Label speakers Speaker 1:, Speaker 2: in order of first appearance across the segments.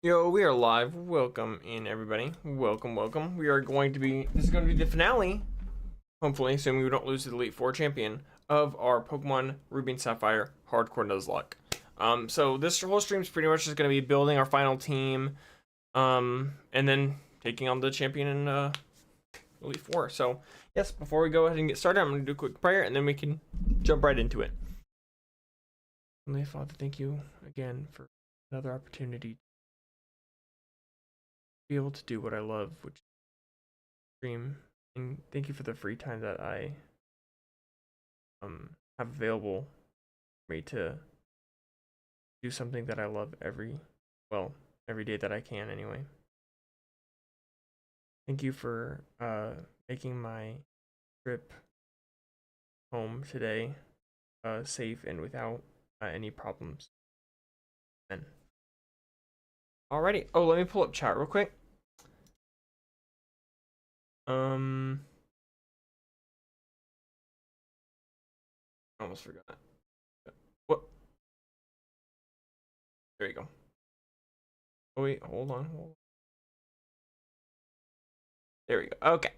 Speaker 1: Yo, we are live. Welcome in, everybody. Welcome, welcome. We are going to be, this is going to be the finale, hopefully, assuming we don't lose to the Elite Four champion of our Pokemon Ruby and Sapphire Hardcore Nuzlocke. So this whole stream is pretty much just going to be building our final team, and then taking on the champion in Elite Four. So, yes, before we go ahead and get started, I'm going to do a quick prayer, and then we can jump right into it. Heavenly Father, thank you again for another opportunity be able to do what I love, which is stream, and thank you for the free time that I have available for me to do something that I love every day that I can anyway. Thank you for making my trip home today safe and without any problems. Amen. Alrighty. Oh, let me pull up chat real quick. Almost forgot. What? There you go. Oh wait, hold on. There we go. Okay.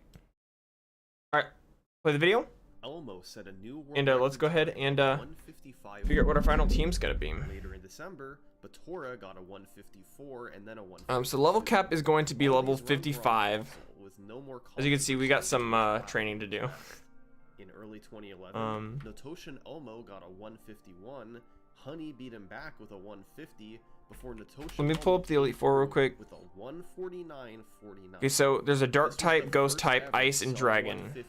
Speaker 1: All right. Play the video.
Speaker 2: Elmo set a new world
Speaker 1: and let's go ahead and figure out what our final team's gonna be.
Speaker 2: Later in December, Batora got a 154 and then a 153.
Speaker 1: So level cap is going to be level 55.
Speaker 2: With no more
Speaker 1: as you can see, we got some training to do.
Speaker 2: In early 2011, Natoshan Elmo got a 151. Honey beat him back with a 150 before Natoshan.
Speaker 1: Let me pull up the Elite Four real quick.
Speaker 2: With a 149.49.
Speaker 1: Okay, so there's a dark type, ghost type, ice, and dragon.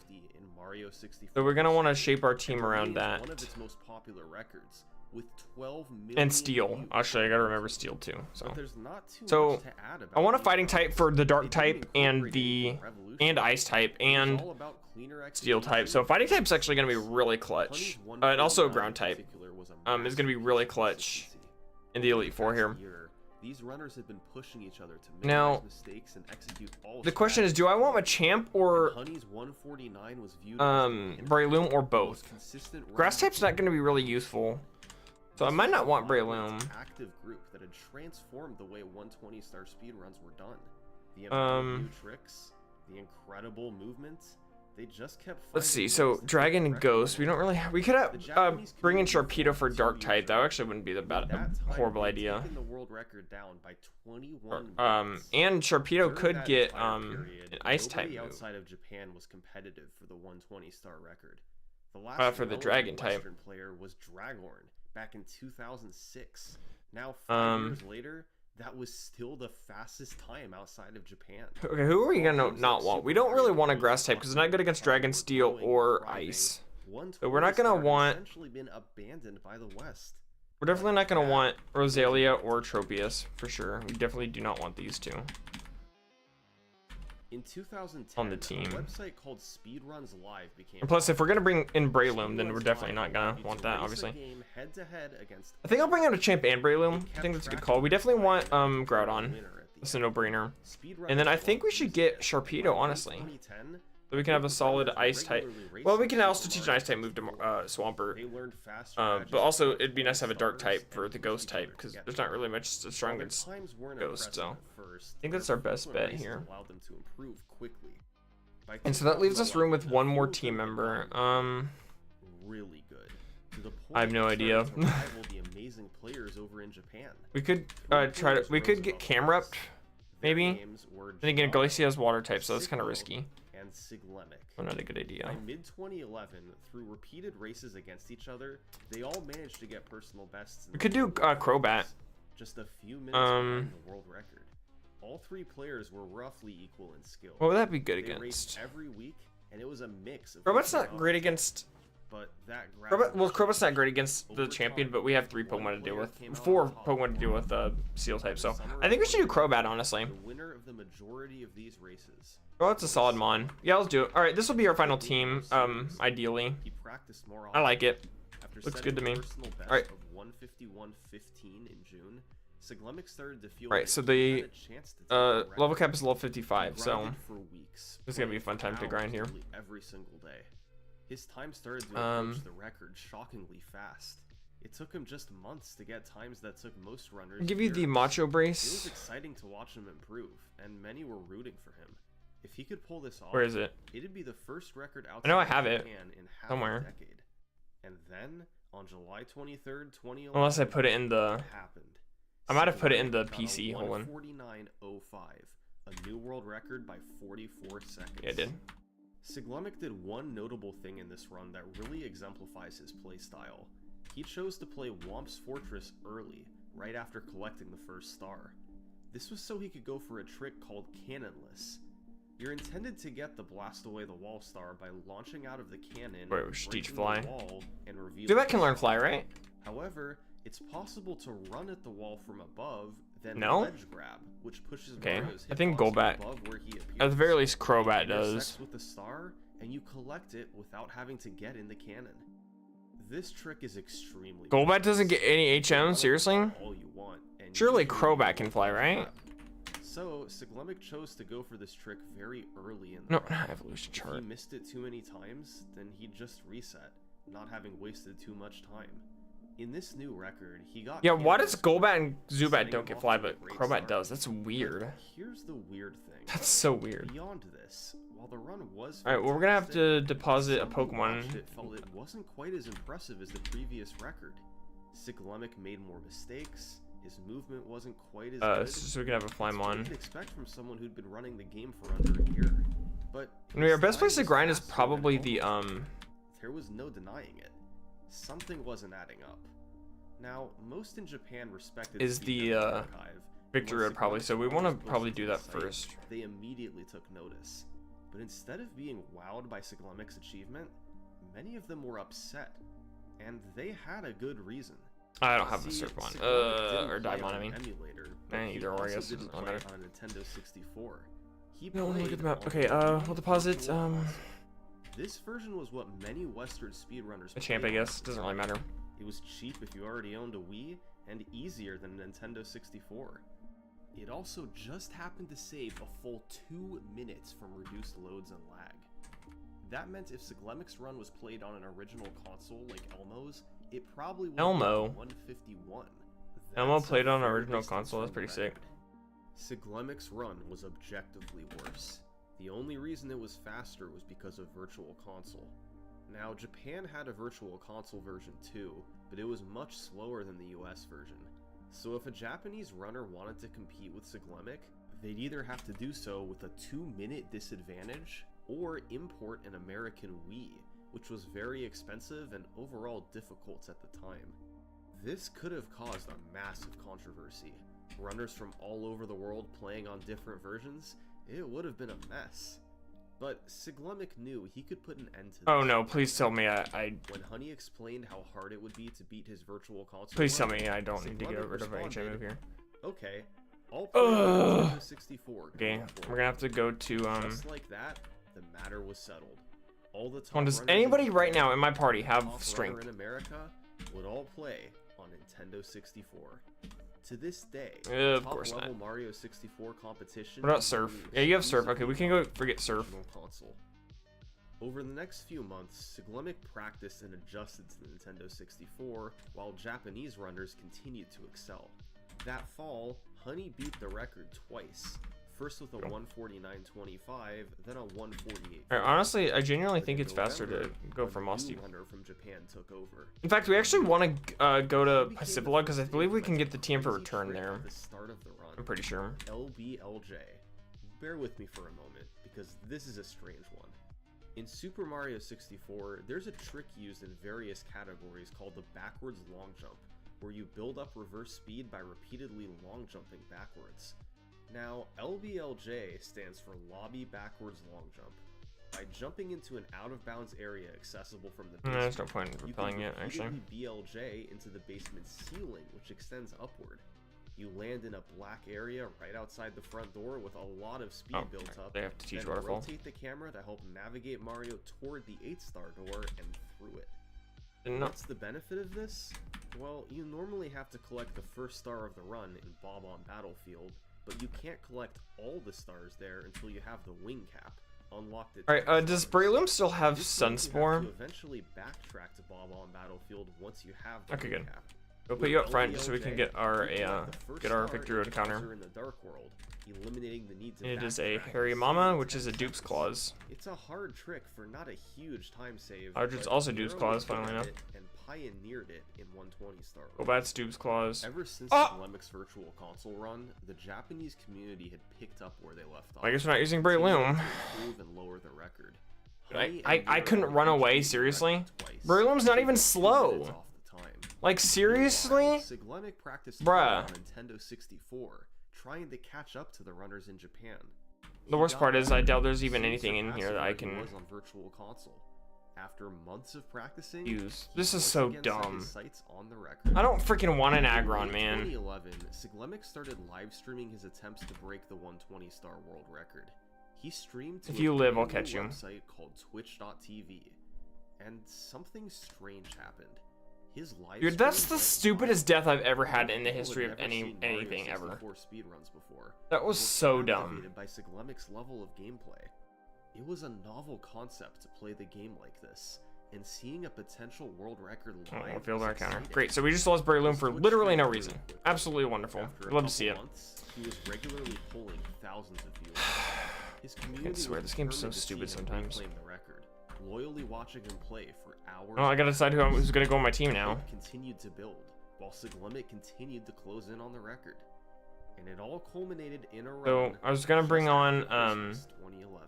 Speaker 2: Mario 64.
Speaker 1: So we're gonna want to shape our team around that.
Speaker 2: One of its most popular records with 12 million
Speaker 1: and steel. Actually, I gotta remember steel too.
Speaker 2: So
Speaker 1: I want a fighting type for the dark type and the ice type and steel type. So fighting type's actually gonna be really clutch. And also ground type is gonna be really clutch in the Elite Four here.
Speaker 2: These runners have been pushing each other to
Speaker 1: now,
Speaker 2: mistakes and execute all
Speaker 1: the question is, do I want Machamp or
Speaker 2: Honey's 149 was viewed
Speaker 1: Breloom or both? Grass type's not going to be really useful, so I might not want Breloom.
Speaker 2: Active group that had transformed the way 120 star speedruns were done. The new tricks, the incredible movements. They just kept.
Speaker 1: Let's see. So dragon and ghost. We don't really. We could bring in Sharpedo for dark type. That actually wouldn't be the horrible idea.
Speaker 2: The world record down by 21
Speaker 1: and Sharpedo could get an ice type move.
Speaker 2: Outside of Japan was competitive for the 120 star record. The last
Speaker 1: for the dragon type
Speaker 2: player was Dragorn back in 2006. Now 5 years later, that was still the fastest time outside of Japan.
Speaker 1: Okay, who are we gonna not want? We don't really want a grass type because it's not good against dragon, steel, or ice. So we're not gonna want.
Speaker 2: Been abandoned by the West.
Speaker 1: We're definitely not gonna want Rosalia or Tropius for sure. We definitely do not want these two.
Speaker 2: In 2010,
Speaker 1: on the team,
Speaker 2: a website called Speedruns Live became.
Speaker 1: And plus, if we're gonna bring in Breloom, then we're definitely not gonna want that, obviously. I think I'll bring out a Champ and Breloom. I think that's a good call. We definitely want Groudon. That's a no-brainer. And then I think we should get Sharpedo, honestly. So we can have a solid ice type. Well, we can also teach an ice type move to Swampert. But also, it'd be nice to have a dark type for the ghost type, because there's not really much strong against ghost, so I think that's our best bet here. And so that leaves us room with one more team member.
Speaker 2: Really good.
Speaker 1: I have no idea. We could try to. We could get Camerupt, maybe. Then again, Glacia has water type, so that's kind of risky. Oh, not a good idea.
Speaker 2: By mid-2011, through repeated races against each other, they all managed to get personal bests.
Speaker 1: We could do Crobat.
Speaker 2: Just a few minutes behind the world record. All three players were roughly equal in skill.
Speaker 1: What would that be good against?
Speaker 2: Every week, and it was a mix of.
Speaker 1: Crobat's not great against.
Speaker 2: But that
Speaker 1: Crobat's not great against the champion, but we have 3 Pokemon to deal with, 4 Pokemon to deal with Seal type. So I think we should do Crobat, honestly.
Speaker 2: The winner of the majority of these races.
Speaker 1: Oh, it's a solid mon. Yeah, let's do it. All right, this will be our final team. Ideally, I like it. Looks good to me. All right.
Speaker 2: 151.15 in June.
Speaker 1: Right, so the level cap is level 55, so this is gonna be a fun time to grind here.
Speaker 2: Every single day. His time started to approach the record shockingly fast. It took him just months to get times that took most runners.
Speaker 1: I'll give you the
Speaker 2: years.
Speaker 1: macho
Speaker 2: It
Speaker 1: brace.
Speaker 2: was exciting to watch him improve, and many were rooting for him. If he could pull this off,
Speaker 1: Where is it?
Speaker 2: It'd be the first record outside
Speaker 1: I know I have it
Speaker 2: Japan in half
Speaker 1: somewhere.
Speaker 2: a decade. And then on July 23rd, 2011,
Speaker 1: Unless I put it in the.
Speaker 2: happened.
Speaker 1: I might have put it in the
Speaker 2: Got a
Speaker 1: PC. Hold on.
Speaker 2: 149.05, a new world record by 44 seconds.
Speaker 1: Yeah, I did.
Speaker 2: Siglumic did one notable thing in this run that really exemplifies his playstyle. He chose to play Womp's Fortress early, right after collecting the first star. This was so he could go for a trick called Cannonless. You're intended to get the Blast Away the Wall star by launching out of the cannon,
Speaker 1: Wait, we should teach
Speaker 2: breaking
Speaker 1: fly.
Speaker 2: the wall, and revealing
Speaker 1: Zubat can
Speaker 2: the
Speaker 1: learn
Speaker 2: star.
Speaker 1: fly, right?
Speaker 2: However, it's possible to run at the wall from above, then
Speaker 1: No?
Speaker 2: ledge grab, which pushes
Speaker 1: Okay,
Speaker 2: Mario's
Speaker 1: I think
Speaker 2: hitbox
Speaker 1: Golbat-
Speaker 2: above where he appears.
Speaker 1: At the very least, Crobat
Speaker 2: It
Speaker 1: does.
Speaker 2: intersects with the star, and you collect it without having to get in the cannon. This trick is extremely
Speaker 1: Golbat doesn't get any
Speaker 2: You can run
Speaker 1: HM,
Speaker 2: it
Speaker 1: seriously?
Speaker 2: all you want, and
Speaker 1: Surely
Speaker 2: usually
Speaker 1: Crobat
Speaker 2: you
Speaker 1: can
Speaker 2: won't
Speaker 1: fly,
Speaker 2: get
Speaker 1: right?
Speaker 2: trapped. So, Siglumic chose to go for this trick very early in the
Speaker 1: No,
Speaker 2: run.
Speaker 1: evolution
Speaker 2: If he
Speaker 1: chart.
Speaker 2: missed it too many times, then he'd just reset, not having wasted too much time. In this new record, he got...
Speaker 1: Yeah, why does
Speaker 2: Cannonless
Speaker 1: Golbat and Zubat
Speaker 2: setting
Speaker 1: don't
Speaker 2: him
Speaker 1: get
Speaker 2: off
Speaker 1: fly,
Speaker 2: to a
Speaker 1: but
Speaker 2: great
Speaker 1: Crobat
Speaker 2: start.
Speaker 1: does? That's
Speaker 2: But
Speaker 1: weird.
Speaker 2: here's the weird thing.
Speaker 1: That's so weird.
Speaker 2: Beyond this, while the run was
Speaker 1: Alright, well, we're gonna have to
Speaker 2: fantastic,
Speaker 1: deposit a
Speaker 2: some who
Speaker 1: Pokemon.
Speaker 2: watched it felt it wasn't quite as impressive as the previous record. Siglumic made more mistakes, his movement wasn't quite as good.
Speaker 1: So we can have a
Speaker 2: That's what
Speaker 1: Flymon.
Speaker 2: you'd expect from someone who'd been running the game for under a year. But
Speaker 1: I mean, our
Speaker 2: his
Speaker 1: best place to
Speaker 2: time was
Speaker 1: grind is
Speaker 2: faster than
Speaker 1: probably the,
Speaker 2: normal. There was no denying it. Something wasn't adding up. Now, most in Japan respected
Speaker 1: Is
Speaker 2: Speed
Speaker 1: the,
Speaker 2: Demon Archive, and
Speaker 1: Victory
Speaker 2: when
Speaker 1: Road probably,
Speaker 2: Siglumic
Speaker 1: so we
Speaker 2: Run
Speaker 1: want to
Speaker 2: was posted
Speaker 1: probably
Speaker 2: to
Speaker 1: do
Speaker 2: the
Speaker 1: that
Speaker 2: site,
Speaker 1: first.
Speaker 2: They immediately took notice. But instead of being wowed by Siglumic's achievement, many of them were upset. And they had a good reason.
Speaker 1: I don't have a
Speaker 2: See,
Speaker 1: Surfmon.
Speaker 2: Siglumic didn't
Speaker 1: Or
Speaker 2: play
Speaker 1: Daimon,
Speaker 2: on
Speaker 1: I
Speaker 2: an
Speaker 1: mean.
Speaker 2: emulator, but he
Speaker 1: Either or, I
Speaker 2: also
Speaker 1: guess,
Speaker 2: didn't
Speaker 1: doesn't
Speaker 2: play
Speaker 1: matter.
Speaker 2: on a Nintendo 64. He
Speaker 1: No, let me look
Speaker 2: played
Speaker 1: at the map.
Speaker 2: on
Speaker 1: Okay,
Speaker 2: the
Speaker 1: we'll
Speaker 2: original
Speaker 1: deposit,
Speaker 2: console. This version was what many Western speedrunners
Speaker 1: a champ, I
Speaker 2: played on.
Speaker 1: guess. Doesn't really matter.
Speaker 2: It was cheap if you already owned a Wii, and easier than a Nintendo 64. It also just happened to save a full 2 minutes from reduced loads and lag. That meant if Siglemic's run was played on an original console like Elmo's, it probably would
Speaker 1: Elmo?
Speaker 2: be 151.
Speaker 1: Elmo
Speaker 2: That's a
Speaker 1: played on
Speaker 2: fair
Speaker 1: original
Speaker 2: distance
Speaker 1: console, that's
Speaker 2: from
Speaker 1: pretty
Speaker 2: the
Speaker 1: sick.
Speaker 2: record. Siglemic's run was objectively worse. The only reason it was faster was because of Virtual Console. Now, Japan had a Virtual Console version too, but it was much slower than the US version. So if a Japanese runner wanted to compete with Siglemic, they'd either have to do so with a 2-minute disadvantage, or import an American Wii, which was very expensive and overall difficult at the time. This could have caused a massive controversy. Runners from all over the world playing on different versions, it would have been a mess. But Siglemic knew he could put an end to this.
Speaker 1: Oh no, please tell me I
Speaker 2: When Honey explained how hard it would be to beat his Virtual Console
Speaker 1: please tell
Speaker 2: run,
Speaker 1: me I don't need to get
Speaker 2: Siglemic
Speaker 1: rid of an HM
Speaker 2: responded,
Speaker 1: move here.
Speaker 2: Okay, I'll play on
Speaker 1: Ugh.
Speaker 2: Nintendo 64.
Speaker 1: Okay,
Speaker 2: going
Speaker 1: we're
Speaker 2: forward."
Speaker 1: gonna have to go to
Speaker 2: Just like that, the matter was settled. All the top
Speaker 1: Come on, does
Speaker 2: runners in
Speaker 1: anybody
Speaker 2: Japan
Speaker 1: right now in my
Speaker 2: and
Speaker 1: party
Speaker 2: the
Speaker 1: have
Speaker 2: top runner
Speaker 1: strength?
Speaker 2: in America would all play on Nintendo 64. To this day,
Speaker 1: Of
Speaker 2: top
Speaker 1: course
Speaker 2: level
Speaker 1: not.
Speaker 2: Mario 64 competition.
Speaker 1: What about
Speaker 2: is
Speaker 1: Surf?
Speaker 2: being
Speaker 1: Yeah, you have Surf. Okay, we can go
Speaker 2: exclusively
Speaker 1: forget
Speaker 2: on the
Speaker 1: Surf.
Speaker 2: original console. Over the next few months, Siglemic practiced and adjusted to the Nintendo 64, while Japanese runners continued to excel. That fall, Honey beat the record twice. First with a 149.25, then a 148.
Speaker 1: Alright, honestly, I genuinely
Speaker 2: But
Speaker 1: think
Speaker 2: in
Speaker 1: it's faster to
Speaker 2: November,
Speaker 1: go
Speaker 2: a
Speaker 1: for
Speaker 2: new
Speaker 1: Musty.
Speaker 2: runner from Japan took over.
Speaker 1: In fact, we actually want to go to
Speaker 2: He became the
Speaker 1: Pacifica because I
Speaker 2: first to
Speaker 1: believe we can
Speaker 2: implement
Speaker 1: get the
Speaker 2: a
Speaker 1: TM for
Speaker 2: crazy
Speaker 1: return
Speaker 2: trick
Speaker 1: there.
Speaker 2: at the start of the run.
Speaker 1: I'm pretty sure.
Speaker 2: LBLJ. Bear with me for a moment, because this is a strange one. In Super Mario 64, there's a trick used in various categories called the backwards long jump, where you build up reverse speed by repeatedly long jumping backwards. Now, LBLJ stands for Lobby Backwards Long Jump. By jumping into an out-of-bounds area accessible from the basement,
Speaker 1: There's no point in
Speaker 2: you
Speaker 1: repelling
Speaker 2: can
Speaker 1: it, actually.
Speaker 2: repeatedly BLJ into the basement ceiling, which extends upward. You land in a black area right outside the front door with a lot of speed built up.
Speaker 1: They have to teach
Speaker 2: then
Speaker 1: waterfall.
Speaker 2: rotate the camera to help navigate Mario toward the 8-star door and through it.
Speaker 1: No.
Speaker 2: What's the benefit of this? Well, you normally have to collect the first star of the run in Bob on Battlefield, but you can't collect all the stars there until you have the wing cap, unlocked it.
Speaker 1: Alright, does Breloom still have
Speaker 2: This means you have
Speaker 1: Sunspore?
Speaker 2: to eventually backtrack to Bob on Battlefield once you have the
Speaker 1: Okay, good.
Speaker 2: recap.
Speaker 1: We'll put you up front just so we can get our victory road counter.
Speaker 2: In the Dark World, eliminating the need to
Speaker 1: It is a
Speaker 2: backtrack
Speaker 1: Hairy
Speaker 2: and
Speaker 1: Mama,
Speaker 2: save
Speaker 1: which is a Dupe's Claws.
Speaker 2: It's a hard trick for not a huge time save.
Speaker 1: It's
Speaker 2: but
Speaker 1: also Dupe's
Speaker 2: Nero
Speaker 1: Claws,
Speaker 2: looked
Speaker 1: funnily
Speaker 2: at
Speaker 1: enough.
Speaker 2: it and pioneered it in 120-star.
Speaker 1: Go back to Dupe's Claws.
Speaker 2: Ever since
Speaker 1: Oh!
Speaker 2: Siglemic's virtual console run, the Japanese community had picked up where they left off.
Speaker 1: I guess we're not using Breloom.
Speaker 2: Improve and lower the record.
Speaker 1: I couldn't run away, seriously? Breloom's not even slow. Like, seriously?
Speaker 2: Siglemic practiced
Speaker 1: Bruh.
Speaker 2: on Nintendo 64, trying to catch up to the runners in Japan.
Speaker 1: The worst part is I doubt there's even anything in here that I can
Speaker 2: was on virtual console. After months of practicing,
Speaker 1: use. This is so dumb.
Speaker 2: On the record.
Speaker 1: I don't freaking want an Aggron, man.
Speaker 2: In 2011, Siglemic started live streaming his attempts to break the 120-star world record. He streamed to
Speaker 1: If you live, I'll
Speaker 2: brand
Speaker 1: catch
Speaker 2: new
Speaker 1: you.
Speaker 2: website called Twitch.tv, and something strange happened. His live
Speaker 1: Dude, that's
Speaker 2: stream
Speaker 1: the
Speaker 2: went
Speaker 1: stupidest
Speaker 2: live.
Speaker 1: death I've ever had in the
Speaker 2: People
Speaker 1: history
Speaker 2: had
Speaker 1: of
Speaker 2: never seen Mario
Speaker 1: anything ever.
Speaker 2: 64 speedruns before.
Speaker 1: That was
Speaker 2: Were
Speaker 1: so dumb.
Speaker 2: captivated by Siglemic's level of gameplay. It was a novel concept to play the game like this, and seeing a potential world record live.
Speaker 1: Field
Speaker 2: was
Speaker 1: our counter.
Speaker 2: exciting.
Speaker 1: Great, so we just lost Breloom for literally no reason. Absolutely wonderful.
Speaker 2: After a
Speaker 1: Love to see it.
Speaker 2: couple months, he was regularly pulling thousands of viewers. His community
Speaker 1: I swear,
Speaker 2: was
Speaker 1: this game's so
Speaker 2: determined to see
Speaker 1: stupid
Speaker 2: him
Speaker 1: sometimes.
Speaker 2: reclaim the record, loyally watching him play for hours.
Speaker 1: Oh, I gotta decide who's gonna go on my team now.
Speaker 2: Hope continued to build, while Siglemic continued to close in on the record. And it all culminated in a
Speaker 1: So,
Speaker 2: run
Speaker 1: I was gonna bring
Speaker 2: just
Speaker 1: on,
Speaker 2: after Christmas 2011.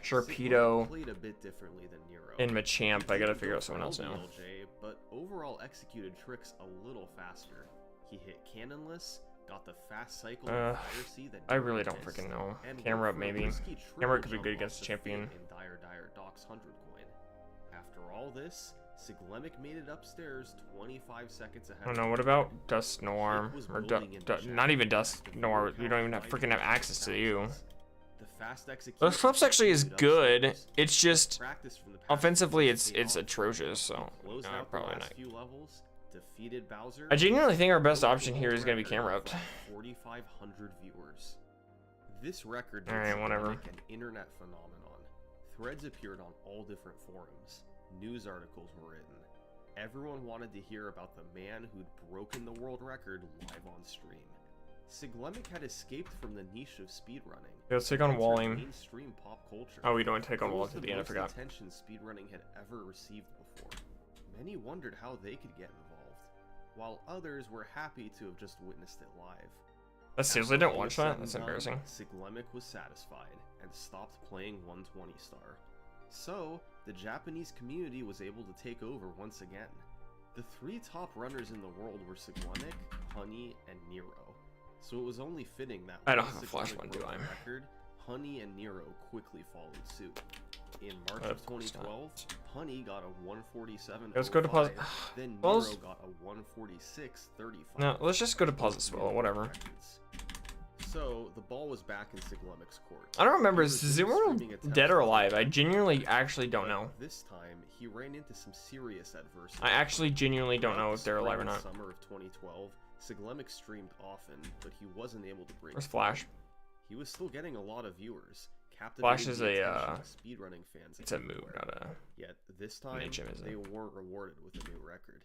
Speaker 1: Sharpedo
Speaker 2: played a bit differently than Nero.
Speaker 1: and Machamp. I gotta figure out someone else now.
Speaker 2: LJ, but overall executed tricks a little faster. He hit cannonless, got the fast cycle and piracy that
Speaker 1: I really
Speaker 2: Nero
Speaker 1: don't
Speaker 2: missed,
Speaker 1: freaking know.
Speaker 2: and
Speaker 1: Camera up,
Speaker 2: went for a
Speaker 1: maybe.
Speaker 2: risky
Speaker 1: Camera
Speaker 2: triple
Speaker 1: could be
Speaker 2: jump
Speaker 1: good
Speaker 2: off
Speaker 1: against
Speaker 2: the
Speaker 1: champion.
Speaker 2: fin in Dire Doc's 100 coin. After all this, Siglemic made it upstairs 25 seconds ahead.
Speaker 1: I don't know, what about Dust Noir? Or not even Dust Noir. You don't even have freaking have access to you.
Speaker 2: The fast execution
Speaker 1: Those clips actually is good.
Speaker 2: upstairs.
Speaker 1: It's just
Speaker 2: Practice from the past
Speaker 1: offensively,
Speaker 2: weeks
Speaker 1: it's
Speaker 2: paid off.
Speaker 1: atrocious. So
Speaker 2: Closed
Speaker 1: no,
Speaker 2: out the
Speaker 1: probably
Speaker 2: last
Speaker 1: not.
Speaker 2: few levels, defeated Bowser.
Speaker 1: I genuinely think our best
Speaker 2: broke the
Speaker 1: option here
Speaker 2: world
Speaker 1: is gonna be
Speaker 2: record
Speaker 1: camera
Speaker 2: of
Speaker 1: up.
Speaker 2: 4,500 viewers. This record
Speaker 1: Alright,
Speaker 2: made
Speaker 1: whatever.
Speaker 2: Siglemic an internet phenomenon. Threads appeared on all different forums. News articles were written. Everyone wanted to hear about the man who'd broken the world record live on stream. Siglemic had escaped from the niche of speedrunning.
Speaker 1: Yeah, let's take on
Speaker 2: entered
Speaker 1: Walling.
Speaker 2: mainstream pop culture.
Speaker 1: Oh, we don't take on
Speaker 2: It
Speaker 1: Wall
Speaker 2: was
Speaker 1: at the end. I
Speaker 2: most
Speaker 1: forgot.
Speaker 2: attention speedrunning had ever received before. Many wondered how they could get involved, while others were happy to have just witnessed it live.
Speaker 1: That's seriously
Speaker 2: After
Speaker 1: didn't
Speaker 2: all
Speaker 1: watch
Speaker 2: was
Speaker 1: that.
Speaker 2: said
Speaker 1: That's
Speaker 2: and done,
Speaker 1: embarrassing.
Speaker 2: Siglemic was satisfied and stopped playing 120 star. So, the Japanese community was able to take over once again. The three top runners in the world were Siglemic, Honey, and Nero. So it was only fitting that
Speaker 1: I don't
Speaker 2: once
Speaker 1: have a flash
Speaker 2: Siglemic
Speaker 1: one, do
Speaker 2: broke
Speaker 1: I?
Speaker 2: the record, Honey and Nero quickly followed suit. In March
Speaker 1: Of
Speaker 2: of
Speaker 1: course
Speaker 2: 2012, Honey got a 147.05,
Speaker 1: Let's go to pause.
Speaker 2: then
Speaker 1: Pause.
Speaker 2: Nero got a 146.35.
Speaker 1: No, let's just go to pause as well. Whatever.
Speaker 2: So, the ball was back in Siglemic's court.
Speaker 1: I don't remember.
Speaker 2: He
Speaker 1: Is
Speaker 2: resumed
Speaker 1: Zero
Speaker 2: streaming attempts
Speaker 1: dead or
Speaker 2: to
Speaker 1: alive? I
Speaker 2: play.
Speaker 1: genuinely actually don't know.
Speaker 2: This time, he ran into some serious adversity.
Speaker 1: I actually genuinely don't know
Speaker 2: Throughout
Speaker 1: if they're
Speaker 2: the
Speaker 1: alive or
Speaker 2: spring
Speaker 1: not.
Speaker 2: and Summer of 2012, Siglemic streamed often, but he wasn't able to break.
Speaker 1: Where's
Speaker 2: through.
Speaker 1: Flash?
Speaker 2: He was still getting a lot of viewers.
Speaker 1: Flash is
Speaker 2: captivating the
Speaker 1: a,
Speaker 2: attention of speedrunning fans.
Speaker 1: It's a move,
Speaker 2: everywhere.
Speaker 1: not a.
Speaker 2: Yet this time,
Speaker 1: HM, isn't
Speaker 2: they
Speaker 1: it?
Speaker 2: weren't rewarded with a new record.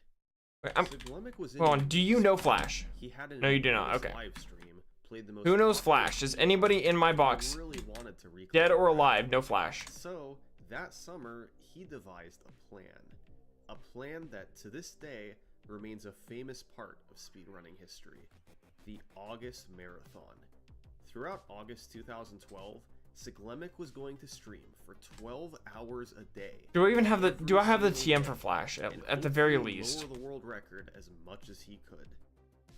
Speaker 1: Wait, I'm.
Speaker 2: Siglemic was in
Speaker 1: Hold on.
Speaker 2: the
Speaker 1: Do you
Speaker 2: news.
Speaker 1: know Flash?
Speaker 2: He had an
Speaker 1: No, you do not.
Speaker 2: enormous
Speaker 1: Okay.
Speaker 2: live stream, played the most
Speaker 1: Who knows
Speaker 2: popular
Speaker 1: Flash? Does
Speaker 2: game,
Speaker 1: anybody in my
Speaker 2: and
Speaker 1: box,
Speaker 2: really wanted to reclaim
Speaker 1: dead
Speaker 2: the
Speaker 1: or
Speaker 2: record.
Speaker 1: alive, know Flash?
Speaker 2: So, that summer, he devised a plan. A plan that, to this day, remains a famous part of speedrunning history. The August Marathon. Throughout August 2012, Siglemic was going to stream for 12 hours a day.
Speaker 1: Do I even have the?
Speaker 2: every
Speaker 1: Do I have the
Speaker 2: single
Speaker 1: TM for
Speaker 2: day,
Speaker 1: Flash
Speaker 2: and
Speaker 1: at the very
Speaker 2: hopefully
Speaker 1: least?
Speaker 2: lower the world record as much as he could.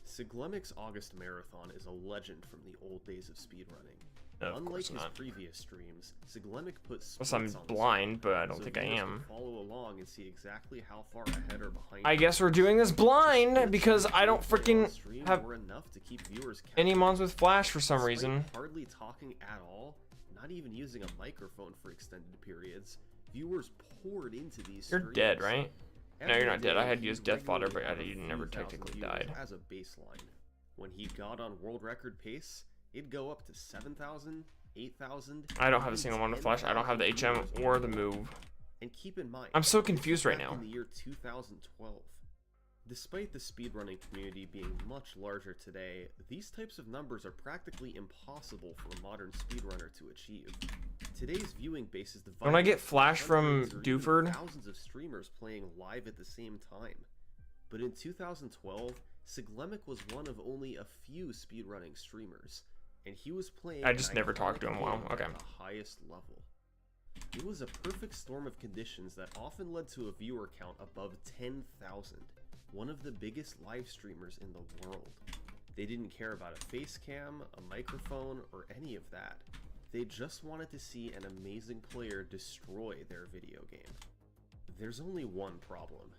Speaker 2: Siglemic's August Marathon is a legend from the old days of speedrunning.
Speaker 1: No, of
Speaker 2: Unlike
Speaker 1: course
Speaker 2: his
Speaker 1: not.
Speaker 2: previous streams, Siglemic put
Speaker 1: Unless I'm
Speaker 2: splits on the
Speaker 1: blind, but I
Speaker 2: screen,
Speaker 1: don't
Speaker 2: so
Speaker 1: think I
Speaker 2: viewers
Speaker 1: am.
Speaker 2: can follow along and see exactly how far ahead or behind.
Speaker 1: I
Speaker 2: you
Speaker 1: guess
Speaker 2: are.
Speaker 1: we're doing this blind
Speaker 2: Splits
Speaker 1: because
Speaker 2: on
Speaker 1: I don't
Speaker 2: the
Speaker 1: freaking
Speaker 2: stream
Speaker 1: have
Speaker 2: were enough to keep viewers
Speaker 1: any
Speaker 2: captivated.
Speaker 1: mons with Flash for some
Speaker 2: Despite
Speaker 1: reason.
Speaker 2: hardly talking at all, not even using a microphone for extended periods, viewers poured into these
Speaker 1: You're
Speaker 2: streams.
Speaker 1: dead, right? No, you're
Speaker 2: Every
Speaker 1: not dead.
Speaker 2: day,
Speaker 1: I had
Speaker 2: he'd
Speaker 1: used Death Fodder, but
Speaker 2: regularly have
Speaker 1: you
Speaker 2: a
Speaker 1: never
Speaker 2: few thousand
Speaker 1: technically
Speaker 2: viewers
Speaker 1: died.
Speaker 2: as a baseline. When he got on world record pace, it'd go up to 7,000, 8,000.
Speaker 1: I don't have a single one to flash. I don't have the HM or the move.
Speaker 2: And keep in mind,
Speaker 1: I'm so confused right now.
Speaker 2: In the year 2012, despite the speedrunning community being much larger today, these types of numbers are practically impossible for a modern speedrunner to achieve. Today's viewing base is divided.
Speaker 1: When I get flash from
Speaker 2: hundreds or even
Speaker 1: Duford,
Speaker 2: thousands of streamers playing live at the same time. But in 2012, Siglemic was one of only a few speedrunning streamers, and he was playing.
Speaker 1: I just never talked to him. Wow. Okay.
Speaker 2: At the highest level. It was a perfect storm of conditions that often led to a viewer count above 10,000. One of the biggest live streamers in the world. They didn't care about a face cam, a microphone, or any of that. They just wanted to see an amazing player destroy their video game. There's only one problem.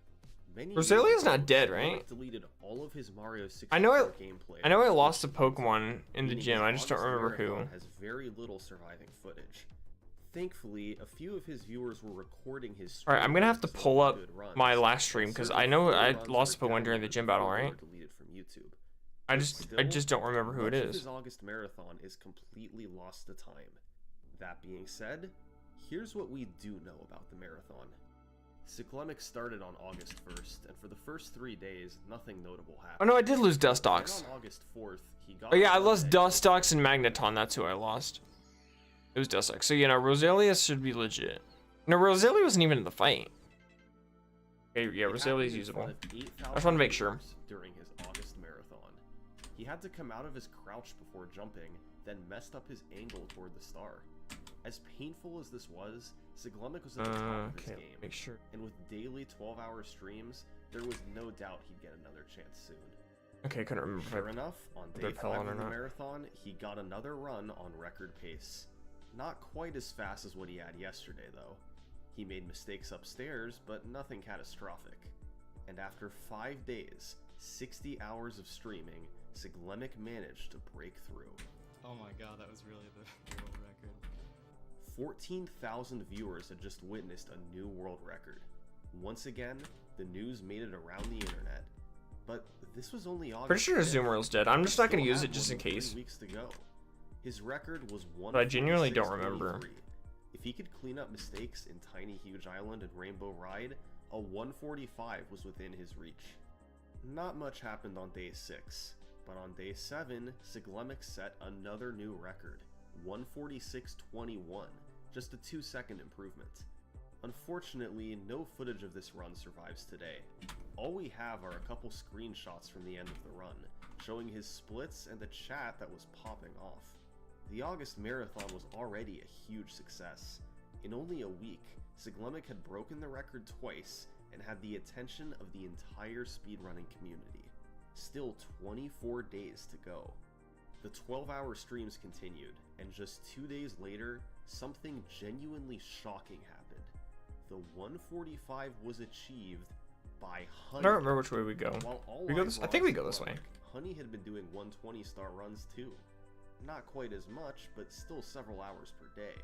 Speaker 1: Rosalia's not dead, right?
Speaker 2: Deleted all of his Mario 64
Speaker 1: I know
Speaker 2: gameplay.
Speaker 1: I know I lost a Pokemon in the gym. I just don't remember who.
Speaker 2: Has very little surviving footage. Thankfully, a few of his viewers were recording his stream.
Speaker 1: All right, I'm gonna have to pull up my last stream because I know I lost a Pokemon during the gym battle, right?
Speaker 2: Deleted from YouTube.
Speaker 1: I just don't remember who it is.
Speaker 2: His August marathon is completely lost to time. That being said, here's what we do know about the marathon. Siglemic started on August 1st, and for the first 3 days, nothing notable happened.
Speaker 1: Oh no, I did lose Dustox.
Speaker 2: On August 4th, he got.
Speaker 1: Oh yeah, I lost Dustox and Magneton. That's who I lost. It was Dustox. So you know, Rosalia should be legit. No, Rosalia wasn't even in the fight. Okay, yeah, Rosalia's usable. I just want to make sure.
Speaker 2: During his August marathon, he had to come out of his crouch before jumping, then messed up his angle toward the star. As painful as this was, Siglemic was at the top of his game,
Speaker 1: make sure.
Speaker 2: And with daily 12-hour streams, there was no doubt he'd get another chance soon.
Speaker 1: Okay, I couldn't remember.
Speaker 2: Sure enough, on day 5 of the marathon, he got another run on record pace. Not quite as fast as what he had yesterday, though. He made mistakes upstairs, but nothing catastrophic. And after 5 days, 60 hours of streaming, Siglemic managed to break through.
Speaker 3: Oh my god, that was really the world record.
Speaker 2: 14,000 viewers had just witnessed a new world record. Once again, the news made it around the internet. But this was only August.
Speaker 1: Pretty sure Azumarill's dead. I'm just not going to use it just in case.
Speaker 2: 3 weeks to go. His record was 1.
Speaker 1: But I genuinely don't remember.
Speaker 2: If he could clean up mistakes in Tiny Huge Island and Rainbow Ride, a 145 was within his reach. Not much happened on day 6, but on day 7, Siglemic set another new record, 146.21, just a 2-second improvement. Unfortunately, no footage of this run survives today. All we have are a couple screenshots from the end of the run, showing his splits and the chat that was popping off. The August marathon was already a huge success. In only a week, Siglemic had broken the record twice and had the attention of the entire speedrunning community. Still 24 days to go. The 12-hour streams continued, and just 2 days later, something genuinely shocking happened. The 145 was achieved by Honey.
Speaker 1: I don't remember which way we go. We go this. I think we go this way.
Speaker 2: Honey had been doing 120-star runs too. Not quite as much, but still several hours per day.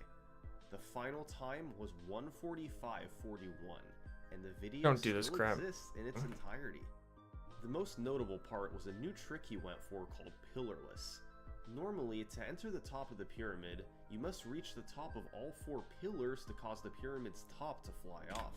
Speaker 2: The final time was 145.41, and the video
Speaker 1: still
Speaker 2: exists in its entirety. The most notable part was a new trick he went for called Pillarless. Normally, to enter the top of the pyramid, you must reach the top of all 4 pillars to cause the pyramid's top to fly off.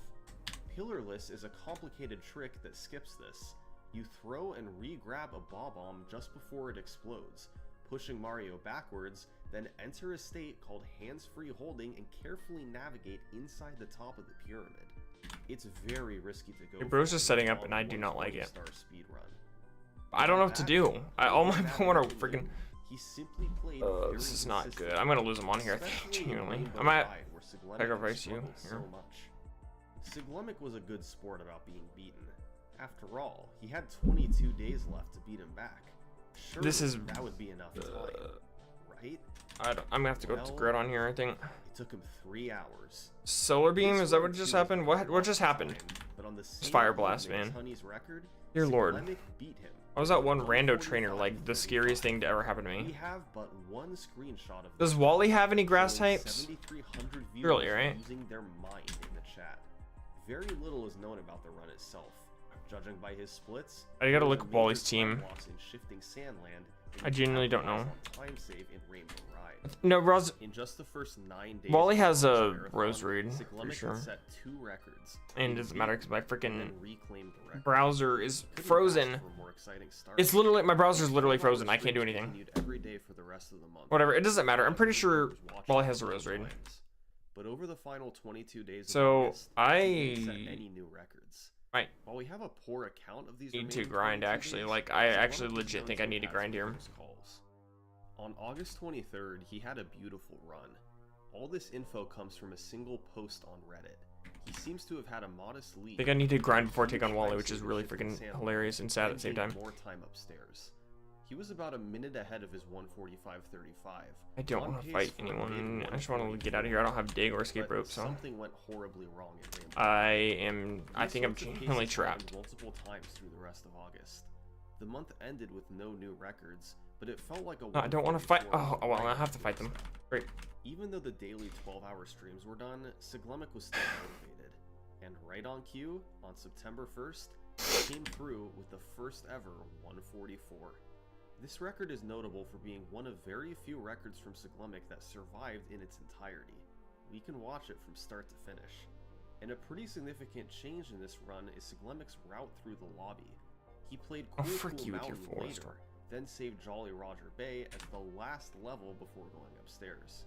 Speaker 2: Pillarless is a complicated trick that skips this. You throw and re-grab a Bob-omb just before it explodes, pushing Mario backwards, then enter a state called hands-free holding and carefully navigate inside the top of the pyramid. It's very risky to go.
Speaker 1: Your bro's just setting up and I do not like it.
Speaker 2: Speed run.
Speaker 1: I don't know what to do. All my Pokemon are freaking...
Speaker 2: He simply played
Speaker 1: this is not good. I'm gonna lose him on here, I think, genuinely. I might sacrifice you here.
Speaker 2: Siglemic was a good sport about being beaten. After all, he had 22 days left to beat him back. Surely that would be enough time, right?
Speaker 1: I'm gonna have to go to grid on here, I think.
Speaker 2: It took him 3 hours.
Speaker 1: Solar Beam, is that what just happened? What just happened?
Speaker 2: But on the
Speaker 1: Fire Blast, man. Dear Lord.
Speaker 2: Beat him.
Speaker 1: I was that one rando trainer, like the scariest thing to ever happen to me.
Speaker 2: We have but one screenshot of
Speaker 1: Does Wally have any grass types? Surely, right?
Speaker 2: Using their mind in the chat. Very little is known about the run itself. Judging by his splits,
Speaker 1: I gotta look at Wally's team.
Speaker 2: In shifting Sandland
Speaker 1: I genuinely don't know.
Speaker 2: Time save in Rainbow Ride.
Speaker 1: No, Rose.
Speaker 2: In just the first 9 days,
Speaker 1: Wally has a
Speaker 2: marathon,
Speaker 1: rose read for
Speaker 2: Cyclemic
Speaker 1: sure.
Speaker 2: set 2 records.
Speaker 1: And it doesn't matter because my freaking
Speaker 2: Then reclaimed the record.
Speaker 1: browser is
Speaker 2: Couldn't
Speaker 1: frozen.
Speaker 2: ask for a more exciting start.
Speaker 1: It's literally, my browser's literally frozen. I can't do anything.
Speaker 2: Continued every day for the rest of the month.
Speaker 1: Whatever, it doesn't matter. I'm pretty sure Wally has a rose raid.
Speaker 2: But over the final 22 days of
Speaker 1: So,
Speaker 2: August, he didn't set
Speaker 1: I
Speaker 2: any new records.
Speaker 1: Right.
Speaker 2: While we have a poor account of these
Speaker 1: need to
Speaker 2: remaining
Speaker 1: grind
Speaker 2: 22
Speaker 1: actually.
Speaker 2: days,
Speaker 1: Like, I
Speaker 2: Cyclemic
Speaker 1: actually
Speaker 2: was
Speaker 1: legit
Speaker 2: known
Speaker 1: think I need to
Speaker 2: have
Speaker 1: grind
Speaker 2: some
Speaker 1: here.
Speaker 2: close calls. On August 23rd, he had a beautiful run. All this info comes from a single post on Reddit. He seems to have had a modest lead.
Speaker 1: I think I need to grind before I take on Wally, which is really freaking hilarious and sad at the same time.
Speaker 2: More time upstairs. He was about a minute ahead of his 1:45.35.
Speaker 1: I don't want to fight anyone. I just want to get out of here. I don't have dig or escape rope, so
Speaker 2: Something went horribly wrong at Rainbow.
Speaker 1: I think I'm genuinely trapped.
Speaker 2: Multiple times through the rest of August. The month ended with no new records, but it felt like a
Speaker 1: No, I don't want to fight.
Speaker 2: 1:44
Speaker 1: Oh, well, I have to fight them. Great.
Speaker 2: Even though the daily 12-hour streams were done, Cyclemic was still motivated. And right on cue, on September 1st, he came through with the first ever 144. This record is notable for being one of very few records from Cyclemic that survived in its entirety. We can watch it from start to finish. And a pretty significant change in this run is Cyclemic's route through the lobby. He played Cool
Speaker 1: frick
Speaker 2: Cool
Speaker 1: you with your
Speaker 2: Mountain
Speaker 1: four
Speaker 2: later,
Speaker 1: star.
Speaker 2: then saved Jolly Roger Bay as the last level before going upstairs.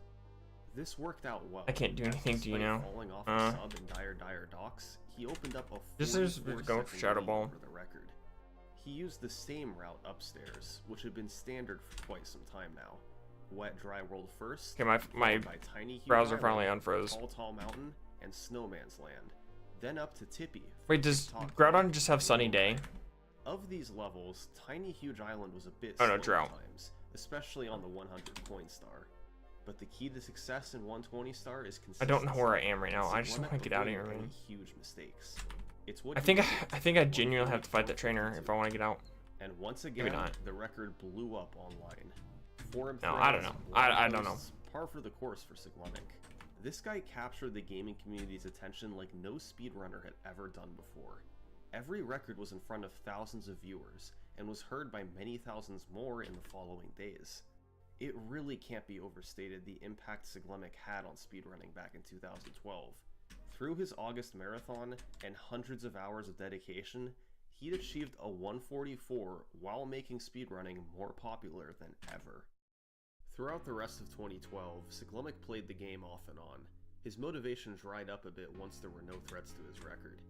Speaker 2: This worked out well.
Speaker 1: I can't do anything to you now.
Speaker 2: Falling off the sub in dire docks, he opened up a
Speaker 1: Just
Speaker 2: 44
Speaker 1: go for
Speaker 2: second
Speaker 1: Shadow
Speaker 2: lead
Speaker 1: Ball.
Speaker 2: over the record. He used the same route upstairs, which had been standard for quite some time now. Wet Dry World first,
Speaker 1: Okay, my
Speaker 2: followed by Tiny Huge
Speaker 1: browser
Speaker 2: Island,
Speaker 1: finally unfroze.
Speaker 2: Tall Mountain, and Snowman's Land. Then up to Tippy.
Speaker 1: Wait, does Groudon just have Sunny Day?
Speaker 2: Of these levels, Tiny Huge Island was a bit
Speaker 1: Oh,
Speaker 2: slow
Speaker 1: no, Drought.
Speaker 2: at times, especially on the 100 coin star. But the key to success in 120 star is consistency.
Speaker 1: I don't know where I am right now. I just
Speaker 2: Cyclemic
Speaker 1: want to get out of here,
Speaker 2: avoided
Speaker 1: man.
Speaker 2: any huge mistakes. It's what
Speaker 1: I
Speaker 2: he
Speaker 1: think
Speaker 2: did
Speaker 1: I think I genuinely have to fight that trainer if I want to get out.
Speaker 2: And once again,
Speaker 1: not.
Speaker 2: the record blew up online. Forum
Speaker 1: No, I don't
Speaker 2: threads,
Speaker 1: know.
Speaker 2: blog
Speaker 1: I don't know.
Speaker 2: posts, par for the course for Cyclemic. This guy captured the gaming community's attention like no speedrunner had ever done before. Every record was in front of thousands of viewers, and was heard by many thousands more in the following days. It really can't be overstated the impact Cyclemic had on speedrunning back in 2012. Through his August marathon and hundreds of hours of dedication, he'd achieved a 144 while making speedrunning more popular than ever. Throughout the rest of 2012, Cyclemic played the game off and on. His motivation dried up a bit once there were no threats to his record.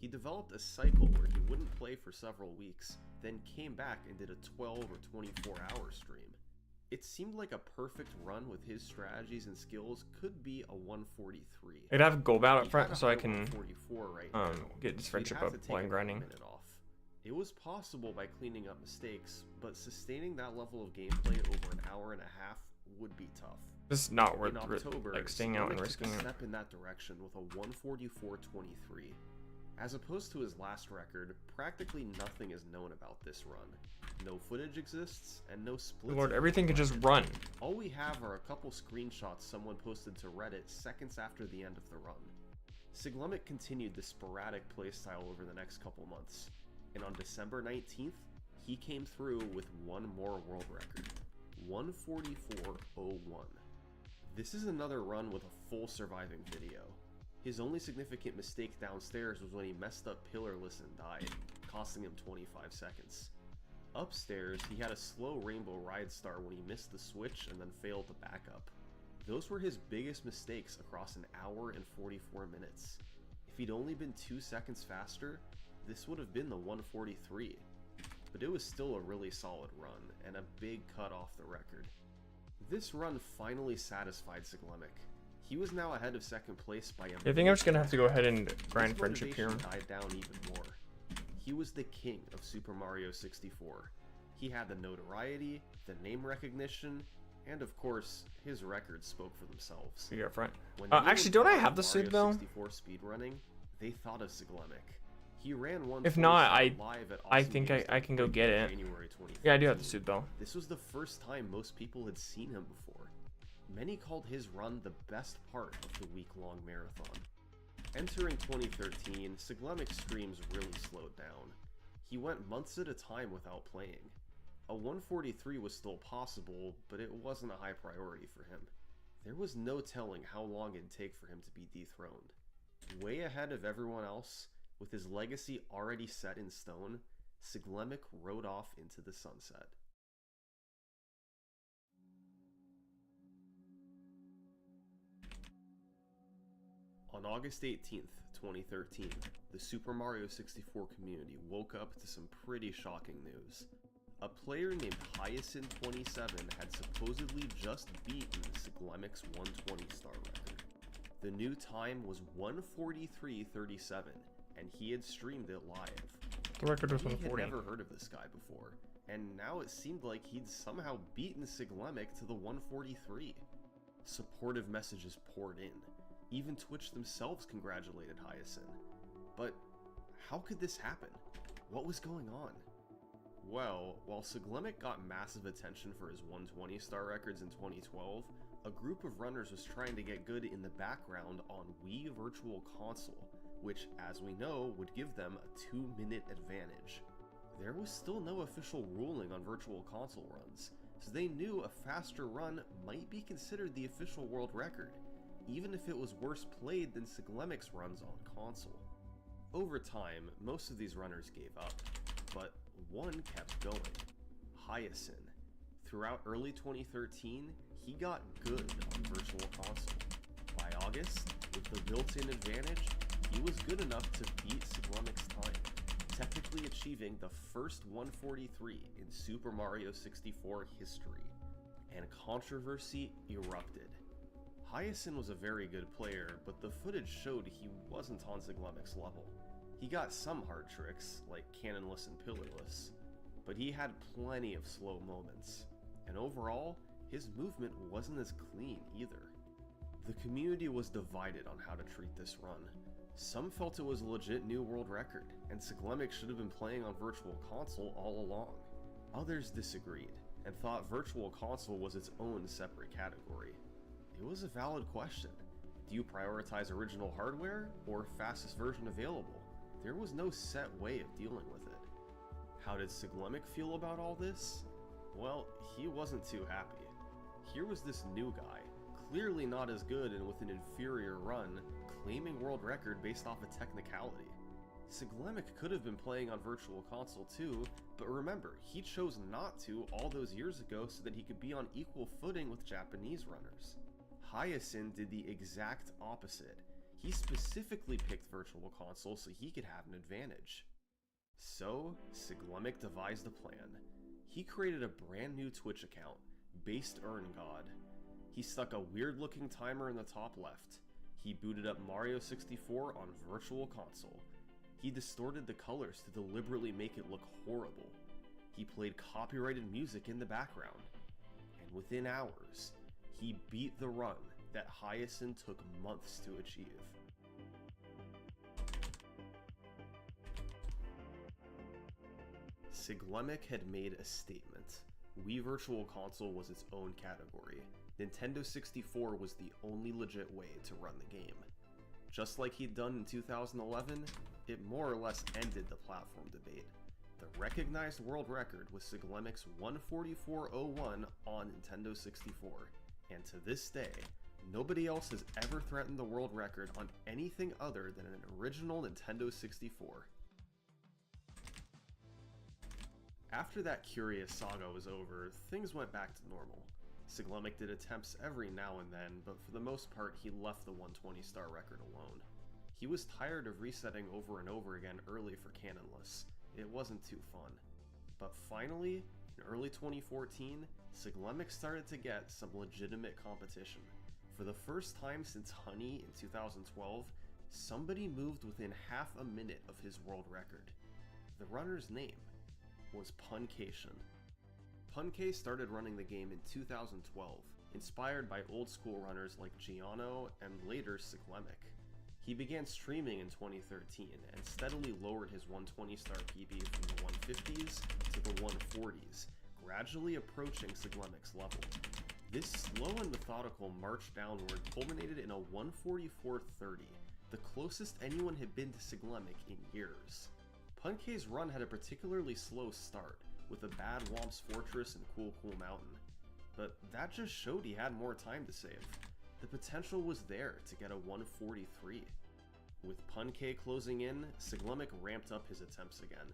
Speaker 2: He developed a cycle where he wouldn't play for several weeks, then came back and did a 12 or 24-hour stream. It seemed like a perfect run with his strategies and skills could be a 143.
Speaker 1: I'd have Golbat out
Speaker 2: He
Speaker 1: front
Speaker 2: had a
Speaker 1: so I
Speaker 2: high
Speaker 1: can
Speaker 2: 144 right now.
Speaker 1: get this
Speaker 2: He'd
Speaker 1: friendship
Speaker 2: have
Speaker 1: up
Speaker 2: to take
Speaker 1: while I'm
Speaker 2: about a
Speaker 1: grinding.
Speaker 2: minute off. It was possible by cleaning up mistakes, but sustaining that level of gameplay over an hour and a half would be tough.
Speaker 1: This is not worth
Speaker 2: In October,
Speaker 1: like staying out and
Speaker 2: Cyclemic
Speaker 1: risking
Speaker 2: took a
Speaker 1: it.
Speaker 2: step in that direction with a 144.23. As opposed to his last record, practically nothing is known about this run. No footage exists, and no splits.
Speaker 1: Lord, everything could just run.
Speaker 2: All we have are a couple screenshots someone posted to Reddit seconds after the end of the run. Cyclemic continued this sporadic playstyle over the next couple months, and on December 19th, he came through with one more world record, 144.01. This is another run with a full surviving video. His only significant mistake downstairs was when he messed up pillarless and died, costing him 25 seconds. Upstairs, he had a slow rainbow ride star when he missed the switch and then failed the backup. Those were his biggest mistakes across an hour and 44 minutes. If he'd only been 2 seconds faster, this would have been the 143. But it was still a really solid run, and a big cut off the record. This run finally satisfied Cyclemic. He was now ahead of second place by a
Speaker 1: I think I'm just gonna have to go ahead and grind
Speaker 2: His
Speaker 1: friendship here.
Speaker 2: motivation died down even more. He was the king of Super Mario 64. He had the notoriety, the name recognition, and of course, his records spoke for themselves.
Speaker 1: You're up front.
Speaker 2: When
Speaker 1: Actually, don't I have the suit though?
Speaker 2: 64 speedrunning, they thought of Cyclemic. He ran one.
Speaker 1: If not,
Speaker 2: live at
Speaker 1: I
Speaker 2: Awesome
Speaker 1: think
Speaker 2: Games
Speaker 1: I can go get it.
Speaker 2: January
Speaker 1: Yeah, I do have the
Speaker 2: 2014.
Speaker 1: suit though.
Speaker 2: This was the first time most people had seen him before. Many called his run the best part of the week-long marathon. Entering 2013, Cyclemic's streams really slowed down. He went months at a time without playing. A 143 was still possible, but it wasn't a high priority for him. There was no telling how long it'd take for him to be dethroned. Way ahead of everyone else, with his legacy already set in stone, Siglemic rode off into the sunset. On August 18th, 2013, the Super Mario 64 community woke up to some pretty shocking news. A player named Hyacinth27 had supposedly just beaten Siglemic's 120 star record. The new time was 1:43:37, and he had streamed it live.
Speaker 1: The record was
Speaker 2: He had
Speaker 1: 140.
Speaker 2: never heard of this guy before, and now it seemed like he'd somehow beaten Siglemic to the 143. Supportive messages poured in. Even Twitch themselves congratulated Hyacinth. But how could this happen? What was going on? Well, while Siglemic got massive attention for his 120 star records in 2012, a group of runners was trying to get good in the background on Wii Virtual Console, which, as we know, would give them a 2-minute advantage. There was still no official ruling on Virtual Console runs, so they knew a faster run might be considered the official world record, even if it was worse played than Siglemic's runs on console. Over time, most of these runners gave up, but one kept going. Hyacinth. Throughout early 2013, he got good on Virtual Console. By August, with the built-in advantage, he was good enough to beat Siglemic's time, technically achieving the first 143 in Super Mario 64 history, and controversy erupted. Hyacinth was a very good player, but the footage showed he wasn't on Siglemic's level. He got some hard tricks, like cannonless and pillarless, but he had plenty of slow moments, and overall, his movement wasn't as clean either. The community was divided on how to treat this run. Some felt it was a legit new world record, and Siglemic should have been playing on Virtual Console all along. Others disagreed, and thought Virtual Console was its own separate category. It was a valid question. Do you prioritize original hardware, or fastest version available? There was no set way of dealing with it. How did Siglemic feel about all this? Well, he wasn't too happy. Here was this new guy, clearly not as good and with an inferior run, claiming world record based off a technicality. Siglemic could have been playing on Virtual Console too, but remember, he chose not to all those years ago so that he could be on equal footing with Japanese runners. Hyacinth did the exact opposite. He specifically picked Virtual Console so he could have an advantage. So, Siglemic devised a plan. He created a brand new Twitch account, Based Earn God. He stuck a weird looking timer in the top left. He booted up Mario 64 on Virtual Console. He distorted the colors to deliberately make it look horrible. He played copyrighted music in the background. And within hours, he beat the run that Hyacinth took months to achieve. Siglemic had made a statement. Wii Virtual Console was its own category. Nintendo 64 was the only legit way to run the game. Just like he'd done in 2011, it more or less ended the platform debate. The recognized world record was Siglemic's 144.01 on Nintendo 64, and to this day, nobody else has ever threatened the world record on anything other than an original Nintendo 64. After that curious saga was over, things went back to normal. Siglemic did attempts every now and then, but for the most part he left the 120 star record alone. He was tired of resetting over and over again early for Cannonless. It wasn't too fun. But finally, in early 2014, Siglemic started to get some legitimate competition. For the first time since Honey in 2012, somebody moved within half a minute of his world record. The runner's name was Puncation. Punke started running the game in 2012, inspired by old school runners like Giano and later Siglemic. He began streaming in 2013 and steadily lowered his 120 star PB from the 150s to the 140s, gradually approaching Siglemic's level. This slow and methodical march downward culminated in a 144.30, the closest anyone had been to Siglemic in years. Punke's run had a particularly slow start, with a bad Womp's Fortress and Cool Mountain. But that just showed he had more time to save. The potential was there to get a 143. With PunK closing in, Siglemic ramped up his attempts again.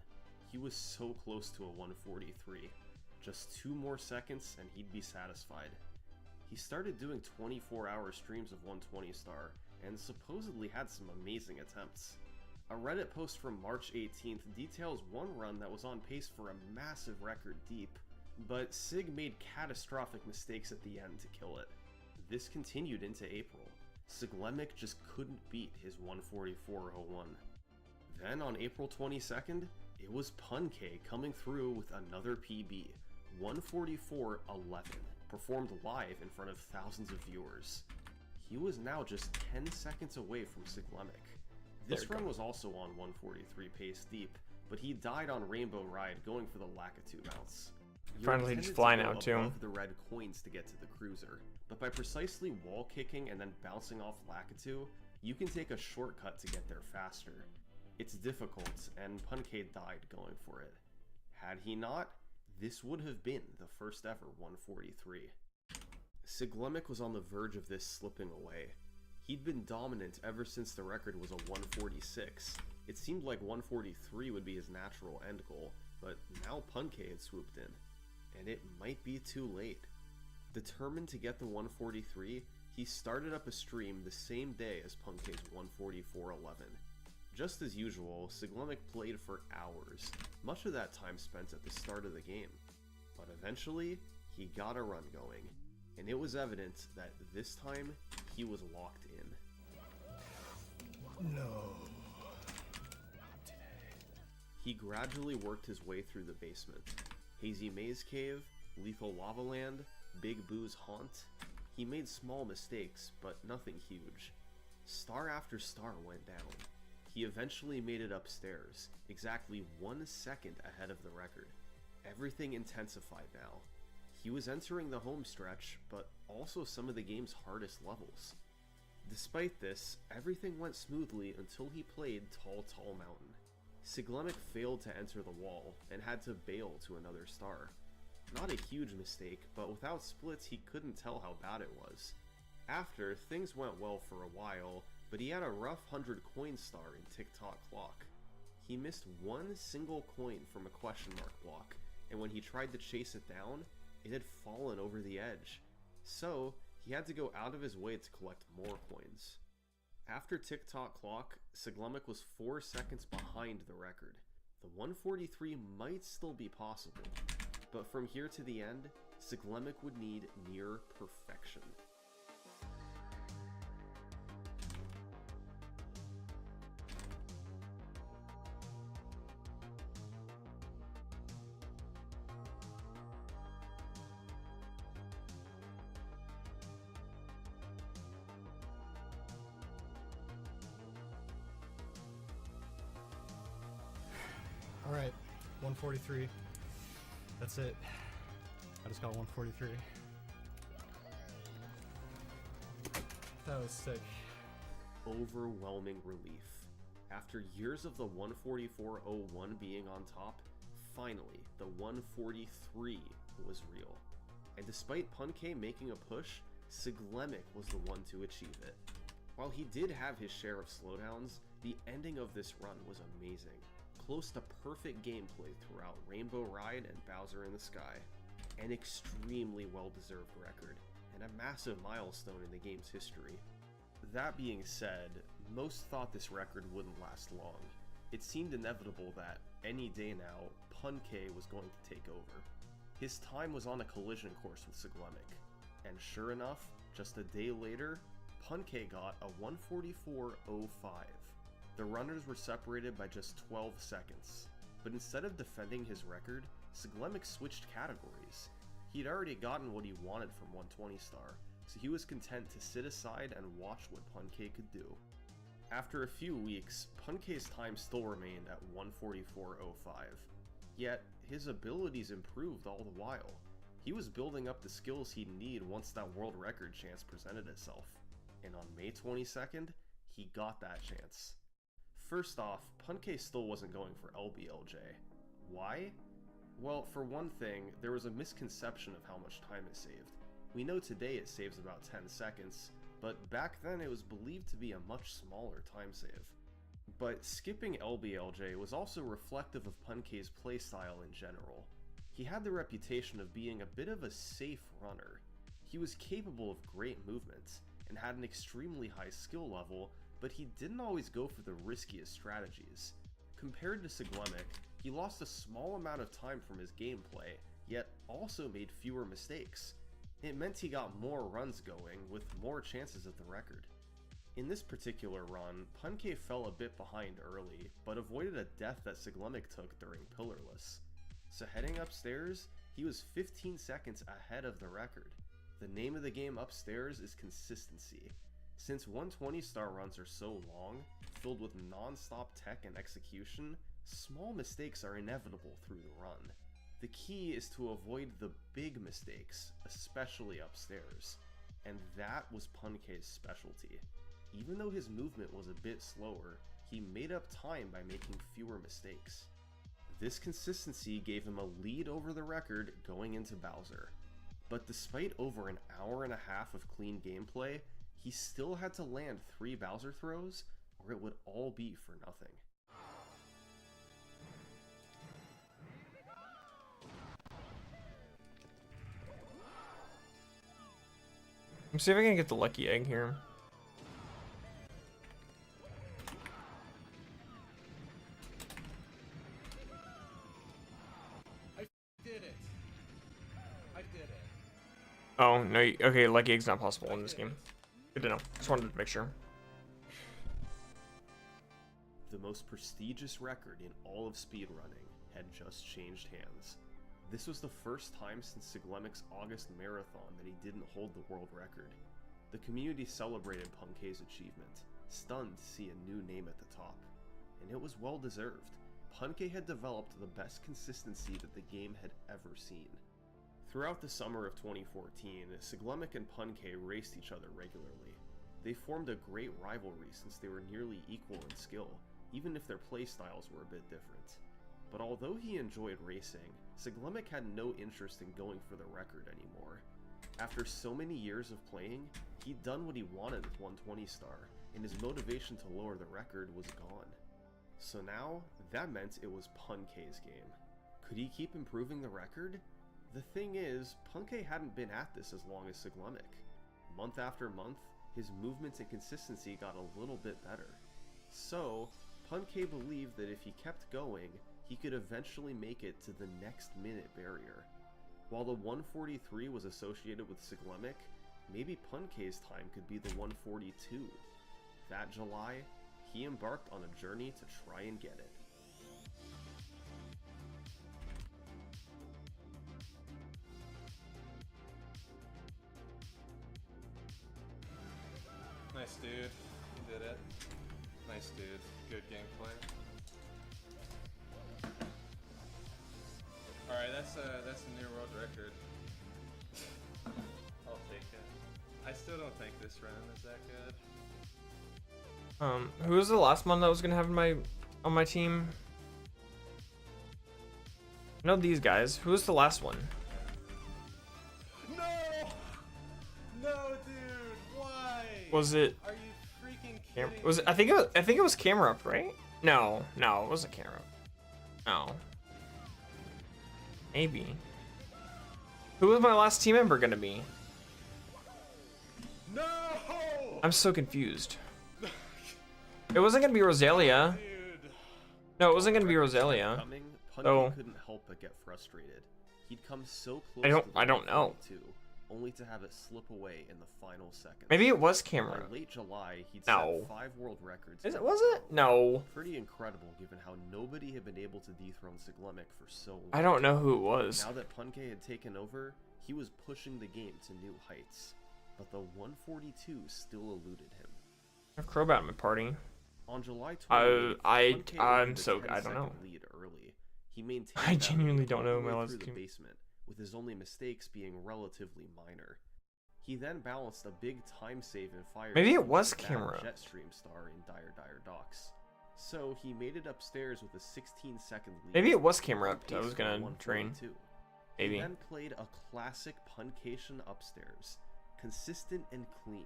Speaker 2: He was so close to a 143. Just 2 more seconds and he'd be satisfied. He started doing 24-hour streams of 120 star, and supposedly had some amazing attempts. A Reddit post from March 18th details one run that was on pace for a massive record deep, but Sig made catastrophic mistakes at the end to kill it. This continued into April. Siglemic just couldn't beat his 144.01. Then on April 22nd, it was PunK coming through with another PB, 144.11, performed live in front of thousands of viewers. He was now just 10 seconds away from Siglemic. This run was also on 143 pace deep, but he died on Rainbow Ride going for the Lakitu bounce.
Speaker 1: Finally just fly now too.
Speaker 2: The red coins to get to the cruiser, but by precisely wall kicking and then bouncing off Lakitu, you can take a shortcut to get there faster. It's difficult, and PunK died going for it. Had he not, this would have been the first ever 143. Siglemic was on the verge of this slipping away. He'd been dominant ever since the record was a 146. It seemed like 143 would be his natural end goal, but now PunK had swooped in. And it might be too late. Determined to get the 143, he started up a stream the same day as PunK's 144.11. Just as usual, Siglemic played for hours, much of that time spent at the start of the game. But eventually, he got a run going, and it was evident that this time, he was locked in.
Speaker 4: No. Not today.
Speaker 2: He gradually worked his way through the basement. Hazy Maze Cave, Lethal Lava Land, Big Boo's Haunt. He made small mistakes, but nothing huge. Star after star went down. He eventually made it upstairs, exactly 1 second ahead of the record. Everything intensified now. He was entering the home stretch, but also some of the game's hardest levels. Despite this, everything went smoothly until he played Tall Mountain. Siglemic failed to enter the wall, and had to bail to another star. Not a huge mistake, but without splits he couldn't tell how bad it was. After, things went well for a while, but he had a rough 100 coin star in TikTok clock. He missed one single coin from a question mark block, and when he tried to chase it down, it had fallen over the edge. So, he had to go out of his way to collect more coins. After TikTok clock, Siglemic was 4 seconds behind the record. The 143 might still be possible, but from here to the end, Siglemic would need near perfection.
Speaker 4: Alright, 143. That's it. I just got 143. That was sick.
Speaker 2: Overwhelming relief. After years of the 144.01 being on top, finally, the 143 was real. And despite PunK making a push, Siglemic was the one to achieve it. While he did have his share of slowdowns, the ending of this run was amazing. Close to perfect gameplay throughout Rainbow Ride and Bowser in the Sky. An extremely well-deserved record, and a massive milestone in the game's history. That being said, most thought this record wouldn't last long. It seemed inevitable that, any day now, PunK was going to take over. His time was on a collision course with Siglemic, and sure enough, just a day later, PunK got a 144.05. The runners were separated by just 12 seconds, but instead of defending his record, Siglemic switched categories. He'd already gotten what he wanted from 120 star, so he was content to sit aside and watch what PunK could do. After a few weeks, PunK's time still remained at 144.05, yet his abilities improved all the while. He was building up the skills he'd need once that world record chance presented itself, and on May 22nd, he got that chance. First off, PunK still wasn't going for LBLJ. Why? Well, for one thing, there was a misconception of how much time is saved. We know today it saves about 10 seconds, but back then it was believed to be a much smaller time save. But skipping LBLJ was also reflective of PunK's playstyle in general. He had the reputation of being a bit of a safe runner. He was capable of great movements, and had an extremely high skill level, but he didn't always go for the riskiest strategies. Compared to Siglemic, he lost a small amount of time from his gameplay, yet also made fewer mistakes. It meant he got more runs going, with more chances at the record. In this particular run, PunK fell a bit behind early, but avoided a death that Siglemic took during Pillarless. So heading upstairs, he was 15 seconds ahead of the record. The name of the game upstairs is consistency. Since 120-star runs are so long, filled with non-stop tech and execution, small mistakes are inevitable through the run. The key is to avoid the big mistakes, especially upstairs, and that was PunK's specialty. Even though his movement was a bit slower, he made up time by making fewer mistakes. This consistency gave him a lead over the record going into Bowser. But despite over an hour and a half of clean gameplay, he still had to land 3 Bowser throws, or it would all be for nothing.
Speaker 1: Let me see if I can get the lucky egg here. Oh, no, okay, lucky egg's not possible in this game. Good to know. Just wanted to make sure.
Speaker 2: The most prestigious record in all of speedrunning had just changed hands. This was the first time since Siglemic's August marathon that he didn't hold the world record. The community celebrated PunK's achievement, stunned to see a new name at the top. And it was well deserved. PunK had developed the best consistency that the game had ever seen. Throughout the summer of 2014, Siglemic and PunK raced each other regularly. They formed a great rivalry since they were nearly equal in skill, even if their playstyles were a bit different. But although he enjoyed racing, Siglemic had no interest in going for the record anymore. After so many years of playing, he'd done what he wanted with 120 star, and his motivation to lower the record was gone. So now, that meant it was PunK's game. Could he keep improving the record? The thing is, PunK hadn't been at this as long as Siglemic. Month after month, his movements and consistency got a little bit better. So, PunK believed that if he kept going, he could eventually make it to the next minute barrier. While the 143 was associated with Siglemic, maybe PunK's time could be the 142. That July, he embarked on a journey to try and get it.
Speaker 3: Nice dude, you did it. Nice dude, good gameplay. Alright, that's a new world record. I'll take it. I still don't think this run is that good.
Speaker 1: Who was the last one that was gonna have on my team? I know these guys. Who was the last one?
Speaker 3: No! No, dude, why?
Speaker 1: Was it?
Speaker 3: Are you freaking kidding
Speaker 1: Was it? I think it was camera up, right? No, it wasn't camera up. No. Maybe. Who was my last team member gonna be?
Speaker 3: No!
Speaker 1: I'm so confused. It wasn't gonna be Rosalia.
Speaker 3: Dude.
Speaker 1: No, it wasn't gonna be Rosalia.
Speaker 2: Coming, PunK
Speaker 1: Oh.
Speaker 2: couldn't help but get frustrated. He'd come so close.
Speaker 1: I don't know.
Speaker 2: Only to have it slip away in the final seconds.
Speaker 1: Maybe it was camera.
Speaker 2: By late July, he'd
Speaker 1: No.
Speaker 2: set 5 world records.
Speaker 1: Is
Speaker 2: in
Speaker 1: it?
Speaker 2: a
Speaker 1: Was
Speaker 2: row.
Speaker 1: it? No.
Speaker 2: Pretty incredible given how nobody had been able to dethrone Siglemic for so long.
Speaker 1: I don't know who it was.
Speaker 2: Now that PunK had taken over, he was pushing the game to new heights. But the 142 still eluded him.
Speaker 1: I have Crobat in my party.
Speaker 2: On July 28th, PunK
Speaker 1: I'm
Speaker 2: opened a
Speaker 1: so I don't know.
Speaker 2: 10-second lead early. He maintained
Speaker 1: I
Speaker 2: that
Speaker 1: genuinely
Speaker 2: lead
Speaker 1: don't
Speaker 2: all
Speaker 1: know
Speaker 2: the
Speaker 1: my
Speaker 2: way
Speaker 1: last
Speaker 2: through the
Speaker 1: team.
Speaker 2: basement, with his only mistakes being relatively minor. He then balanced a big time save in fire.
Speaker 1: Maybe it
Speaker 2: with
Speaker 1: was
Speaker 2: a bad
Speaker 1: camera.
Speaker 2: Jetstream star in Dire Docks. So he made it upstairs with a 16-second lead.
Speaker 1: Maybe it was camera up. I
Speaker 2: Pace
Speaker 1: was
Speaker 2: for
Speaker 1: gonna
Speaker 2: 142.
Speaker 1: train.
Speaker 2: He
Speaker 1: Maybe.
Speaker 2: then played a classic puncation upstairs, consistent and clean,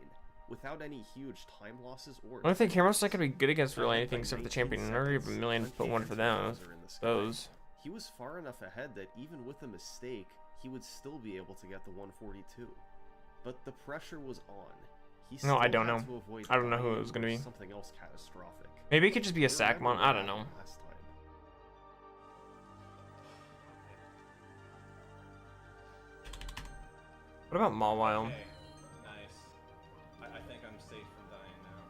Speaker 2: without any huge time losses or.
Speaker 1: I don't think camera's not gonna be good against really anything except for the champion. I never give a million to put one for them. Those.
Speaker 2: He was far enough ahead that even with a mistake, he would still be able to get the 142. But the pressure was on. He
Speaker 1: No, I
Speaker 2: still
Speaker 1: don't
Speaker 2: had
Speaker 1: know.
Speaker 2: to avoid
Speaker 1: I don't know who
Speaker 2: dying
Speaker 1: it was gonna
Speaker 2: or
Speaker 1: be.
Speaker 2: Something else catastrophic.
Speaker 1: Maybe it could just be a
Speaker 2: I
Speaker 1: sack
Speaker 2: remember
Speaker 1: mon. I don't
Speaker 2: what
Speaker 1: know.
Speaker 2: happened last time.
Speaker 1: What about Mawile?
Speaker 3: Okay, nice. I think I'm safe from dying now.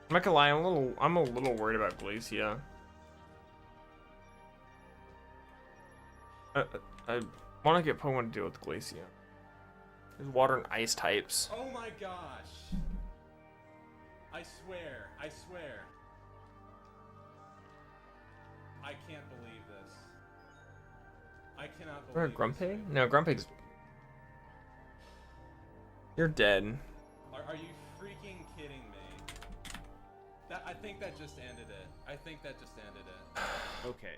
Speaker 1: I'm not gonna lie, I'm a little worried about Glacia. I want to get Pokemon to deal with Glacia. There's water and ice types.
Speaker 3: Oh my gosh! I swear, I swear. I can't believe this. I cannot
Speaker 1: Is there a
Speaker 3: believe this.
Speaker 1: Grumpig? No, Grumpig's. You're dead.
Speaker 3: Are you freaking kidding me? I think that just ended it. I think that just ended it.
Speaker 2: Okay,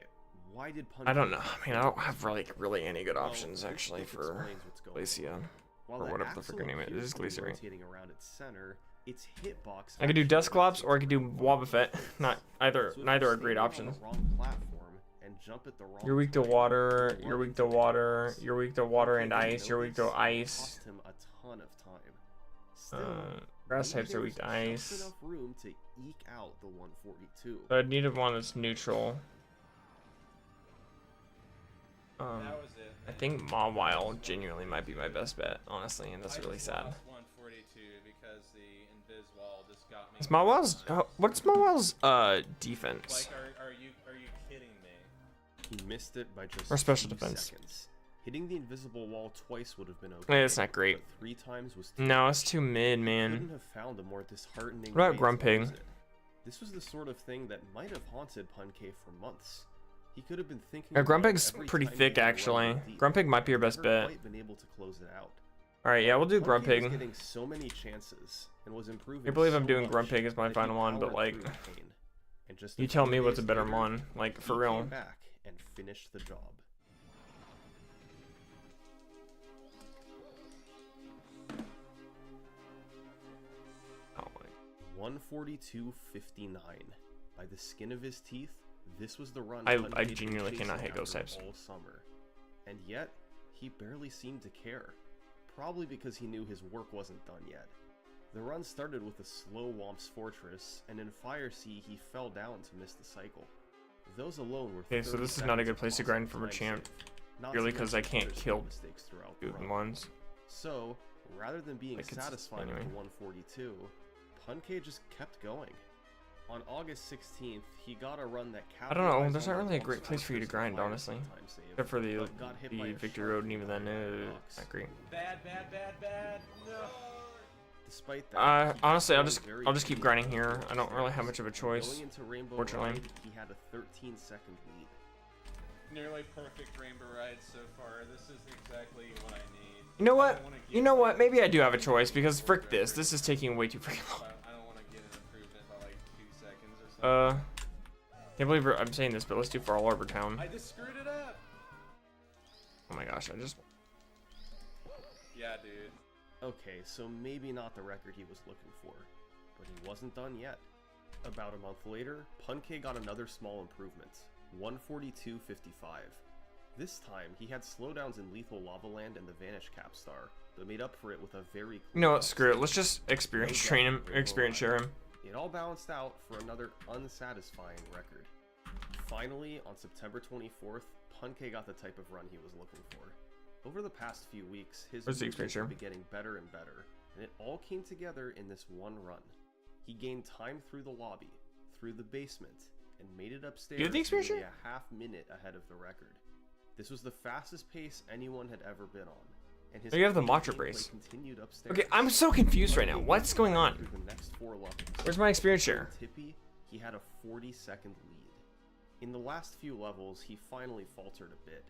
Speaker 2: why did
Speaker 1: I don't know. I mean, I don't have really any good options actually
Speaker 2: this
Speaker 1: for
Speaker 2: explains what's going on.
Speaker 1: Glacia.
Speaker 2: While
Speaker 1: or
Speaker 2: the
Speaker 1: whatever the
Speaker 2: axle
Speaker 1: friggin' name is. It
Speaker 2: appears
Speaker 1: is
Speaker 2: to be
Speaker 1: Glacia, right?
Speaker 2: rotating around its center, its hitbox
Speaker 1: I could do
Speaker 2: actually
Speaker 1: Dusclops or I could do
Speaker 2: rotates
Speaker 1: Wobbuffet. Not either.
Speaker 2: So if
Speaker 1: Neither
Speaker 2: you're
Speaker 1: are great
Speaker 2: standing on
Speaker 1: options.
Speaker 2: the wrong platform and jump at the wrong
Speaker 1: You're weak to
Speaker 2: time,
Speaker 1: water.
Speaker 2: you
Speaker 1: You're
Speaker 2: run
Speaker 1: weak to
Speaker 2: into
Speaker 1: water.
Speaker 2: hitbox.
Speaker 1: You're weak to water and
Speaker 2: He didn't
Speaker 1: ice. You're weak to
Speaker 2: notice, and it
Speaker 1: ice.
Speaker 2: cost him a ton of time. Still,
Speaker 1: Grass
Speaker 2: maybe
Speaker 1: types are weak to
Speaker 2: there's just
Speaker 1: ice.
Speaker 2: enough room to eke out the 142.
Speaker 1: So I'd need one that's neutral.
Speaker 3: That was it.
Speaker 1: I think Mawile genuinely might be my best bet, honestly, and that's
Speaker 3: I
Speaker 1: really
Speaker 3: just
Speaker 1: sad.
Speaker 3: lost 142 because the invis wall just got me.
Speaker 1: Is Mawile's what's Mawile's defense?
Speaker 3: Like, are you kidding me?
Speaker 2: He missed it by just
Speaker 1: Or special
Speaker 2: few
Speaker 1: defense.
Speaker 2: seconds. Hitting the invisible wall twice would have been okay.
Speaker 1: Yeah, it's not great.
Speaker 2: But 3 times was too
Speaker 1: No,
Speaker 2: much.
Speaker 1: it's too mid,
Speaker 2: Couldn't
Speaker 1: man.
Speaker 2: have found a more disheartening.
Speaker 1: What about
Speaker 2: way to
Speaker 1: Grumpig?
Speaker 2: lose it. This was the sort of thing that might have haunted PunK for months. He could have been thinking.
Speaker 1: Yeah,
Speaker 2: about it
Speaker 1: Grumpig's
Speaker 2: every
Speaker 1: pretty
Speaker 2: time he
Speaker 1: thick,
Speaker 2: had a run
Speaker 1: actually.
Speaker 2: deep.
Speaker 1: Grumpig might be your best
Speaker 2: Never
Speaker 1: bet.
Speaker 2: quite been able to close it out.
Speaker 1: All right, yeah, we'll do
Speaker 2: PunK was
Speaker 1: Grumpig.
Speaker 2: getting so many chances and was improving.
Speaker 1: I believe I'm
Speaker 2: so
Speaker 1: doing
Speaker 2: much
Speaker 1: Grumpig as my
Speaker 2: that he
Speaker 1: final one, but
Speaker 2: powered
Speaker 1: like,
Speaker 2: through the pain. And just a
Speaker 1: you tell
Speaker 2: few
Speaker 1: me what's a
Speaker 2: days
Speaker 1: better
Speaker 2: later,
Speaker 1: one, like for
Speaker 2: he
Speaker 1: real.
Speaker 2: came back and finished the job.
Speaker 1: Oh,
Speaker 2: 142.59. By the skin of his teeth, this was the run.
Speaker 1: I
Speaker 2: PunK had been
Speaker 1: genuinely
Speaker 2: chasing
Speaker 1: cannot hit
Speaker 2: after
Speaker 1: ghost types.
Speaker 2: all summer. And yet, he barely seemed to care. Probably because he knew his work wasn't done yet. The run started with a slow Womp's Fortress, and in Fire Sea he fell down to miss the cycle. Those alone were
Speaker 1: Okay, so
Speaker 2: 30
Speaker 1: this is not a
Speaker 2: seconds
Speaker 1: good
Speaker 2: of
Speaker 1: place to
Speaker 2: awesome
Speaker 1: grind from a
Speaker 2: time
Speaker 1: champ,
Speaker 2: save, not
Speaker 1: purely
Speaker 2: to
Speaker 1: 'cause I
Speaker 2: mention
Speaker 1: can't
Speaker 2: other small
Speaker 1: kill
Speaker 2: mistakes throughout the
Speaker 1: Dude,
Speaker 2: run.
Speaker 1: ones.
Speaker 2: So, rather than being
Speaker 1: Like, it's-
Speaker 2: satisfied
Speaker 1: anyway.
Speaker 2: with the 142, PunK just kept going. On August 16th, he got a run that
Speaker 1: I don't know.
Speaker 2: capitalized
Speaker 1: There's
Speaker 2: on
Speaker 1: not
Speaker 2: the
Speaker 1: really a
Speaker 2: Womp's
Speaker 1: great place for you to
Speaker 2: Fortress
Speaker 1: grind,
Speaker 2: Fire
Speaker 1: honestly.
Speaker 2: time save,
Speaker 1: Except for the
Speaker 2: but got hit by a
Speaker 1: Victory
Speaker 2: shark
Speaker 1: Road, and even then,
Speaker 2: box.
Speaker 1: not great.
Speaker 3: Bad. No.
Speaker 2: Despite that, he
Speaker 1: Honestly, I'll
Speaker 2: kept
Speaker 1: just
Speaker 2: going
Speaker 1: I'll
Speaker 2: very
Speaker 1: just keep
Speaker 2: clean
Speaker 1: grinding
Speaker 2: on
Speaker 1: here.
Speaker 2: the
Speaker 1: I don't really have
Speaker 2: stairs.
Speaker 1: much of a choice.
Speaker 2: Going into Rainbow
Speaker 1: Fortunately.
Speaker 2: Ride, he had a 13-second lead.
Speaker 3: Nearly perfect rainbow ride so far. This is exactly what I need.
Speaker 1: You know
Speaker 3: I
Speaker 1: what?
Speaker 3: don't wanna
Speaker 1: You
Speaker 3: get
Speaker 1: know
Speaker 3: an
Speaker 1: what? Maybe I do have a
Speaker 3: improvement
Speaker 1: choice because frick
Speaker 3: or
Speaker 1: this.
Speaker 3: whatever.
Speaker 1: This is taking way too freaking long.
Speaker 3: I don't want to get an improvement by like 2 seconds or something.
Speaker 1: Can't believe I'm saying this, but let's do Fall Arbor Town.
Speaker 3: I just screwed it up.
Speaker 1: Oh my gosh, I just.
Speaker 3: Yeah, dude.
Speaker 2: Okay, so maybe not the record he was looking for, but he wasn't done yet. About a month later, PunK got another small improvement, 142.55. This time, he had slowdowns in Lethal Lava Land and the Vanish Capstar, but made up for it with a very
Speaker 1: You know what? Screw it. Let's just experience train him, experience share him.
Speaker 2: It all balanced out for another unsatisfying record. Finally, on September 24th, PunK got the type of run he was looking for. Over the past few weeks, his
Speaker 1: Where's the
Speaker 2: movements
Speaker 1: experience
Speaker 2: have been getting better and better, and it all came together in this one run. He gained time through the lobby, through the basement, and made it upstairs
Speaker 1: You have the experience
Speaker 2: nearly
Speaker 1: share?
Speaker 2: a half minute ahead of the record. This was the fastest pace anyone had ever been on, and his
Speaker 1: Oh, you have the
Speaker 2: clean
Speaker 1: Matra
Speaker 2: gameplay
Speaker 1: brace.
Speaker 2: continued upstairs.
Speaker 1: Okay, I'm so confused right now.
Speaker 2: PunK
Speaker 1: What's going on?
Speaker 2: through the next 4 levels.
Speaker 1: Where's my experience share?
Speaker 2: Tippy, he had a 40-second lead. In the last few levels, he finally faltered a bit.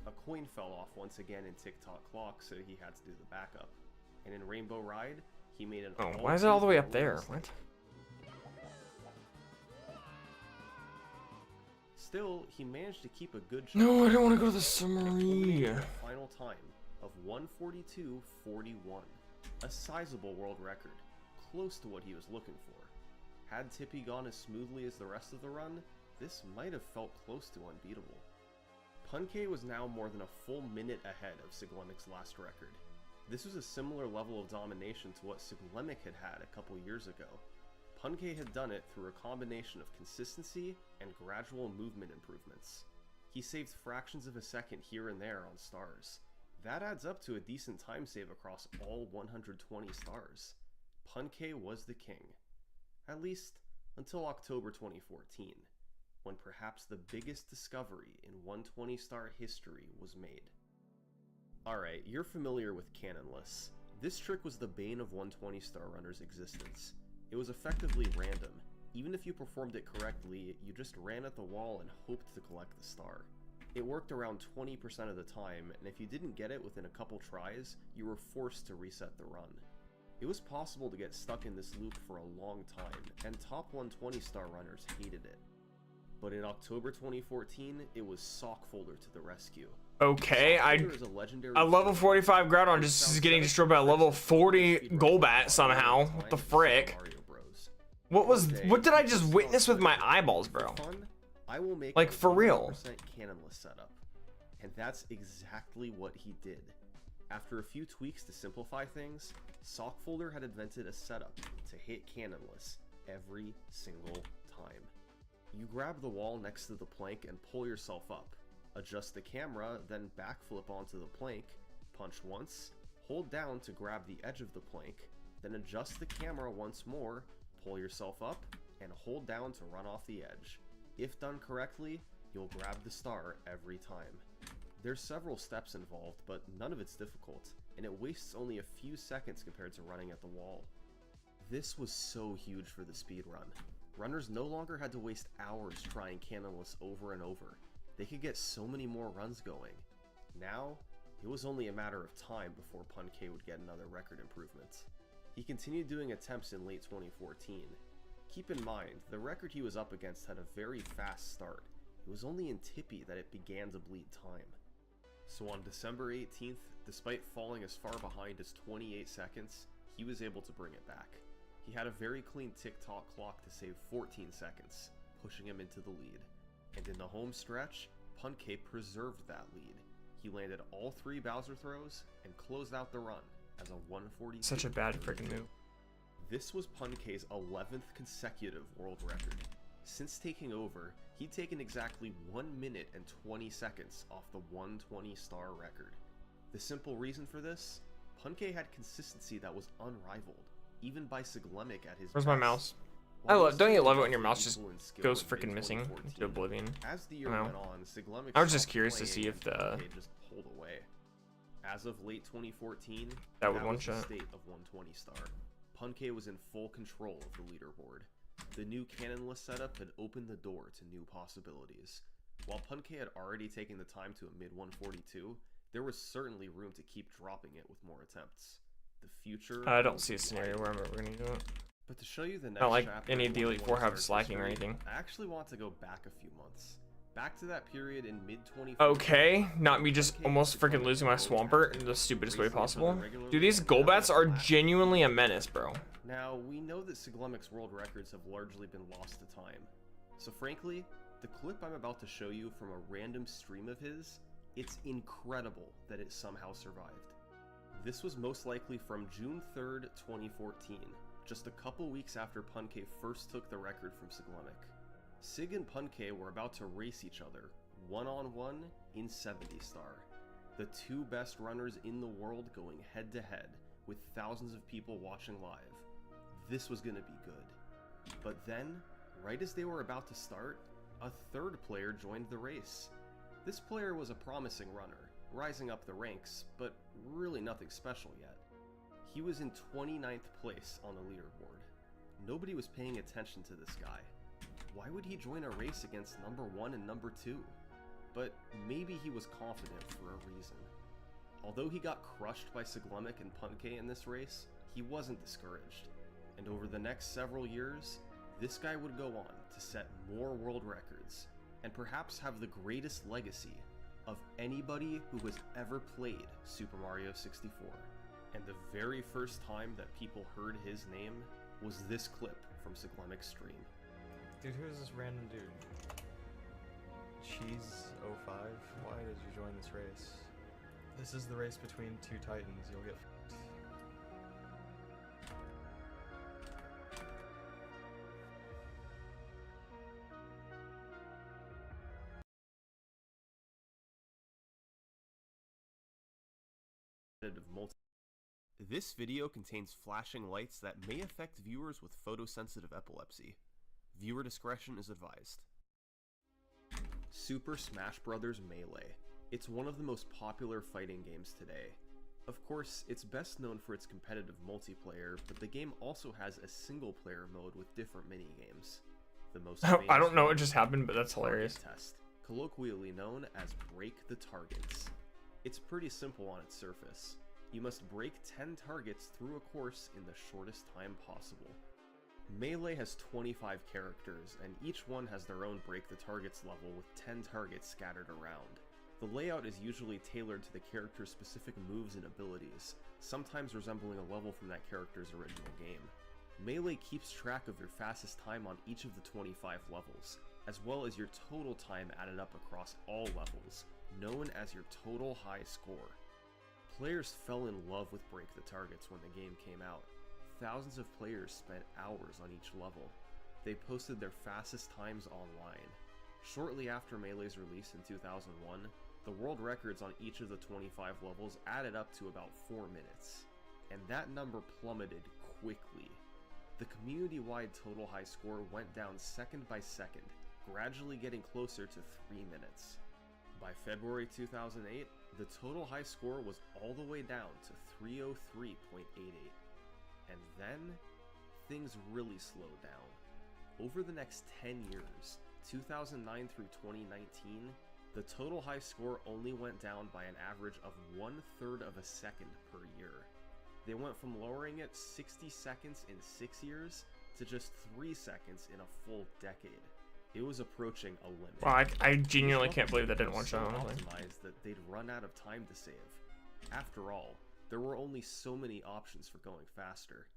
Speaker 2: A coin fell off once again in TikTok Clock, so he had to do the backup. And in Rainbow Ride, he made an
Speaker 1: Oh, why is it all the way up there?
Speaker 2: mistake.
Speaker 1: What?
Speaker 2: Still, he managed to keep a good shot.
Speaker 1: No, I don't want to go to the
Speaker 2: and
Speaker 1: summary.
Speaker 2: culminated in a final time of 142.41, a sizable world record, close to what he was looking for. Had Tippy gone as smoothly as the rest of the run, this might have felt close to unbeatable. PunK was now more than a full minute ahead of Siglemic's last record. This was a similar level of domination to what Siglemic had had a couple years ago. PunK had done it through a combination of consistency and gradual movement improvements. He saved fractions of a second here and there on stars. That adds up to a decent time save across all 120 stars. PunK was the king. At least, until October 2014, when perhaps the biggest discovery in 120 star history was made. Alright, you're familiar with Cannonless. This trick was the bane of 120 star runners' existence. It was effectively random. Even if you performed it correctly, you just ran at the wall and hoped to collect the star. It worked around 20% of the time, and if you didn't get it within a couple tries, you were forced to reset the run. It was possible to get stuck in this loop for a long time, and top 120 star runners hated it. But in October 2014, it was Sockfolder to the rescue.
Speaker 1: Okay,
Speaker 2: Sockfolder is a legendary
Speaker 1: a level 45 Groudon just is getting destroyed by a level 40 Golbat somehow. What the frick? What did I just witness with my eyeballs, bro?
Speaker 2: I will make
Speaker 1: Like, for real.
Speaker 2: 100% Cannonless setup. And that's exactly what he did. After a few tweaks to simplify things, Sockfolder had invented a setup to hit Cannonless every single time. You grab the wall next to the plank and pull yourself up. Adjust the camera, then backflip onto the plank, punch once, hold down to grab the edge of the plank, then adjust the camera once more, pull yourself up, and hold down to run off the edge. If done correctly, you'll grab the star every time. There's several steps involved, but none of it's difficult, and it wastes only a few seconds compared to running at the wall. This was so huge for the speedrun. Runners no longer had to waste hours trying Cannonless over and over. They could get so many more runs going. Now, it was only a matter of time before PunK would get another record improvement. He continued doing attempts in late 2014. Keep in mind, the record he was up against had a very fast start. It was only in Tippy that it began to bleed time. So on December 18th, despite falling as far behind as 28 seconds, he was able to bring it back. He had a very clean tick-tock clock to save 14 seconds, pushing him into the lead. And in the home stretch, PunK preserved that lead. He landed all 3 Bowser throws and closed out the run as a 140.
Speaker 1: Such a bad freaking move.
Speaker 2: This was PunK's 11th consecutive world record. Since taking over, he'd taken exactly 1 minute and 20 seconds off the 120 star record. The simple reason for this? PunK had consistency that was unrivaled, even by Siglemic at his
Speaker 1: Where's my
Speaker 2: best.
Speaker 1: mouse?
Speaker 2: While
Speaker 1: Don't you love it
Speaker 2: he
Speaker 1: when your
Speaker 2: was
Speaker 1: mouse just
Speaker 2: equal in skill
Speaker 1: goes
Speaker 2: in
Speaker 1: freaking missing
Speaker 2: mid-2014,
Speaker 1: into oblivion?
Speaker 2: As the year
Speaker 1: I don't
Speaker 2: went
Speaker 1: know.
Speaker 2: on, Siglemic
Speaker 1: I was just
Speaker 2: stopped
Speaker 1: curious to
Speaker 2: playing
Speaker 1: see if
Speaker 2: and
Speaker 1: the
Speaker 2: PunK just pulled away. As of late 2014,
Speaker 1: that would
Speaker 2: was
Speaker 1: one
Speaker 2: the
Speaker 1: shot.
Speaker 2: state of 120 star. PunK was in full control of the leaderboard. The new Cannonless setup had opened the door to new possibilities. While PunK had already taken the time to a mid 142, there was certainly room to keep dropping it with more attempts. The future.
Speaker 1: I don't see a scenario where we're gonna do it.
Speaker 2: But to show you the next
Speaker 1: Not like
Speaker 2: chapter
Speaker 1: any
Speaker 2: of
Speaker 1: of the Elite
Speaker 2: 120
Speaker 1: Four have
Speaker 2: star's
Speaker 1: slacking or
Speaker 2: history,
Speaker 1: anything.
Speaker 2: I actually want to go back a few months. Back to that period in mid 2014.
Speaker 1: Okay, not me just almost freaking losing my Swampert in the stupidest way possible. Dude, these Golbats are genuinely a menace, bro.
Speaker 2: Now, we know that Siglemic's world records have largely been lost to time. So frankly, the clip I'm about to show you from a random stream of his, it's incredible that it somehow survived. This was most likely from June 3rd, 2014, just a couple weeks after PunK first took the record from Siglemic. Sig and PunK were about to race each other, one-on-one in 70 star. The 2 best runners in the world going head-to-head, with thousands of people watching live. This was gonna be good. But then, right as they were about to start, a 3rd player joined the race. This player was a promising runner, rising up the ranks, but really nothing special yet. He was in 29th place on the leaderboard. Nobody was paying attention to this guy. Why would he join a race against number 1 and number 2? But maybe he was confident for a reason. Although he got crushed by Siglemic and PunK in this race, he wasn't discouraged. And over the next several years, this guy would go on to set more world records, and perhaps have the greatest legacy of anybody who has ever played Super Mario 64. And the very first time that people heard his name was this clip from Siglemic's stream.
Speaker 5: Dude, who's this random dude? Cheese05? Why did you join this race? This is the race between two titans. You'll get f***ed.
Speaker 2: This video contains flashing lights that may affect viewers with photosensitive epilepsy. Viewer discretion is advised. Super Smash Bros. Melee. It's one of the most popular fighting games today. Of course, it's best known for its competitive multiplayer, but the game also has a single-player mode with different minigames. The most
Speaker 1: I don't know what just happened, but that's hilarious.
Speaker 2: Test, colloquially known as Break the Targets. It's pretty simple on its surface. You must break 10 targets through a course in the shortest time possible. Melee has 25 characters, and each one has their own break the targets level with 10 targets scattered around. The layout is usually tailored to the character's specific moves and abilities, sometimes resembling a level from that character's original game. Melee keeps track of your fastest time on each of the 25 levels, as well as your total time added up across all levels, known as your total high score. Players fell in love with Break the Targets when the game came out. Thousands of players spent hours on each level. They posted their fastest times online. Shortly after Melee's release in 2001, the world records on each of the 25 levels added up to about 4 minutes. And that number plummeted quickly. The community-wide total high score went down second by second, gradually getting closer to 3 minutes. By February 2008, the total high score was all the way down to 303.88. And then, things really slowed down. Over the next 10 years, 2009 through 2019, the total high score only went down by an average of 1/3 of a second per year. They went from lowering it 60 seconds in 6 years to just 3 seconds in a full decade. It was approaching a limit.
Speaker 1: Wow, I genuinely can't believe that didn't watch that, honestly.
Speaker 2: Optimized that they'd run out of time to save. After all, there were only so many options for going faster.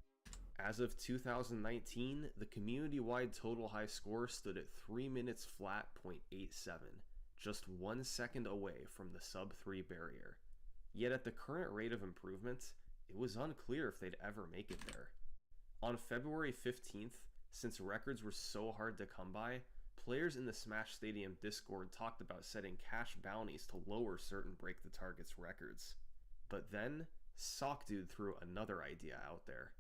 Speaker 2: As of 2019, the community-wide total high score stood at 3 minutes flat .87, just 1 second away from the sub-3 barrier. Yet at the current rate of improvement, it was unclear if they'd ever make it there. On February 15th, since records were so hard to come by, players in the Smash Stadium Discord talked about setting cash bounties to lower certain Break the Targets records. But then, SockDude threw another idea out there.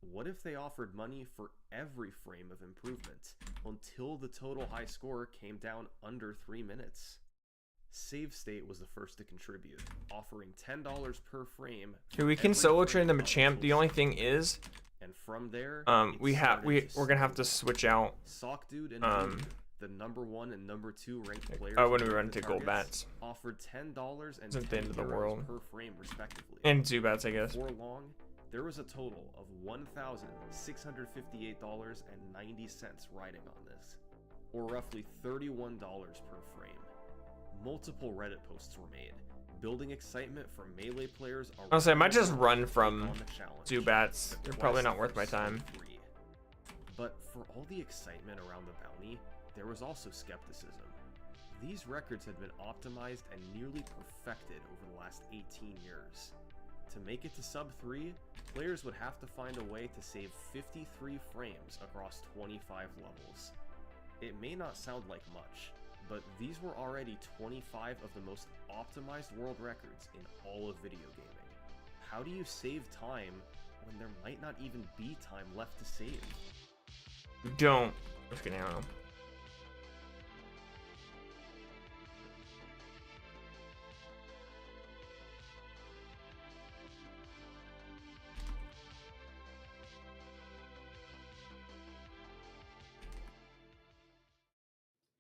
Speaker 2: What if they offered money for every frame of improvement, until the total high score came down under 3 minutes? Save State was the first to contribute, offering $10 per frame.
Speaker 1: Dude, we can solo train the Machamp. The only thing is,
Speaker 2: and from there,
Speaker 1: we're gonna have to switch out.
Speaker 2: SockDude and the #1 and #2 ranked players
Speaker 1: when we run into gold bats,
Speaker 2: offered $10 and
Speaker 1: at the end of the
Speaker 2: €10
Speaker 1: world
Speaker 2: per frame respectively.
Speaker 1: And Zubats, I guess.
Speaker 2: Before long, there was a total of $1,658.90 riding on this, or roughly $31 per frame. Multiple Reddit posts were made, building excitement from Melee players around.
Speaker 1: Honestly, I might just run from
Speaker 2: on the challenge.
Speaker 1: Zubats. They're probably not worth my time.
Speaker 2: But for all the excitement around the bounty, there was also skepticism. These records had been optimized and nearly perfected over the last 18 years. To make it to sub-3, players would have to find a way to save 53 frames across 25 levels. It may not sound like much, but these were already 25 of the most optimized world records in all of video gaming. How do you save time when there might not even be time left to save?
Speaker 1: Don't. Just kidding, I don't know.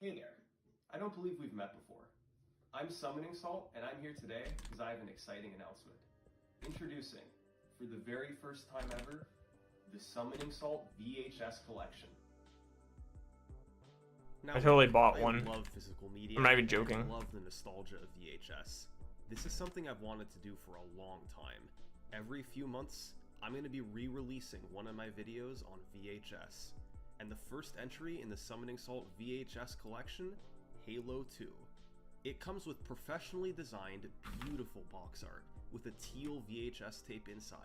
Speaker 2: Hey there. I don't believe we've met before. I'm Summoning Salt, and I'm here today because I have an exciting announcement. Introducing, for the very first time ever, the Summoning Salt VHS collection. Now,
Speaker 1: I totally bought
Speaker 2: I
Speaker 1: one.
Speaker 2: love physical media.
Speaker 1: I'm not even
Speaker 2: and
Speaker 1: joking.
Speaker 2: I love the nostalgia of VHS. This is something I've wanted to do for a long time. Every few months, I'm going to be re-releasing one of my videos on VHS. And the first entry in the Summoning Salt VHS collection, Halo 2. It comes with professionally designed, beautiful box art with a teal VHS tape inside.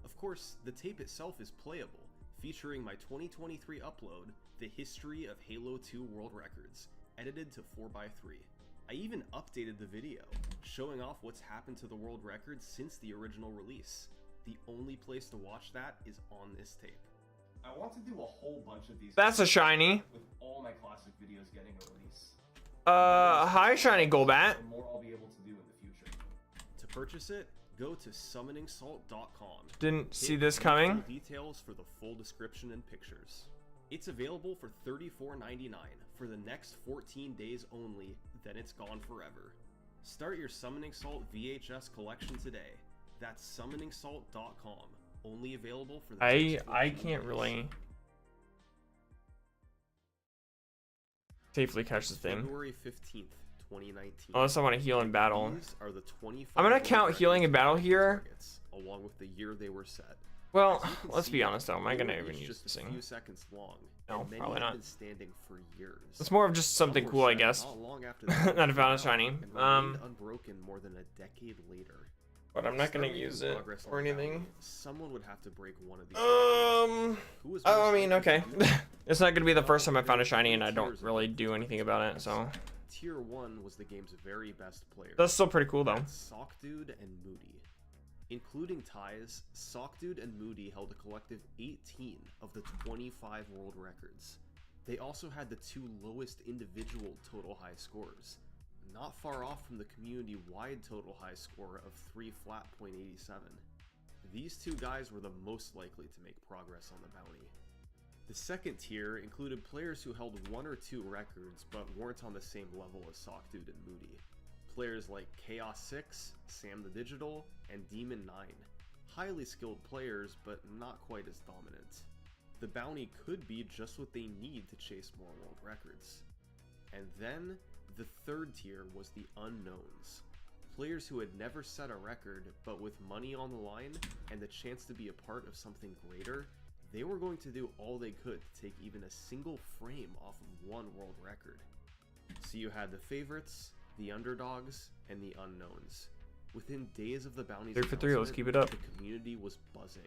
Speaker 2: Of course, the tape itself is playable, featuring my 2023 upload, The History of Halo 2 World Records, edited to 4:3. I even updated the video, showing off what's happened to the world records since the original release. The only place to watch that is on this tape. I want to do a whole bunch of these.
Speaker 1: That's a shiny.
Speaker 2: With all my classic videos getting a release.
Speaker 1: Hi, shiny Golbat.
Speaker 2: And more I'll be able to do in the future. To purchase it, go to summoningsalt.com.
Speaker 1: Didn't see
Speaker 2: Hit
Speaker 1: this
Speaker 2: the
Speaker 1: coming.
Speaker 2: full details for the full description and pictures. It's available for $34.99 for the next 14 days only, then it's gone forever. Start your Summoning Salt VHS collection today. That's summoningsalt.com. Only available for the next 14
Speaker 1: I can't
Speaker 2: days.
Speaker 1: really safely catch this thing.
Speaker 2: February 15th, 2019.
Speaker 1: Unless I want to heal in battle.
Speaker 2: These are the 25
Speaker 1: I'm gonna
Speaker 2: world
Speaker 1: count healing in
Speaker 2: records
Speaker 1: battle here.
Speaker 2: targets, along with the year they were set.
Speaker 1: Well,
Speaker 2: As you can
Speaker 1: let's be
Speaker 2: see,
Speaker 1: honest though. Am I
Speaker 2: they
Speaker 1: gonna
Speaker 2: were
Speaker 1: even
Speaker 2: each
Speaker 1: use
Speaker 2: just
Speaker 1: this
Speaker 2: a
Speaker 1: thing?
Speaker 2: few seconds long,
Speaker 1: No,
Speaker 2: and many
Speaker 1: probably
Speaker 2: have
Speaker 1: not.
Speaker 2: been standing for years.
Speaker 1: It's more of just something
Speaker 2: Some
Speaker 1: cool,
Speaker 2: were
Speaker 1: I
Speaker 2: set
Speaker 1: guess.
Speaker 2: not long after
Speaker 1: That I found a shiny.
Speaker 2: and remained unbroken more than a decade later.
Speaker 1: But I'm not gonna
Speaker 2: Start making
Speaker 1: use it
Speaker 2: progress on
Speaker 1: or
Speaker 2: the bounty.
Speaker 1: anything.
Speaker 2: Someone would have to break one of these.
Speaker 1: Who
Speaker 2: was
Speaker 1: I
Speaker 2: most
Speaker 1: mean,
Speaker 2: likely
Speaker 1: okay.
Speaker 2: to do it?
Speaker 1: It's not gonna be the first time I
Speaker 2: Well,
Speaker 1: found a
Speaker 2: there
Speaker 1: shiny
Speaker 2: were
Speaker 1: and I
Speaker 2: three
Speaker 1: don't
Speaker 2: tiers of
Speaker 1: really
Speaker 2: them.
Speaker 1: do anything about it, so.
Speaker 2: Tier 1 was the game's very best player.
Speaker 1: That's still pretty cool though.
Speaker 2: That's Sockdude and Moody. Including ties, Sockdude and Moody held a collective 18 of the 25 world records. They also had the 2 lowest individual total high scores, not far off from the community-wide total high score of 3.87. These 2 guys were the most likely to make progress on the bounty. The second tier included players who held 1 or 2 records but weren't on the same level as Sockdude and Moody. Players like Chaos6, Sam the Digital, and Demon9. Highly skilled players, but not quite as dominant. The bounty could be just what they need to chase more world records. And then, the third tier was the unknowns. Players who had never set a record, but with money on the line and the chance to be a part of something greater, they were going to do all they could to take even a single frame off of one world record. So you had the favorites, the underdogs, and the unknowns. Within days of the bounty's
Speaker 1: 3 for 3, let's
Speaker 2: announcement,
Speaker 1: keep it up.
Speaker 2: the community was buzzing.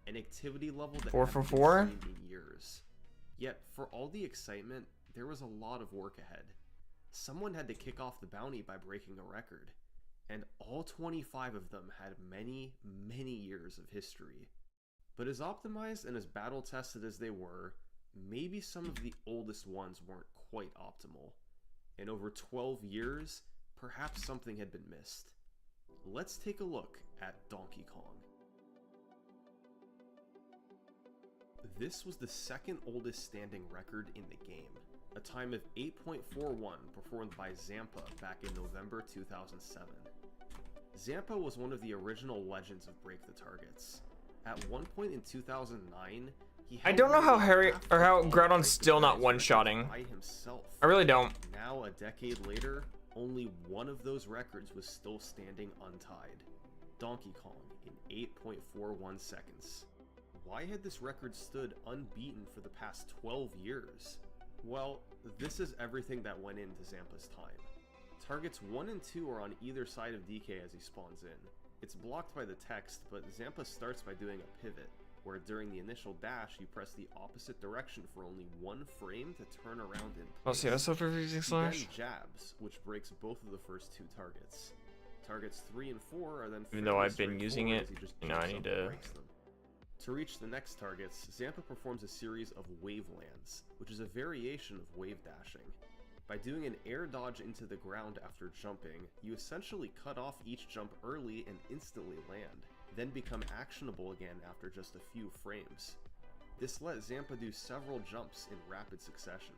Speaker 2: An activity level that
Speaker 1: 4
Speaker 2: hadn't
Speaker 1: for
Speaker 2: been
Speaker 1: 4?
Speaker 2: seen in years. Yet, for all the excitement, there was a lot of work ahead. Someone had to kick off the bounty by breaking a record, and all 25 of them had many, many years of history. But as optimized and as battle-tested as they were, maybe some of the oldest ones weren't quite optimal. In over 12 years, perhaps something had been missed. Let's take a look at Donkey Kong. This was the second oldest standing record in the game, a time of 8.41 performed by Zampa back in November 2007. Zampa was one of the original legends of Break the Targets. At one point in 2009, he
Speaker 1: I don't know how
Speaker 2: held
Speaker 1: Harry or how
Speaker 2: half the
Speaker 1: Groudon's
Speaker 2: Break the
Speaker 1: still not
Speaker 2: Targets
Speaker 1: one-shotting.
Speaker 2: records by himself.
Speaker 1: I really don't.
Speaker 2: Now, a decade later, only one of those records was still standing untied. Donkey Kong in 8.41 seconds. Why had this record stood unbeaten for the past 12 years? Well, this is everything that went into Zampa's time. Targets 1 and 2 are on either side of DK as he spawns in. It's blocked by the text, but Zampa starts by doing a pivot, where during the initial dash you press the opposite direction for only 1 frame to turn around in
Speaker 1: I'll
Speaker 2: place.
Speaker 1: see that's over
Speaker 2: He
Speaker 1: slash.
Speaker 2: then jabs, which breaks both of the first 2 targets. Targets 3 and 4 are then
Speaker 1: Even though
Speaker 2: fairly
Speaker 1: I've been using
Speaker 2: straightforward
Speaker 1: it,
Speaker 2: as he just
Speaker 1: you know, I
Speaker 2: jumps
Speaker 1: need
Speaker 2: up and
Speaker 1: to-
Speaker 2: breaks them. To reach the next targets, Zampa performs a series of wave lands, which is a variation of wave dashing. By doing an air dodge into the ground after jumping, you essentially cut off each jump early and instantly land, then become actionable again after just a few frames. This let Zampa do several jumps in rapid succession.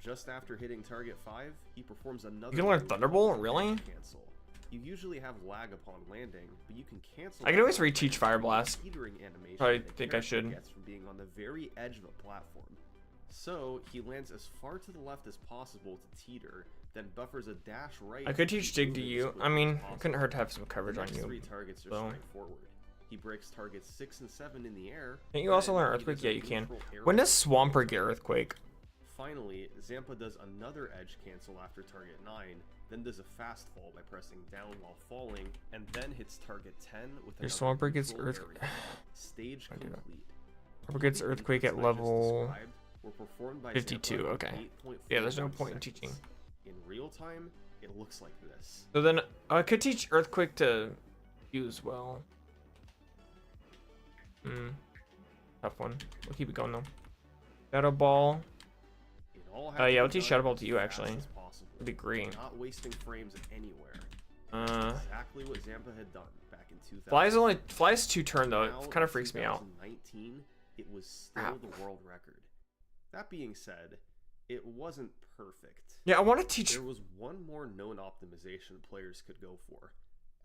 Speaker 2: Just after hitting target 5, he performs another.
Speaker 1: You can learn
Speaker 2: wave
Speaker 1: Thunderbolt?
Speaker 2: dash
Speaker 1: Really?
Speaker 2: Cancel. You usually have lag upon landing, but you can cancel.
Speaker 1: I can always
Speaker 2: that
Speaker 1: reteach
Speaker 2: by
Speaker 1: Fire Blast.
Speaker 2: teetering animation
Speaker 1: Probably
Speaker 2: that a
Speaker 1: think I
Speaker 2: character
Speaker 1: should.
Speaker 2: gets from being on the very edge of a platform. So he lands as far to the left as possible to teeter, then buffers a dash right.
Speaker 1: I could teach dig to
Speaker 2: moving
Speaker 1: you.
Speaker 2: as
Speaker 1: I mean,
Speaker 2: quickly as
Speaker 1: it couldn't hurt to have some
Speaker 2: possible.
Speaker 1: coverage
Speaker 2: The
Speaker 1: on
Speaker 2: next
Speaker 1: you.
Speaker 2: 3 targets are
Speaker 1: so.
Speaker 2: straightforward. He breaks targets 6 and 7 in the air.
Speaker 1: Can't you also
Speaker 2: then
Speaker 1: learn
Speaker 2: he
Speaker 1: Earthquake?
Speaker 2: does
Speaker 1: Yeah,
Speaker 2: a
Speaker 1: you can.
Speaker 2: neutral arrow
Speaker 1: When does
Speaker 2: to
Speaker 1: Swampert get Earthquake?
Speaker 2: Finally, Zampa does another edge cancel after target 9, then does a fast fall by pressing down while falling, and then hits target 10 with
Speaker 1: Your
Speaker 2: another
Speaker 1: Swampert gets
Speaker 2: neutral
Speaker 1: Earthquake.
Speaker 2: area. Stage
Speaker 1: I do that.
Speaker 2: complete.
Speaker 1: Swampert gets
Speaker 2: The
Speaker 1: Earthquake
Speaker 2: inputs
Speaker 1: at
Speaker 2: I just
Speaker 1: level
Speaker 2: described were performed by
Speaker 1: 52.
Speaker 2: Zampa in
Speaker 1: Okay.
Speaker 2: 8.41
Speaker 1: Yeah, there's no point in
Speaker 2: seconds.
Speaker 1: teaching.
Speaker 2: In real time, it looks like this.
Speaker 1: So then I could teach Earthquake to you as well. Tough one. We'll keep it going though. Shadow Ball.
Speaker 2: It all
Speaker 1: Yeah,
Speaker 2: had
Speaker 1: I'll
Speaker 2: be
Speaker 1: teach
Speaker 2: done
Speaker 1: Shadow Ball
Speaker 2: as
Speaker 1: to you
Speaker 2: fast
Speaker 1: actually.
Speaker 2: as possible,
Speaker 1: It'd be great.
Speaker 2: not wasting frames anywhere. Exactly what Zampa had done back in 2000.
Speaker 1: Flies 2 turn though.
Speaker 2: Now,
Speaker 1: It kind of freaks me out.
Speaker 2: 2019, it was still
Speaker 1: Ow.
Speaker 2: the world record. That being said, it wasn't perfect.
Speaker 1: Yeah, I want to teach.
Speaker 2: There was one more known optimization players could go for.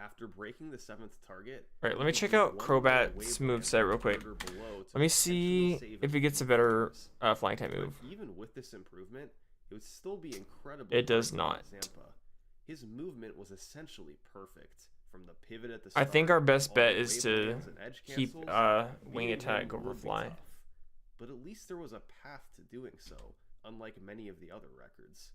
Speaker 2: After breaking the 7th target,
Speaker 1: Alright, let me
Speaker 2: he
Speaker 1: check
Speaker 2: did
Speaker 1: out
Speaker 2: one
Speaker 1: Crobat's
Speaker 2: more
Speaker 1: moveset real quick.
Speaker 2: order below to
Speaker 1: Let me
Speaker 2: potentially
Speaker 1: see
Speaker 2: save
Speaker 1: if
Speaker 2: his
Speaker 1: he gets a
Speaker 2: team
Speaker 1: better
Speaker 2: frames.
Speaker 1: flying type
Speaker 2: But
Speaker 1: move.
Speaker 2: even with this improvement, it would still be incredible.
Speaker 1: It does not.
Speaker 2: Zampa. His movement was essentially perfect from the pivot at the
Speaker 1: I
Speaker 2: start.
Speaker 1: think our best
Speaker 2: all
Speaker 1: bet
Speaker 2: the
Speaker 1: is
Speaker 2: wave
Speaker 1: to
Speaker 2: lands and edge
Speaker 1: keep
Speaker 2: cancels.
Speaker 1: wing
Speaker 2: Beating
Speaker 1: attack
Speaker 2: him
Speaker 1: over
Speaker 2: would be
Speaker 1: fly.
Speaker 2: tough, but at least there was a path to doing so, unlike many of the other records.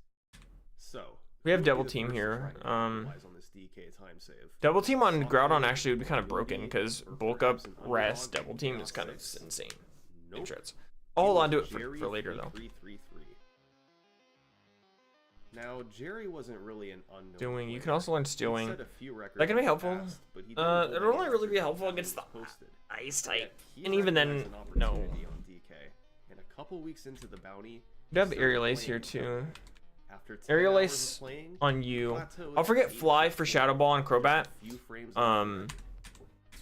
Speaker 2: So
Speaker 1: We have
Speaker 2: who would be
Speaker 1: double
Speaker 2: the
Speaker 1: team
Speaker 2: first to
Speaker 1: here.
Speaker 2: try to capitalize on this DK time save?
Speaker 1: Double team on
Speaker 2: SunKERN,
Speaker 1: Groudon actually would be kind of
Speaker 2: Ruby,
Speaker 1: broken because
Speaker 2: or
Speaker 1: bulk
Speaker 2: perhaps
Speaker 1: up
Speaker 2: an
Speaker 1: rest
Speaker 2: underdog
Speaker 1: double team
Speaker 2: in
Speaker 1: is kind of
Speaker 2: 6?
Speaker 1: insane.
Speaker 2: Nope.
Speaker 1: Interests. I'll hold on to it
Speaker 2: Jerry
Speaker 1: for later though.
Speaker 2: 3333. Now, Jerry wasn't really an unknown
Speaker 1: Doing. You
Speaker 2: player.
Speaker 1: can also learn
Speaker 2: He'd
Speaker 1: Stealing.
Speaker 2: set a few records
Speaker 1: That can be
Speaker 2: in the
Speaker 1: helpful.
Speaker 2: past, but he didn't hold
Speaker 1: It'll
Speaker 2: any
Speaker 1: only really be
Speaker 2: records
Speaker 1: helpful
Speaker 2: until
Speaker 1: against the
Speaker 2: he was posted.
Speaker 1: Ice
Speaker 2: Yet
Speaker 1: type.
Speaker 2: he
Speaker 1: And even then,
Speaker 2: recognized an
Speaker 1: no.
Speaker 2: opportunity on DK. And a couple weeks into the bounty,
Speaker 1: We have
Speaker 2: he
Speaker 1: Aerial
Speaker 2: started
Speaker 1: Ace here
Speaker 2: playing
Speaker 1: too.
Speaker 2: After 10
Speaker 1: Aerial
Speaker 2: hours
Speaker 1: Ace
Speaker 2: of playing,
Speaker 1: on you.
Speaker 2: plateaued
Speaker 1: I'll forget
Speaker 2: at
Speaker 1: Fly for
Speaker 2: 8.4,
Speaker 1: Shadow Ball and Crobat.
Speaker 2: just a few frames off the record.
Speaker 1: Um,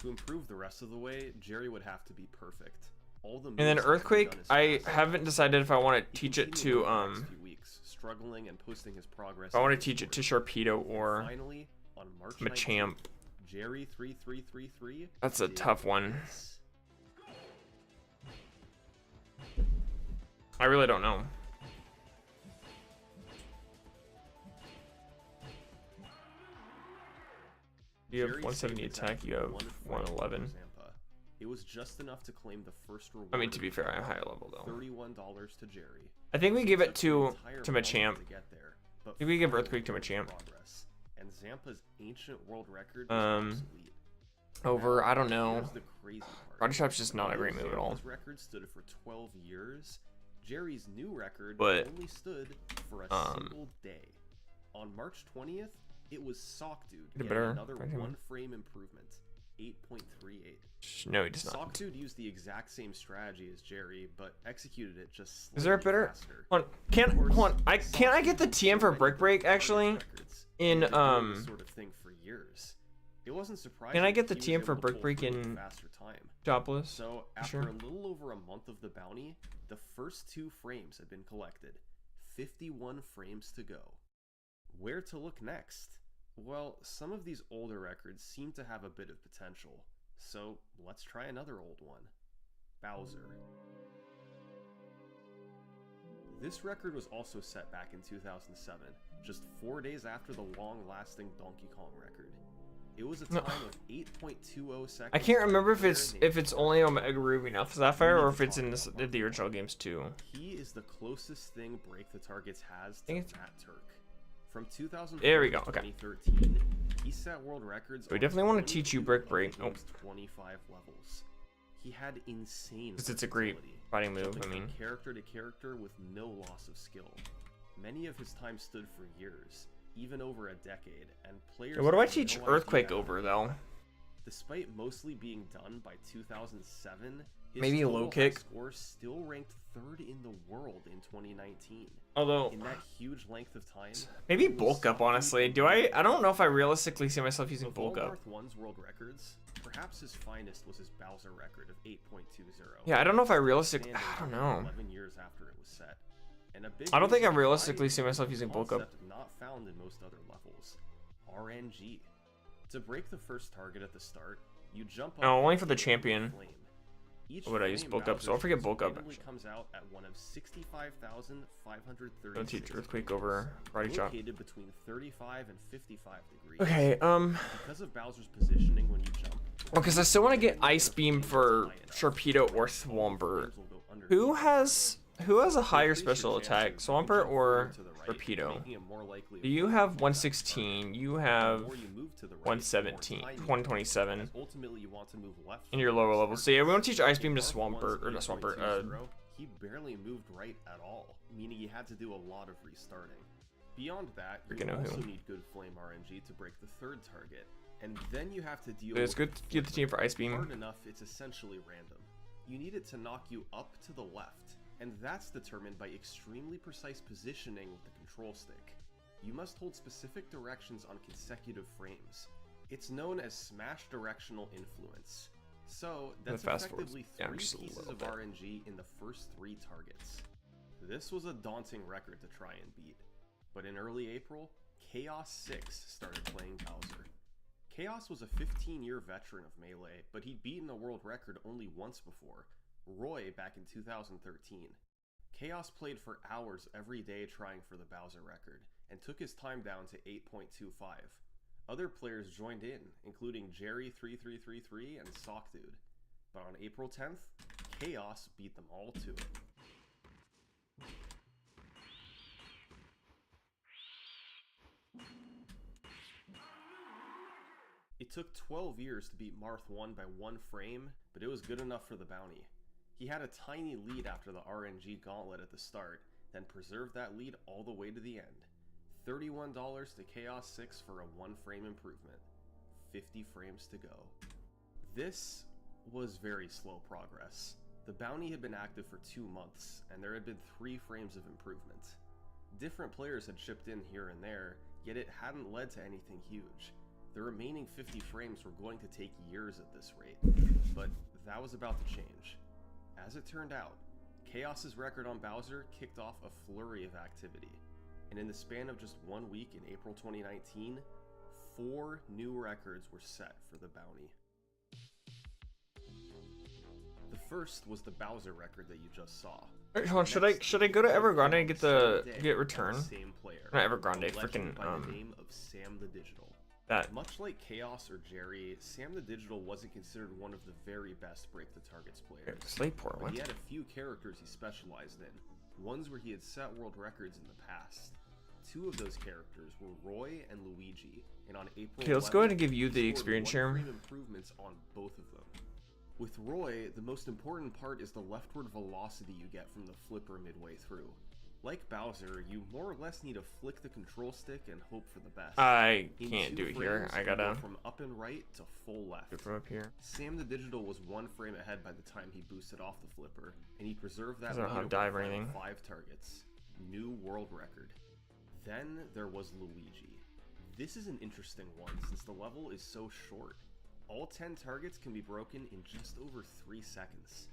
Speaker 2: To improve the rest of the way, Jerry would have to be perfect. All the
Speaker 1: and then
Speaker 2: moves had to be
Speaker 1: Earthquake.
Speaker 2: done as
Speaker 1: I
Speaker 2: fast as
Speaker 1: haven't decided if I want to
Speaker 2: He
Speaker 1: teach it
Speaker 2: continued
Speaker 1: to
Speaker 2: over the next few weeks, struggling and posting his progress.
Speaker 1: If I want to
Speaker 2: in
Speaker 1: teach it to
Speaker 2: Discord.
Speaker 1: Sharpedo
Speaker 2: And
Speaker 1: or
Speaker 2: finally, on March
Speaker 1: Machamp.
Speaker 2: 19th, Jerry 3333.
Speaker 1: That's a
Speaker 2: did
Speaker 1: tough one.
Speaker 2: this.
Speaker 1: I really don't know. You have
Speaker 2: Jerry
Speaker 1: 170
Speaker 2: saved
Speaker 1: attack.
Speaker 2: exactly
Speaker 1: You have
Speaker 2: one frame
Speaker 1: 111.
Speaker 2: for Zampa. It was just enough to claim the first reward.
Speaker 1: I mean, to be
Speaker 2: of
Speaker 1: fair,
Speaker 2: the
Speaker 1: I'm higher
Speaker 2: round,
Speaker 1: level though.
Speaker 2: $31 to Jerry.
Speaker 1: I think we give it
Speaker 2: Took the
Speaker 1: to
Speaker 2: entire month
Speaker 1: Machamp.
Speaker 2: to get there, but
Speaker 1: Maybe we give
Speaker 2: finally
Speaker 1: Earthquake to
Speaker 2: made
Speaker 1: Machamp.
Speaker 2: progress, and Zampa's ancient world record was obsolete.
Speaker 1: Over,
Speaker 2: Now,
Speaker 1: I don't know.
Speaker 2: here's the crazy part.
Speaker 1: Body Shop's just not a
Speaker 2: Although
Speaker 1: great move at all.
Speaker 2: Zampa's record stood for 12 years. Jerry's new record
Speaker 1: But,
Speaker 2: only stood for a single day. On March 20th, it was Sockdude
Speaker 1: Get a
Speaker 2: getting
Speaker 1: better
Speaker 2: another
Speaker 1: fighting move.
Speaker 2: 1 frame improvement, 8.38.
Speaker 1: No, he does not.
Speaker 2: Sockdude used the exact same strategy as Jerry, but executed it just slightly
Speaker 1: Is there a better?
Speaker 2: faster.
Speaker 1: Hold on, can't I get the TM for Brick Break actually? In
Speaker 2: This sort of thing for years. It wasn't surprising.
Speaker 1: Can I get the
Speaker 2: he was
Speaker 1: TM for
Speaker 2: able to
Speaker 1: Brick
Speaker 2: pull
Speaker 1: Break
Speaker 2: through with
Speaker 1: in
Speaker 2: faster time.
Speaker 1: Jobless?
Speaker 2: So after
Speaker 1: Sure.
Speaker 2: a little over a month of the bounty, the first 2 frames had been collected. 51 frames to go. Where to look next? Well, some of these older records seem to have a bit of potential. So let's try another old one. Bowser. This record was also set back in 2007, just 4 days after the long-lasting Donkey Kong record. It was a time of 8.20 seconds.
Speaker 1: I can't remember if
Speaker 2: per
Speaker 1: it's
Speaker 2: player
Speaker 1: if it's only Omega Ruby and Alpha Sapphire or if it's in the original games too.
Speaker 2: He is the closest thing Break the Targets has to
Speaker 1: think it's-
Speaker 2: Matt Turk. From 2004
Speaker 1: There we go,
Speaker 2: to
Speaker 1: okay.
Speaker 2: 2013, he set world records.
Speaker 1: We
Speaker 2: on
Speaker 1: definitely wanna
Speaker 2: 22
Speaker 1: teach you Brick
Speaker 2: of
Speaker 1: Break.
Speaker 2: the game's 25 levels. He had insane.
Speaker 1: Because it's a great
Speaker 2: versatility,
Speaker 1: fighting move,
Speaker 2: jumping
Speaker 1: I
Speaker 2: from
Speaker 1: mean.
Speaker 2: character to character with no loss of skill. Many of his time stood for years, even over a decade, and players.
Speaker 1: What do I
Speaker 2: had
Speaker 1: teach
Speaker 2: no
Speaker 1: Earthquake
Speaker 2: idea.
Speaker 1: over though?
Speaker 2: Despite mostly being done by 2007, his
Speaker 1: Maybe a
Speaker 2: total
Speaker 1: low
Speaker 2: high
Speaker 1: kick?
Speaker 2: score still ranked 3rd in the world in 2019.
Speaker 1: Although
Speaker 2: In that huge length of time,
Speaker 1: maybe
Speaker 2: it was
Speaker 1: bulk up
Speaker 2: Sockdude
Speaker 1: honestly.
Speaker 2: and
Speaker 1: Do I
Speaker 2: Bowser.
Speaker 1: don't know if I realistically see myself using
Speaker 2: Of
Speaker 1: bulk up.
Speaker 2: Walmart 1's world records, perhaps his finest was his Bowser record of 8.20.
Speaker 1: Yeah, I don't know if I realistically
Speaker 2: Standing
Speaker 1: I don't
Speaker 2: only
Speaker 1: know.
Speaker 2: 11 years after it was set. And a big
Speaker 1: I don't think I
Speaker 2: reason why
Speaker 1: realistically see
Speaker 2: is
Speaker 1: myself
Speaker 2: a
Speaker 1: using bulk up.
Speaker 2: concept not found in most other levels. RNG. To break the first target at the start, you jump up
Speaker 1: No, only
Speaker 2: and
Speaker 1: for the
Speaker 2: hit it with a
Speaker 1: champion.
Speaker 2: flame. Each
Speaker 1: What would I use?
Speaker 2: frame
Speaker 1: Bulk up. So I'll
Speaker 2: Bowser's
Speaker 1: forget bulk up.
Speaker 2: randomly comes out at one of 65,536.
Speaker 1: Don't teach earthquake over body chop.
Speaker 2: Located between 35 and 55 degrees.
Speaker 1: Okay,
Speaker 2: Because of Bowser's positioning when you jump.
Speaker 1: because I still want to get Ice Beam for Sharpedo or Swampert. Who has a higher special attack, Swampert or Sharpedo? You have 116. You have 117, 127.
Speaker 2: Ultimately, you want to move left.
Speaker 1: In your lower levels. So yeah, we want to teach Ice Beam to Swampert, or not Swampert.
Speaker 2: He barely moved right at all, meaning he had to do a lot of restarting. Beyond that, you also need good flame RNG to break the third target, and then you have to deal
Speaker 1: it's good to get the team for Ice Beam.
Speaker 2: Hard enough, it's essentially random. You need it to knock you up to the left, and that's determined by extremely precise positioning with the control stick. You must hold specific directions on consecutive frames. It's known as smash directional influence. So, that's effectively 3 pieces of RNG in the first 3 targets. This was a daunting record to try and beat. But in early April, Chaos 6 started playing Bowser. Chaos was a 15-year veteran of Melee, but he'd beaten a world record only once before, Roy back in 2013. Chaos played for hours every day trying for the Bowser record, and took his time down to 8.25. Other players joined in, including Jerry3333 and Sockdude. But on April 10th, Chaos beat them all to it. It took 12 years to beat Marth 1 by 1 frame, but it was good enough for the bounty. He had a tiny lead after the RNG gauntlet at the start, then preserved that lead all the way to the end. $31 to Chaos 6 for a 1 frame improvement. 50 frames to go. This was very slow progress. The bounty had been active for 2 months, and there had been 3 frames of improvement. Different players had chipped in here and there, yet it hadn't led to anything huge. The remaining 50 frames were going to take years at this rate, but that was about to change. As it turned out, Chaos's record on Bowser kicked off a flurry of activity, and in the span of just 1 week in April 2019, 4 new records were set for the bounty. The first was the Bowser record that you just saw.
Speaker 1: Wait, hold on, should I go to Evergrande and get return?
Speaker 2: Same player,
Speaker 1: Not Evergrande, freaking
Speaker 2: by the name of Sam the Digital.
Speaker 1: That.
Speaker 2: Much like Chaos or Jerry, Sam the Digital wasn't considered one of the very best break the targets players.
Speaker 1: Slayport, what?
Speaker 2: He had a few characters he specialized in, ones where he had set world records in the past. 2 of those characters were Roy and Luigi, and on April 11th,
Speaker 1: okay, let's go ahead and give you the experience share.
Speaker 2: Improvements on both of them. With Roy, the most important part is the leftward velocity you get from the flipper midway through. Like Bowser, you more or less need to flick the control stick and hope for the best.
Speaker 1: I can't do it here. I gotta
Speaker 2: go from up and right to full left.
Speaker 1: From up here.
Speaker 2: Sam the Digital was 1 frame ahead by the time he boosted off the flipper, and he preserved that
Speaker 1: lead over dive or anything.
Speaker 2: 5 targets. New world record. Then there was Luigi. This is an interesting one since the level is so short. All 10 targets can be broken in just over 3 seconds.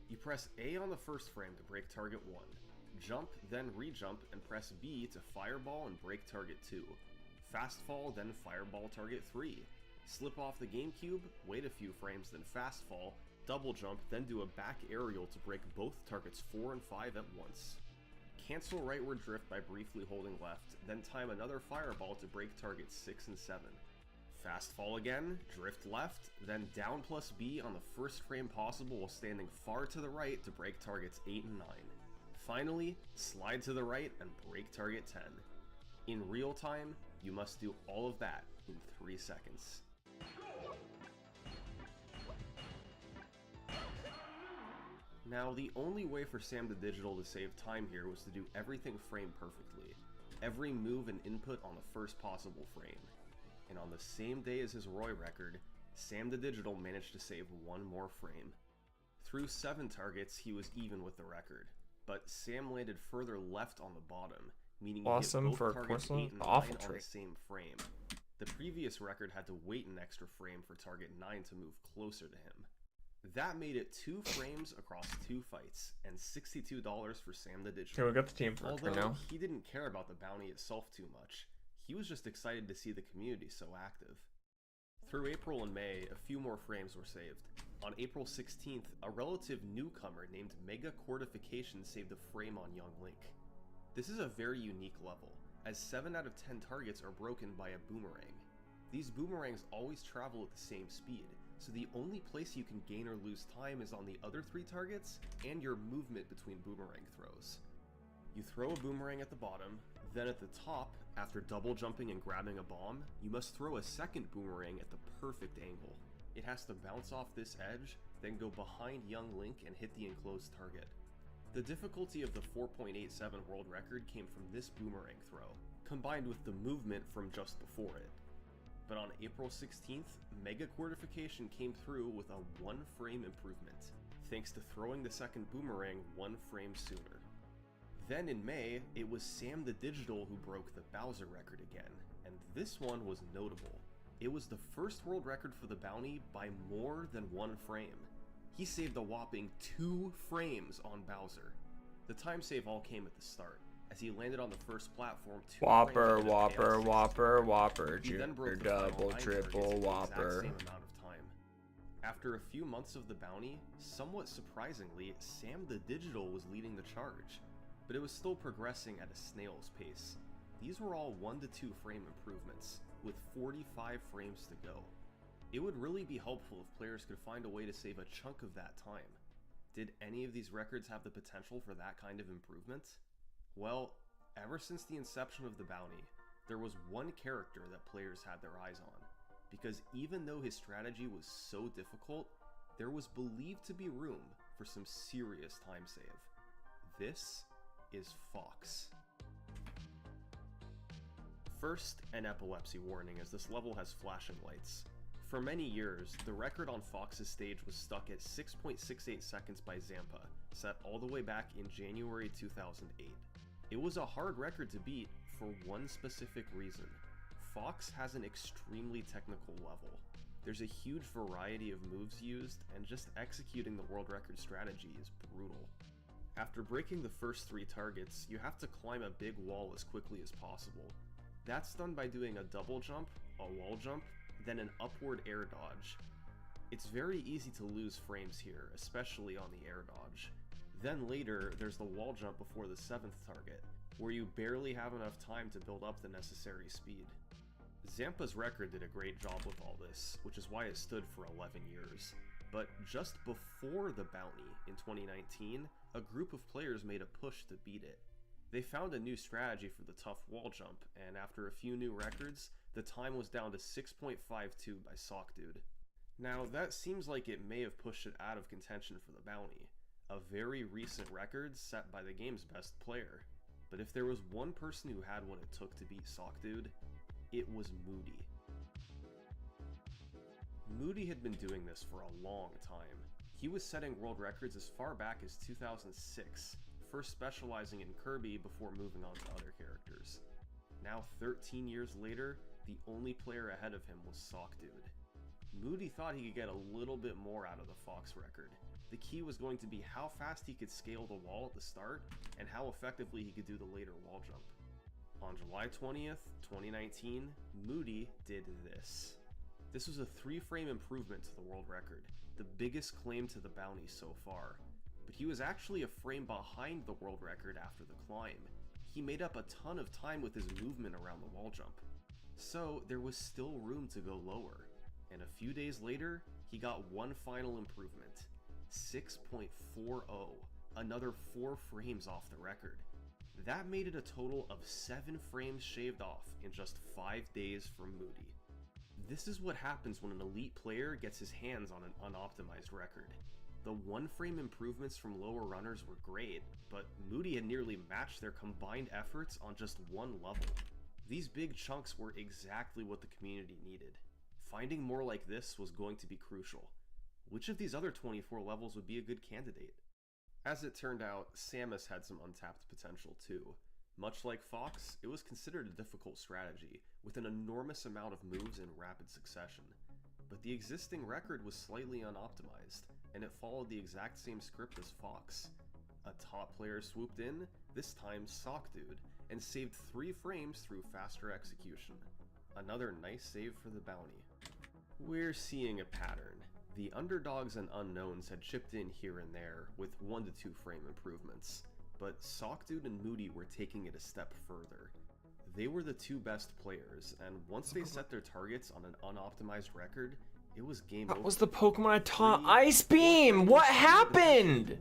Speaker 2: You press A on the first frame to break target 1. Jump, then re-jump, and press B to fireball and break target 2. Fast fall, then fireball target 3. Slip off the GameCube, wait a few frames, then fast fall, double jump, then do a back aerial to break both targets 4 and 5 at once. Cancel rightward drift by briefly holding left, then time another fireball to break targets 6 and 7. Fast fall again, drift left, then down plus B on the first frame possible while standing far to the right to break targets 8 and 9. Finally, slide to the right and break target 10. In real time, you must do all of that in 3 seconds. Now, the only way for Sam the Digital to save time here was to do everything frame perfectly. Every move and input on the first possible frame. And on the same day as his Roy record, Sam the Digital managed to save 1 more frame. Through 7 targets, he was even with the record. But Sam landed further left on the bottom, meaning he hit both targets 8 and 9 on the same frame. The previous record had to wait an extra frame for target 9 to move closer to him. That made it 2 frames across 2 fights, and $62 for Sam the Digital.
Speaker 1: Okay, we got the team for now.
Speaker 2: He didn't care about the bounty itself too much. He was just excited to see the community so active. Through April and May, a few more frames were saved. On April 16th, a relative newcomer named Mega Cortification saved a frame on young Link. This is a very unique level, as 7 out of 10 targets are broken by a boomerang. These boomerangs always travel at the same speed, so the only place you can gain or lose time is on the other 3 targets and your movement between boomerang throws. You throw a boomerang at the bottom, then at the top, after double jumping and grabbing a bomb, you must throw a second boomerang at the perfect angle. It has to bounce off this edge, then go behind young Link and hit the enclosed target. The difficulty of the 4.87 world record came from this boomerang throw, combined with the movement from just before it. But on April 16th, Mega Cortification came through with a 1 frame improvement, thanks to throwing the second boomerang 1 frame sooner. Then in May, it was Sam the Digital who broke the Bowser record again, and this one was notable. It was the first world record for the bounty by more than 1 frame. He saved a whopping 2 frames on Bowser. The time save all came at the start, as he landed on the first platform 2
Speaker 1: Whopper,
Speaker 2: frames ahead of
Speaker 1: Whopper,
Speaker 2: Chaos
Speaker 1: Whopper,
Speaker 2: 64.
Speaker 1: Whopper,
Speaker 2: He then broke
Speaker 1: Junior,
Speaker 2: the final
Speaker 1: double,
Speaker 2: 9
Speaker 1: triple,
Speaker 2: targets in the
Speaker 1: Whopper.
Speaker 2: exact same amount of time. After a few months of the bounty, somewhat surprisingly, Sam the Digital was leading the charge, but it was still progressing at a snail's pace. These were all 1 to 2 frame improvements, with 45 frames to go. It would really be helpful if players could find a way to save a chunk of that time. Did any of these records have the potential for that kind of improvement? Well, ever since the inception of the bounty, there was one character that players had their eyes on, because even though his strategy was so difficult, there was believed to be room for some serious time save. This is Fox. First, an epilepsy warning, as this level has flashing lights. For many years, the record on Fox's stage was stuck at 6.68 seconds by Zampa, set all the way back in January 2008. It was a hard record to beat for one specific reason. Fox has an extremely technical level. There's a huge variety of moves used, and just executing the world record strategy is brutal. After breaking the first 3 targets, you have to climb a big wall as quickly as possible. That's done by doing a double jump, a wall jump, then an upward air dodge. It's very easy to lose frames here, especially on the air dodge. Then later, there's the wall jump before the 7th target, where you barely have enough time to build up the necessary speed. Zampa's record did a great job with all this, which is why it stood for 11 years. But just before the bounty, in 2019, a group of players made a push to beat it. They found a new strategy for the tough wall jump, and after a few new records, the time was down to 6.52 by SockDude. Now, that seems like it may have pushed it out of contention for the bounty, a very recent record set by the game's best player. But if there was one person who had what it took to beat SockDude, it was Moody. Moody had been doing this for a long time. He was setting world records as far back as 2006, first specializing in Kirby before moving on to other characters. Now 13 years later, the only player ahead of him was SockDude. Moody thought he could get a little bit more out of the Fox record. The key was going to be how fast he could scale the wall at the start, and how effectively he could do the later wall jump. On July 20th, 2019, Moody did this. This was a 3-frame improvement to the world record, the biggest claim to the bounty so far. But he was actually a frame behind the world record after the climb. He made up a ton of time with his movement around the wall jump. So there was still room to go lower. And a few days later, he got one final improvement, 6.40, another 4 frames off the record. That made it a total of 7 frames shaved off in just 5 days from Moody. This is what happens when an elite player gets his hands on an unoptimized record. The 1-frame improvements from lower runners were great, but Moody had nearly matched their combined efforts on just 1 level. These big chunks were exactly what the community needed. Finding more like this was going to be crucial. Which of these other 24 levels would be a good candidate? As it turned out, Samus had some untapped potential too. Much like Fox, it was considered a difficult strategy, with an enormous amount of moves in rapid succession. But the existing record was slightly unoptimized, and it followed the exact same script as Fox. A top player swooped in, this time SockDude, and saved 3 frames through faster execution. Another nice save for the bounty. We're seeing a pattern. The underdogs and unknowns had chipped in here and there with 1 to 2 frame improvements, but Sockdude and Moody were taking it a step further. They were the 2 best players, and once they set their targets on an unoptimized record, it was game over.
Speaker 1: That was the Pokemon I taught. Ice Beam! What happened?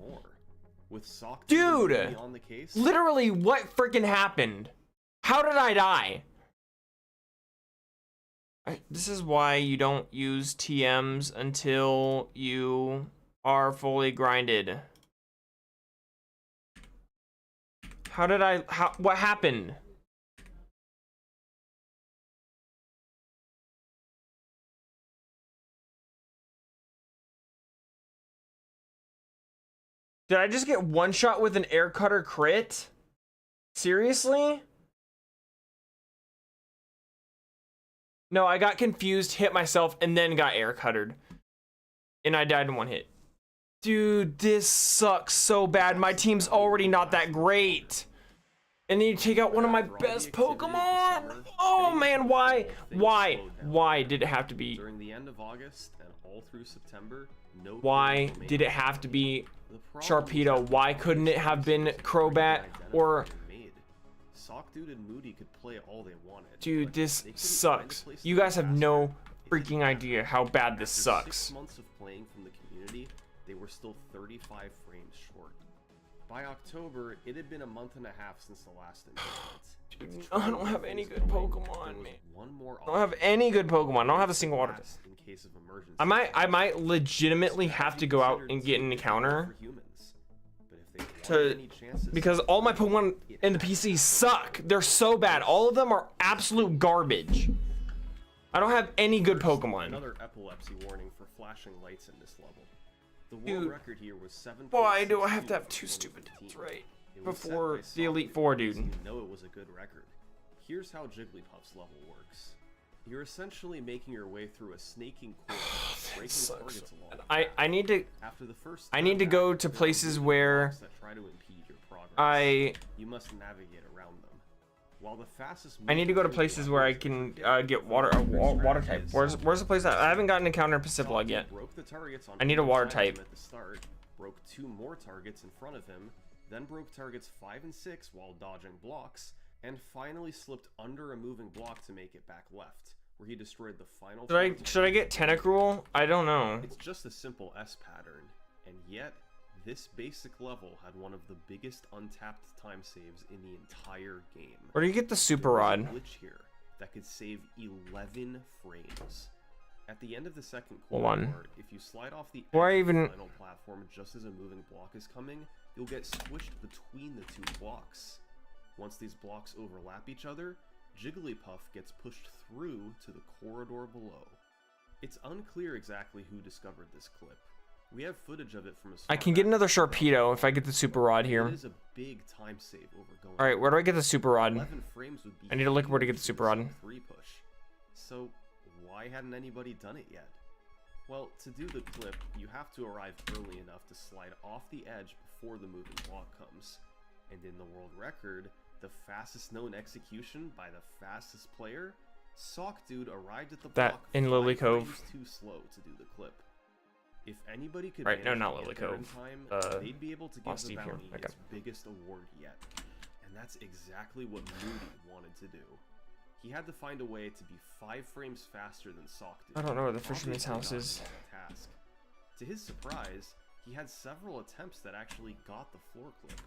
Speaker 2: With Sockdude
Speaker 1: Dude!
Speaker 2: and Moody on the case,
Speaker 1: Literally, what freaking happened? How did I die? This is why you don't use TMs until you are fully grinded. How did I, what happened? Did I just get one shot with an air cutter crit? Seriously? No, I got confused, hit myself, and then got air cuttered. And I died in 1 hit. Dude, this sucks so bad. My team's already not that great. And then you take out one of my best Pokemon? Oh man, why? Why did it have to be?
Speaker 2: during the end of August and all through September, no
Speaker 1: Why
Speaker 2: players
Speaker 1: did it have to be Sharpedo? Why couldn't it have been Crobat or...
Speaker 2: Sockdude and Moody could play all they wanted.
Speaker 1: Dude, this sucks. You guys have no freaking idea how bad this sucks.
Speaker 2: 6 months of playing from the community, they were still 35 frames short. By October, it had been a month and a half since the last improvement.
Speaker 1: Dude, I don't have any good Pokemon, man.
Speaker 2: One more
Speaker 1: I don't have any good Pokemon. I don't have a single water type.
Speaker 2: in case of emergency.
Speaker 1: I might legitimately have to go out and get an encounter because all my Pokemon in the PC suck. They're so bad. All of them are absolute garbage. I don't have any good Pokemon.
Speaker 2: Another epilepsy warning for flashing lights in this level. The world
Speaker 1: Dude,
Speaker 2: record here was 7.
Speaker 1: why do I have to have 2 stupid deaths right before the Elite Four, dude?
Speaker 2: You know it was a good record. Here's how Jigglypuff's level works. You're essentially making your way through a snaking course, breaking targets along.
Speaker 1: I need to.
Speaker 2: After the first
Speaker 1: I need to go to places where
Speaker 2: that try to impede your progress.
Speaker 1: you
Speaker 2: must navigate around them. While the fastest
Speaker 1: I need to go to places where I can get water type. Where's the place I haven't gotten an encounter in Pacific yet?
Speaker 2: Broke the targets on
Speaker 1: I need a water type.
Speaker 2: at the start, broke 2 more targets in front of him, then broke targets 5 and 6 while dodging blocks, and finally slipped under a moving block to make it back left, where he destroyed the final.
Speaker 1: Should I get Tentacruel? I don't know.
Speaker 2: It's just a simple S pattern, and yet this basic level had one of the biggest untapped time saves in the entire game.
Speaker 1: Where do you get the Super Rod?
Speaker 2: There was a glitch here that could save 11 frames. At the end of the second
Speaker 1: Hold
Speaker 2: corridor,
Speaker 1: on.
Speaker 2: if you slide off the
Speaker 1: Before I
Speaker 2: edge of the
Speaker 1: even-
Speaker 2: final platform just as a moving block is coming, you'll get squished between the 2 blocks. Once these blocks overlap each other, Jigglypuff gets pushed through to the corridor below. It's unclear exactly who discovered this clip. We have footage of it from a
Speaker 1: I can get another Sharpedo if I get the Super Rod here.
Speaker 2: It is a big time save over going.
Speaker 1: All right, where do I get the Super Rod?
Speaker 2: 11 frames would be
Speaker 1: I need to look where to get the
Speaker 2: huge
Speaker 1: Super
Speaker 2: for
Speaker 1: Rod.
Speaker 2: a 3 push. So why hadn't anybody done it yet? Well, to do the clip, you have to arrive early enough to slide off the edge before the moving block comes. And in the world record, the fastest known execution by the fastest player, Sockdude arrived at the
Speaker 1: That
Speaker 2: block
Speaker 1: in Lily
Speaker 2: 5
Speaker 1: Cove.
Speaker 2: frames too slow to do the clip. If anybody could
Speaker 1: Right, no,
Speaker 2: manage
Speaker 1: not
Speaker 2: to
Speaker 1: Lily
Speaker 2: get there in
Speaker 1: Cove.
Speaker 2: time, they'd be able to give
Speaker 1: Lost
Speaker 2: the
Speaker 1: Steve here.
Speaker 2: bounty
Speaker 1: Okay.
Speaker 2: its biggest award yet. And that's exactly what Moody wanted to do. He had to find a way to be 5 frames faster than Sockdude.
Speaker 1: I don't know where the Fisherman's
Speaker 2: Obviously
Speaker 1: house is.
Speaker 2: not a task. To his surprise, he had several attempts that actually got the floor clip.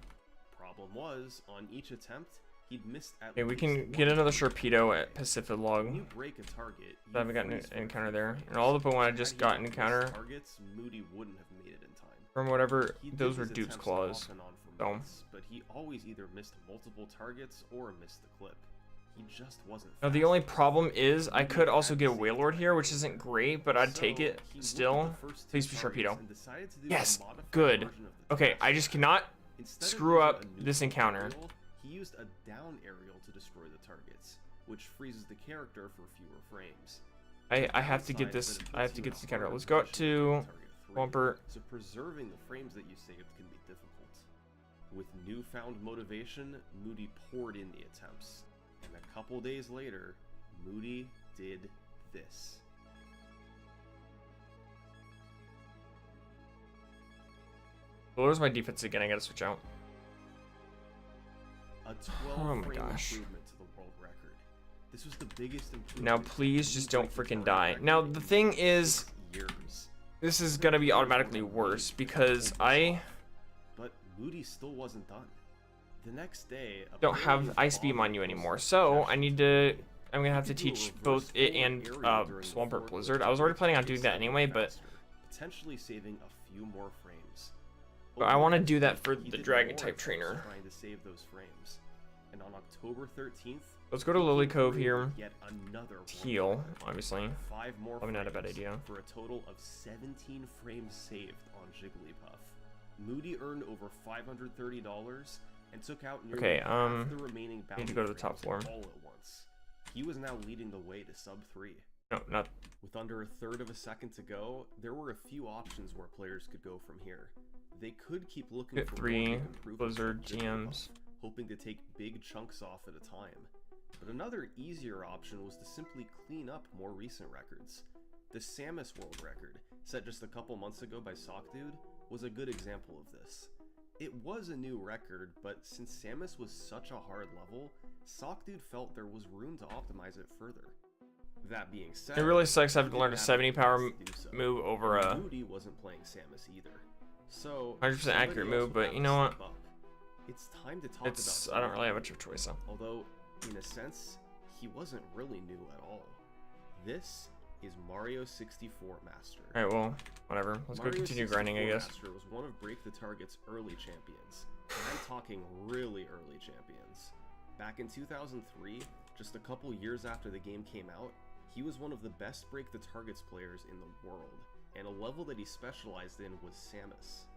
Speaker 2: Problem was, on each attempt, he'd missed at
Speaker 1: Okay, we
Speaker 2: least
Speaker 1: can
Speaker 2: one
Speaker 1: get another
Speaker 2: target.
Speaker 1: Sharpedo at Pacific Log.
Speaker 2: When you break a target,
Speaker 1: I haven't gotten
Speaker 2: freeze
Speaker 1: an
Speaker 2: for a
Speaker 1: encounter
Speaker 2: few
Speaker 1: there.
Speaker 2: frames.
Speaker 1: And all the Pokemon I
Speaker 2: Had
Speaker 1: just
Speaker 2: he
Speaker 1: got
Speaker 2: not
Speaker 1: an
Speaker 2: missed
Speaker 1: encounter
Speaker 2: targets, Moody wouldn't have made it in time.
Speaker 1: from whatever,
Speaker 2: He did
Speaker 1: those were
Speaker 2: his
Speaker 1: Duke's
Speaker 2: attempts
Speaker 1: Claws.
Speaker 2: off and on for
Speaker 1: So.
Speaker 2: months, but he always either missed multiple targets or missed the clip. He just wasn't
Speaker 1: Now the
Speaker 2: fast
Speaker 1: only
Speaker 2: enough.
Speaker 1: problem is I
Speaker 2: Moody
Speaker 1: could also
Speaker 2: had
Speaker 1: get a
Speaker 2: the same
Speaker 1: Wailord here, which
Speaker 2: time
Speaker 1: isn't
Speaker 2: frame.
Speaker 1: great, but I'd take
Speaker 2: So,
Speaker 1: it
Speaker 2: he looked
Speaker 1: still.
Speaker 2: at the first 2
Speaker 1: Please be
Speaker 2: targets
Speaker 1: Sharpedo.
Speaker 2: and decided to do a
Speaker 1: Yes,
Speaker 2: modified
Speaker 1: good.
Speaker 2: version of the
Speaker 1: Okay,
Speaker 2: test.
Speaker 1: I just cannot
Speaker 2: Instead of
Speaker 1: screw
Speaker 2: using
Speaker 1: up
Speaker 2: a
Speaker 1: this
Speaker 2: neutral
Speaker 1: encounter.
Speaker 2: aerial, he used a down aerial to destroy the targets, which freezes the character for fewer frames.
Speaker 1: I have to get this. I have to get this encounter. Let's go up to Bumper.
Speaker 2: So preserving the frames that you saved can be difficult. With newfound motivation, Moody poured in the attempts, and a couple days later, Moody did this.
Speaker 1: Where's my defense again? I gotta switch out.
Speaker 2: A 12
Speaker 1: Oh my
Speaker 2: frame
Speaker 1: gosh.
Speaker 2: improvement to the world record. This was the biggest improvement.
Speaker 1: Now please
Speaker 2: in
Speaker 1: just don't
Speaker 2: breaking
Speaker 1: freaking
Speaker 2: world
Speaker 1: die.
Speaker 2: record
Speaker 1: Now
Speaker 2: in
Speaker 1: the thing is,
Speaker 2: 6 years.
Speaker 1: this is gonna be automatically worse because I
Speaker 2: But Moody still wasn't done. The next day, a
Speaker 1: don't
Speaker 2: player
Speaker 1: have
Speaker 2: named
Speaker 1: ice beam
Speaker 2: Bob
Speaker 1: on you
Speaker 2: was
Speaker 1: anymore,
Speaker 2: in
Speaker 1: so I
Speaker 2: possession.
Speaker 1: need to. I'm gonna have to
Speaker 2: You could do a
Speaker 1: teach
Speaker 2: reverse
Speaker 1: both it
Speaker 2: forward
Speaker 1: and
Speaker 2: area during the
Speaker 1: Swampert
Speaker 2: forward
Speaker 1: Blizzard.
Speaker 2: click
Speaker 1: I was already planning on
Speaker 2: to
Speaker 1: doing
Speaker 2: make
Speaker 1: that
Speaker 2: something
Speaker 1: anyway, but
Speaker 2: faster, potentially saving a few more frames.
Speaker 1: I want to do that for
Speaker 2: He
Speaker 1: the
Speaker 2: did
Speaker 1: Dragon
Speaker 2: more
Speaker 1: type
Speaker 2: attempts
Speaker 1: trainer.
Speaker 2: trying to save those frames. And on October 13th,
Speaker 1: Let's go to
Speaker 2: he
Speaker 1: Lily
Speaker 2: came
Speaker 1: Cove
Speaker 2: through
Speaker 1: here.
Speaker 2: with yet another world
Speaker 1: Heal,
Speaker 2: record.
Speaker 1: obviously.
Speaker 2: 5 more
Speaker 1: Probably not a bad
Speaker 2: frames
Speaker 1: idea.
Speaker 2: for a total of 17 frames saved on Jigglypuff. Moody earned over $530 and took out nearly
Speaker 1: Okay,
Speaker 2: half the remaining
Speaker 1: need
Speaker 2: bounty
Speaker 1: to go to the top
Speaker 2: frames
Speaker 1: floor.
Speaker 2: all at once. He was now leading the way to sub 3.
Speaker 1: No, not.
Speaker 2: With under a third of a second to go, there were a few options where players could go from here. They could keep looking
Speaker 1: Get
Speaker 2: for
Speaker 1: 3
Speaker 2: more big improvements
Speaker 1: Blizzard
Speaker 2: like Jigglypuff,
Speaker 1: GMs.
Speaker 2: hoping to take big chunks off at a time. But another easier option was to simply clean up more recent records. The Samus world record, set just a couple months ago by SockDude, was a good example of this. It was a new record, but since Samus was such a hard level, SockDude felt there was room to optimize it further. That being said,
Speaker 1: It really sucks having to
Speaker 2: he
Speaker 1: learn a
Speaker 2: didn't have
Speaker 1: 70
Speaker 2: the
Speaker 1: power
Speaker 2: chance to do so,
Speaker 1: move over
Speaker 2: and
Speaker 1: a
Speaker 2: Moody wasn't playing Samus either. So
Speaker 1: 100% accurate
Speaker 2: somebody
Speaker 1: move,
Speaker 2: else would
Speaker 1: but
Speaker 2: have
Speaker 1: you
Speaker 2: to
Speaker 1: know what?
Speaker 2: step up. It's time to talk
Speaker 1: It's.
Speaker 2: about
Speaker 1: I don't really have
Speaker 2: somebody
Speaker 1: much of a choice though.
Speaker 2: Although, in a sense, he wasn't really new at all. This is Mario 64 Master.
Speaker 1: Alright, well, whatever. Let's go
Speaker 2: Mario
Speaker 1: continue grinding, I
Speaker 2: 64
Speaker 1: guess.
Speaker 2: Master was one of Break the Target's early champions. And I'm talking really early champions. Back in 2003, just a couple years after the game came out, he was one of the best Break the Targets players in the world, and a level that he specialized in was Samus.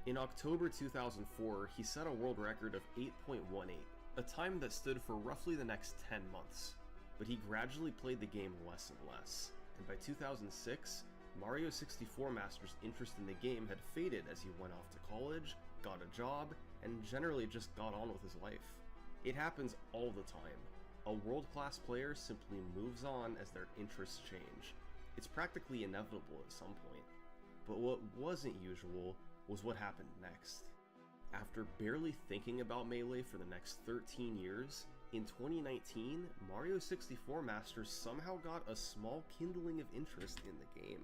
Speaker 2: In October 2004, he set a world record of 8.18, a time that stood for roughly the next 10 months. But he gradually played the game less and less, and by 2006, Mario 64 Master's interest in the game had faded as he went off to college, got a job, and generally just got on with his life. It happens all the time. A world-class player simply moves on as their interests change. It's practically inevitable at some point. But what wasn't usual was what happened next. After barely thinking about Melee for the next 13 years, in 2019, Mario 64 Master somehow got a small kindling of interest in the game.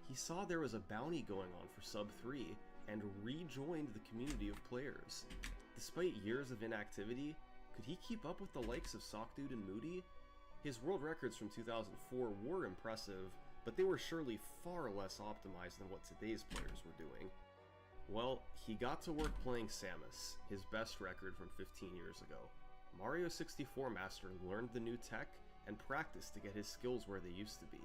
Speaker 2: He saw there was a bounty going on for sub 3 and rejoined the community of players. Despite years of inactivity, could he keep up with the likes of SockDude and Moody? His world records from 2004 were impressive, but they were surely far less optimized than what today's players were doing. Well, he got to work playing Samus, his best record from 15 years ago. Mario 64 Master learned the new tech and practiced to get his skills where they used to be.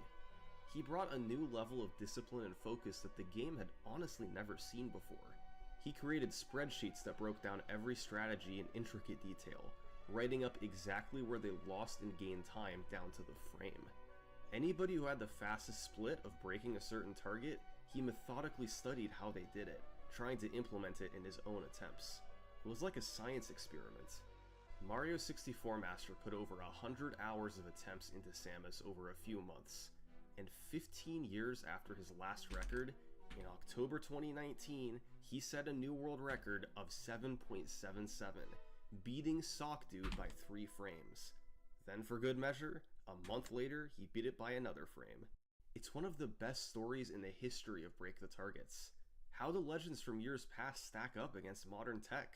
Speaker 2: He brought a new level of discipline and focus that the game had honestly never seen before. He created spreadsheets that broke down every strategy in intricate detail, writing up exactly where they lost and gained time down to the frame. Anybody who had the fastest split of breaking a certain target, he methodically studied how they did it, trying to implement it in his own attempts. It was like a science experiment. Mario 64 Master put over 100 hours of attempts into Samus over a few months, and 15 years after his last record, in October 2019, he set a new world record of 7.77, beating SockDude by 3 frames. Then for good measure, a month later, he beat it by another frame. It's one of the best stories in the history of Break the Targets. How do legends from years past stack up against modern tech?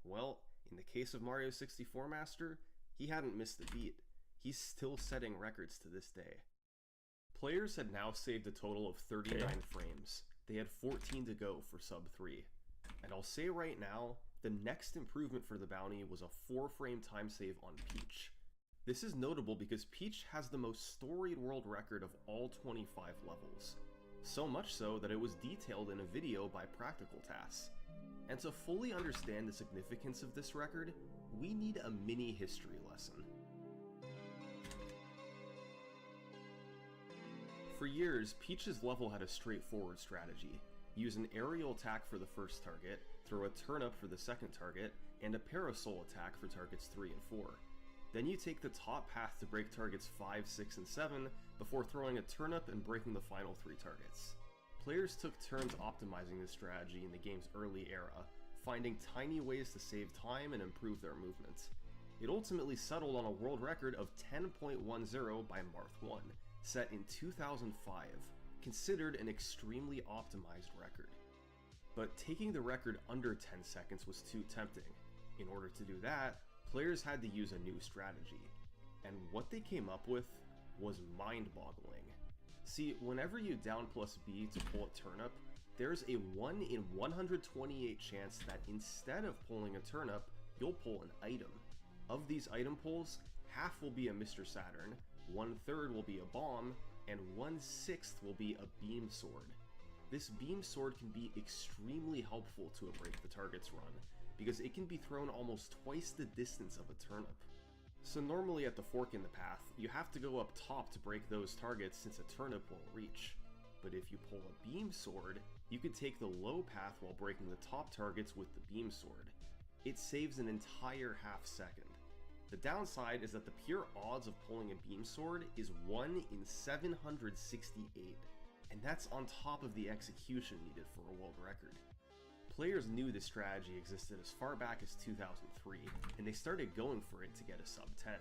Speaker 2: Well, in the case of Mario 64 Master, he hadn't missed a beat. He's still setting records to this day. Players had now saved a total of 39 frames. They had 14 to go for sub 3. And I'll say right now, the next improvement for the bounty was a 4-frame time save on Peach. This is notable because Peach has the most storied world record of all 25 levels. So much so that it was detailed in a video by Practical Tasks. And to fully understand the significance of this record, we need a mini history lesson. For years, Peach's level had a straightforward strategy. Use an aerial attack for the first target, throw a turnip for the second target, and a parasol attack for targets 3 and 4. Then you take the top path to break targets 5, 6, and 7 before throwing a turnip and breaking the final 3 targets. players took turns optimizing this strategy in the game's early era, finding tiny ways to save time and improve their movement. It ultimately settled on a world record of 10.10 by Marth 1, set in 2005, considered an extremely optimized record. But taking the record under 10 seconds was too tempting. In order to do that, players had to use a new strategy. And what they came up with was mind-boggling. See, whenever you down plus B to pull a turnip, there's a 1 in 128 chance that instead of pulling a turnip, you'll pull an item. Of these item pulls, half will be a Mr. Saturn, 1/3 will be a bomb, and 1/6 will be a beam sword. This beam sword can be extremely helpful to a break the target's run, because it can be thrown almost twice the distance of a turnip. So normally at the fork in the path, you have to go up top to break those targets since a turnip won't reach. But if you pull a beam sword, you can take the low path while breaking the top targets with the beam sword. It saves an entire half second. The downside is that the pure odds of pulling a beam sword is 1 in 768, and that's on top of the execution needed for a world record. Players knew this strategy existed as far back as 2003, and they started going for it to get a sub 10.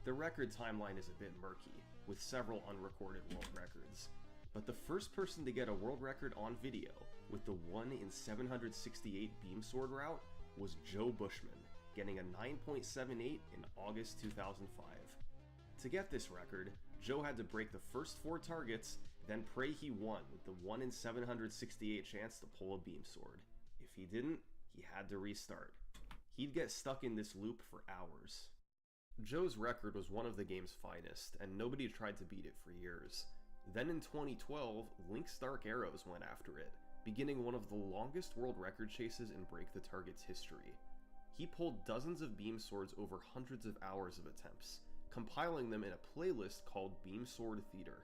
Speaker 2: The record timeline is a bit murky, with several unrecorded world records, but the first person to get a world record on video with the 1 in 768 beam sword route was Joe Bushman, getting a 9.78 in August 2005. To get this record, Joe had to break the first 4 targets, then pray he won with the 1 in 768 chance to pull a beam sword. If he didn't, he had to restart. He'd get stuck in this loop for hours. Joe's record was one of the game's finest, and nobody tried to beat it for years. Then in 2012, Link's Dark Arrows went after it, beginning one of the longest world record chases in Break the Target's history. He pulled dozens of beam swords over hundreds of hours of attempts, compiling them in a playlist called Beam Sword Theater.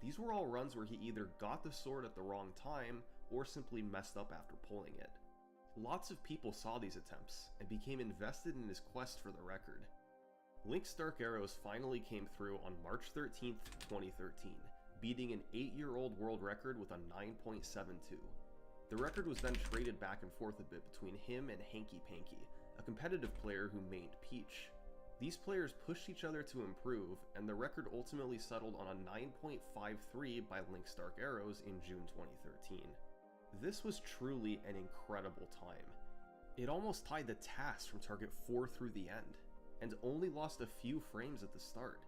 Speaker 2: These were all runs where he either got the sword at the wrong time, or simply messed up after pulling it. Lots of people saw these attempts, and became invested in his quest for the record. Link's Dark Arrows finally came through on March 13th, 2013, beating an 8-year-old world record with a 9.72. The record was then traded back and forth a bit between him and Hanky Panky, a competitive player who mained Peach. These players pushed each other to improve, and the record ultimately settled on a 9.53 by Link's Dark Arrows in June 2013. This was truly an incredible time. It almost tied the task from target 4 through the end, and only lost a few frames at the start.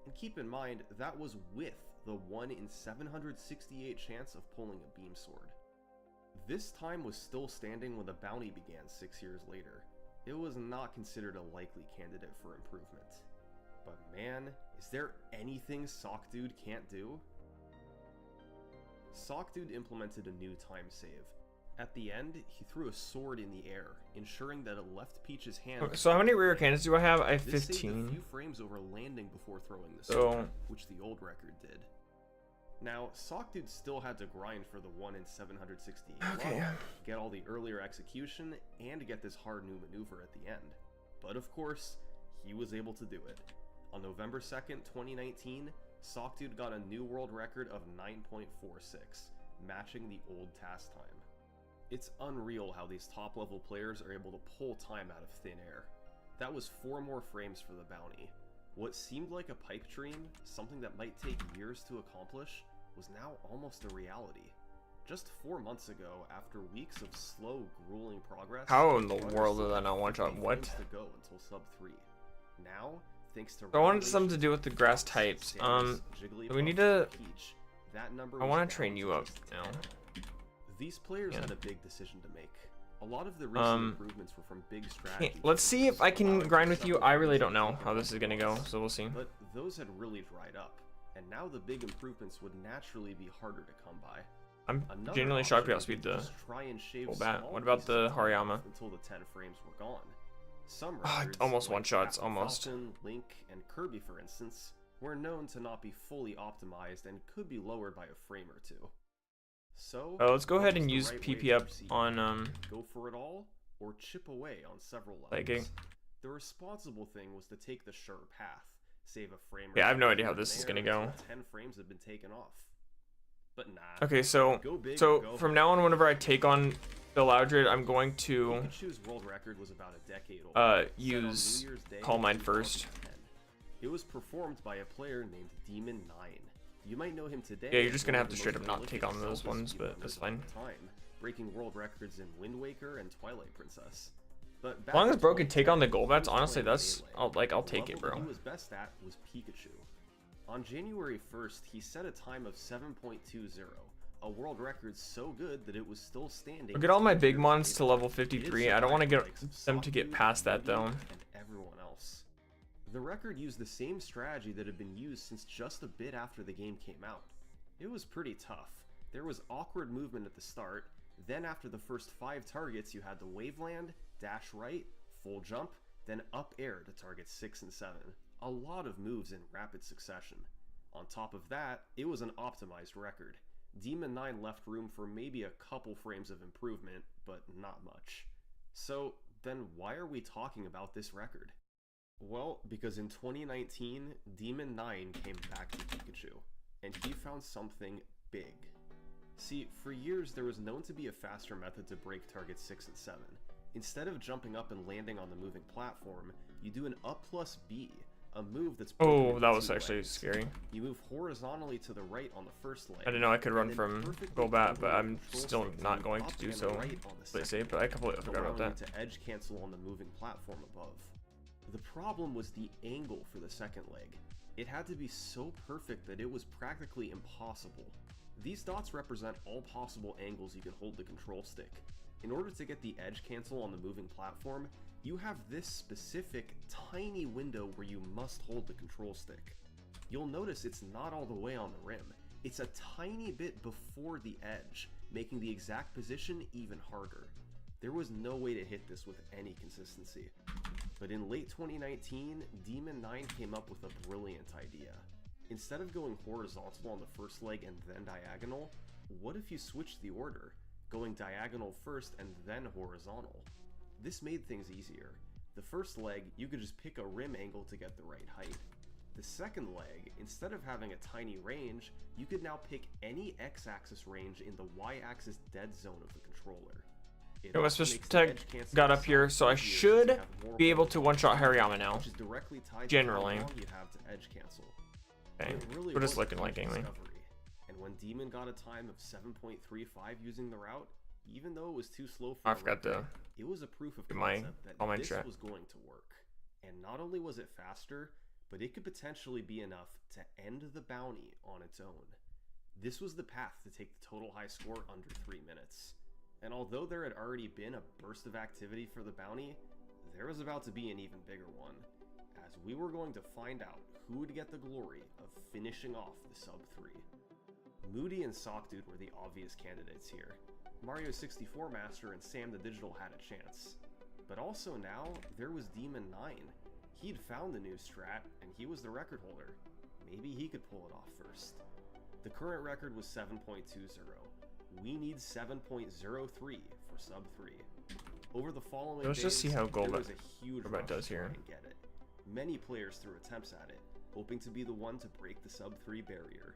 Speaker 2: And keep in mind, that was with the 1 in 768 chance of pulling a beam sword. This time was still standing when the bounty began 6 years later. It was not considered a likely candidate for improvement. But man, is there anything SockDude can't do? SockDude implemented a new time save. At the end, he threw a sword in the air, ensuring that it left Peach's hand.
Speaker 1: Okay, so how many rare candidates do I have? I have
Speaker 2: This saved
Speaker 1: 15.
Speaker 2: a few frames over landing before throwing the sword, which the old record did. Now, SockDude still had to grind for the 1 in 768
Speaker 1: Okay.
Speaker 2: level, get all the earlier execution, and get this hard new maneuver at the end. But of course, he was able to do it. On November 2nd, 2019, SockDude got a new world record of 9.46, matching the old task time. It's unreal how these top-level players are able to pull time out of thin air. That was 4 more frames for the bounty. What seemed like a pipe dream, something that might take years to accomplish, was now almost a reality. Just 4 months ago, after weeks of slow, grueling progress,
Speaker 1: How in the world did that not one shot? What?
Speaker 2: To go until sub 3. Now, thanks to
Speaker 1: I wanted something to do with the grass types. We need to.
Speaker 2: that number
Speaker 1: I
Speaker 2: was
Speaker 1: want
Speaker 2: down
Speaker 1: to train you
Speaker 2: to
Speaker 1: up
Speaker 2: just
Speaker 1: now.
Speaker 2: 10. These players
Speaker 1: Yeah.
Speaker 2: had a big decision to make. A lot of the recent improvements were from big strategies.
Speaker 1: Let's see if I can grind with you. I really don't know how this is gonna go, so we'll see.
Speaker 2: But those had really dried up, and now the big improvements would naturally be harder to come by.
Speaker 1: I'm
Speaker 2: Another
Speaker 1: genuinely shocked we
Speaker 2: option would
Speaker 1: outspeed
Speaker 2: be to
Speaker 1: the.
Speaker 2: just try and shave
Speaker 1: full bat.
Speaker 2: small
Speaker 1: What about
Speaker 2: pieces
Speaker 1: the
Speaker 2: of time
Speaker 1: Hariyama?
Speaker 2: until the 10 frames were gone. Some
Speaker 1: Ah,
Speaker 2: records,
Speaker 1: almost
Speaker 2: like
Speaker 1: one shots,
Speaker 2: Captain
Speaker 1: almost.
Speaker 2: Falcon, Link, and Kirby, for instance, were known to not be fully optimized and could be lowered by a frame or two. So,
Speaker 1: Let's go
Speaker 2: what
Speaker 1: ahead
Speaker 2: was
Speaker 1: and
Speaker 2: the
Speaker 1: use
Speaker 2: right way to
Speaker 1: PP up
Speaker 2: proceed?
Speaker 1: on
Speaker 2: Go for it all, or chip away on several levels.
Speaker 1: Begging.
Speaker 2: The responsible thing was to take the sure path, save a frame.
Speaker 1: Yeah, I have no
Speaker 2: two
Speaker 1: idea how
Speaker 2: here and
Speaker 1: this is
Speaker 2: there
Speaker 1: gonna go.
Speaker 2: until 10 frames had been taken off. But nah.
Speaker 1: Okay, so
Speaker 2: Go big or go
Speaker 1: from
Speaker 2: home.
Speaker 1: now on, whenever I take on the Loudred, I'm going to
Speaker 2: Pikachu's world record was about a decade old. Set on
Speaker 1: use
Speaker 2: New Year's Day
Speaker 1: Call Mine
Speaker 2: 2010.
Speaker 1: first.
Speaker 2: It was performed by a player named Demon9. You might know him today.
Speaker 1: Yeah, you're just
Speaker 2: as
Speaker 1: gonna
Speaker 2: one
Speaker 1: have
Speaker 2: of
Speaker 1: to
Speaker 2: the
Speaker 1: straight up
Speaker 2: most
Speaker 1: not take on
Speaker 2: prolific
Speaker 1: those
Speaker 2: Zelda
Speaker 1: ones, but
Speaker 2: speedrunners
Speaker 1: that's
Speaker 2: of
Speaker 1: fine.
Speaker 2: all time, breaking world records in Wind Waker and Twilight Princess. But
Speaker 1: As long as bro can take on the
Speaker 2: 2010,
Speaker 1: Golbats,
Speaker 2: he was
Speaker 1: honestly,
Speaker 2: playing
Speaker 1: that's
Speaker 2: Melee.
Speaker 1: I'll
Speaker 2: The
Speaker 1: take it,
Speaker 2: level
Speaker 1: bro.
Speaker 2: He was best at was Pikachu. On January 1st, he set a time of 7.20, a world record so good that it was still standing.
Speaker 1: Look at all my
Speaker 2: 2
Speaker 1: big
Speaker 2: years
Speaker 1: mons
Speaker 2: later.
Speaker 1: to level
Speaker 2: It
Speaker 1: 53. I don't want to get
Speaker 2: survived the likes of
Speaker 1: them to get
Speaker 2: Sawtooth,
Speaker 1: past that
Speaker 2: Woody,
Speaker 1: though.
Speaker 2: and everyone else. The record used the same strategy that had been used since just a bit after the game came out. It was pretty tough. There was awkward movement at the start, then after the first 5 targets you had to waveland, dash right, full jump, then up air to target 6 and 7. A lot of moves in rapid succession. On top of that, it was an optimized record. Demon9 left room for maybe a couple frames of improvement, but not much. So then why are we talking about this record? Well, because in 2019, Demon9 came back to Pikachu, and he found something big. See, for years there was known to be a faster method to break targets 6 and 7. Instead of jumping up and landing on the moving platform, you do an up plus B, a move that's broken
Speaker 1: Oh,
Speaker 2: into
Speaker 1: that was
Speaker 2: 2
Speaker 1: actually
Speaker 2: legs.
Speaker 1: scary.
Speaker 2: You move horizontally to the right on the first leg.
Speaker 1: I didn't know I could run
Speaker 2: and then
Speaker 1: from
Speaker 2: perfectly
Speaker 1: Golbat,
Speaker 2: combo
Speaker 1: but
Speaker 2: your
Speaker 1: I'm
Speaker 2: control
Speaker 1: still
Speaker 2: stick
Speaker 1: not
Speaker 2: move
Speaker 1: going to
Speaker 2: up
Speaker 1: do
Speaker 2: and
Speaker 1: so.
Speaker 2: right on the
Speaker 1: Play
Speaker 2: second
Speaker 1: safe, but I completely forgot about
Speaker 2: allowing
Speaker 1: that.
Speaker 2: you to edge cancel on the moving platform above. The problem was the angle for the second leg. It had to be so perfect that it was practically impossible. These dots represent all possible angles you can hold the control stick. In order to get the edge cancel on the moving platform, you have this specific tiny window where you must hold the control stick. You'll notice it's not all the way on the rim. It's a tiny bit before the edge, making the exact position even harder. There was no way to hit this with any consistency. But in late 2019, Demon9 came up with a brilliant idea. Instead of going horizontal on the first leg and then diagonal, what if you switched the order, going diagonal first and then horizontal? This made things easier. The first leg, you could just pick a rim angle to get the right height. The second leg, instead of having a tiny range, you could now pick any x-axis range in the y-axis dead zone of the controller. It
Speaker 1: Yo,
Speaker 2: also
Speaker 1: Mr.
Speaker 2: makes the
Speaker 1: Tech
Speaker 2: edge cancel
Speaker 1: got up
Speaker 2: itself
Speaker 1: here, so I
Speaker 2: easier since you
Speaker 1: should
Speaker 2: have more
Speaker 1: be able
Speaker 2: range
Speaker 1: to
Speaker 2: on
Speaker 1: one-shot
Speaker 2: the
Speaker 1: Hariyama now.
Speaker 2: which is directly tied
Speaker 1: Generally.
Speaker 2: to how long you have to edge cancel.
Speaker 1: Okay,
Speaker 2: It really
Speaker 1: we're just
Speaker 2: was a
Speaker 1: looking like
Speaker 2: huge
Speaker 1: gaming.
Speaker 2: discovery. And when Demon got a time of 7.35 using the route, even though it was too slow for
Speaker 1: I
Speaker 2: the
Speaker 1: forgot to
Speaker 2: record, it was a proof of
Speaker 1: get my
Speaker 2: concept that
Speaker 1: online
Speaker 2: this
Speaker 1: chat.
Speaker 2: was going to work. And not only was it faster, but it could potentially be enough to end the bounty on its own. This was the path to take the total high score under 3 minutes. And although there had already been a burst of activity for the bounty, there was about to be an even bigger one, as we were going to find out who would get the glory of finishing off the sub 3. Moody and Sockdude were the obvious candidates here. Mario 64 Master and Sam the Digital had a chance. But also now, there was Demon9. He'd found the new strat, and he was the record holder. Maybe he could pull it off first. The current record was 7.20. We need 7.03 for sub 3. Over the following
Speaker 1: Let's just see
Speaker 2: days,
Speaker 1: how
Speaker 2: there
Speaker 1: Golbat
Speaker 2: was a huge rush
Speaker 1: does
Speaker 2: to try
Speaker 1: here.
Speaker 2: and get it. Many players threw attempts at it, hoping to be the one to break the sub 3 barrier.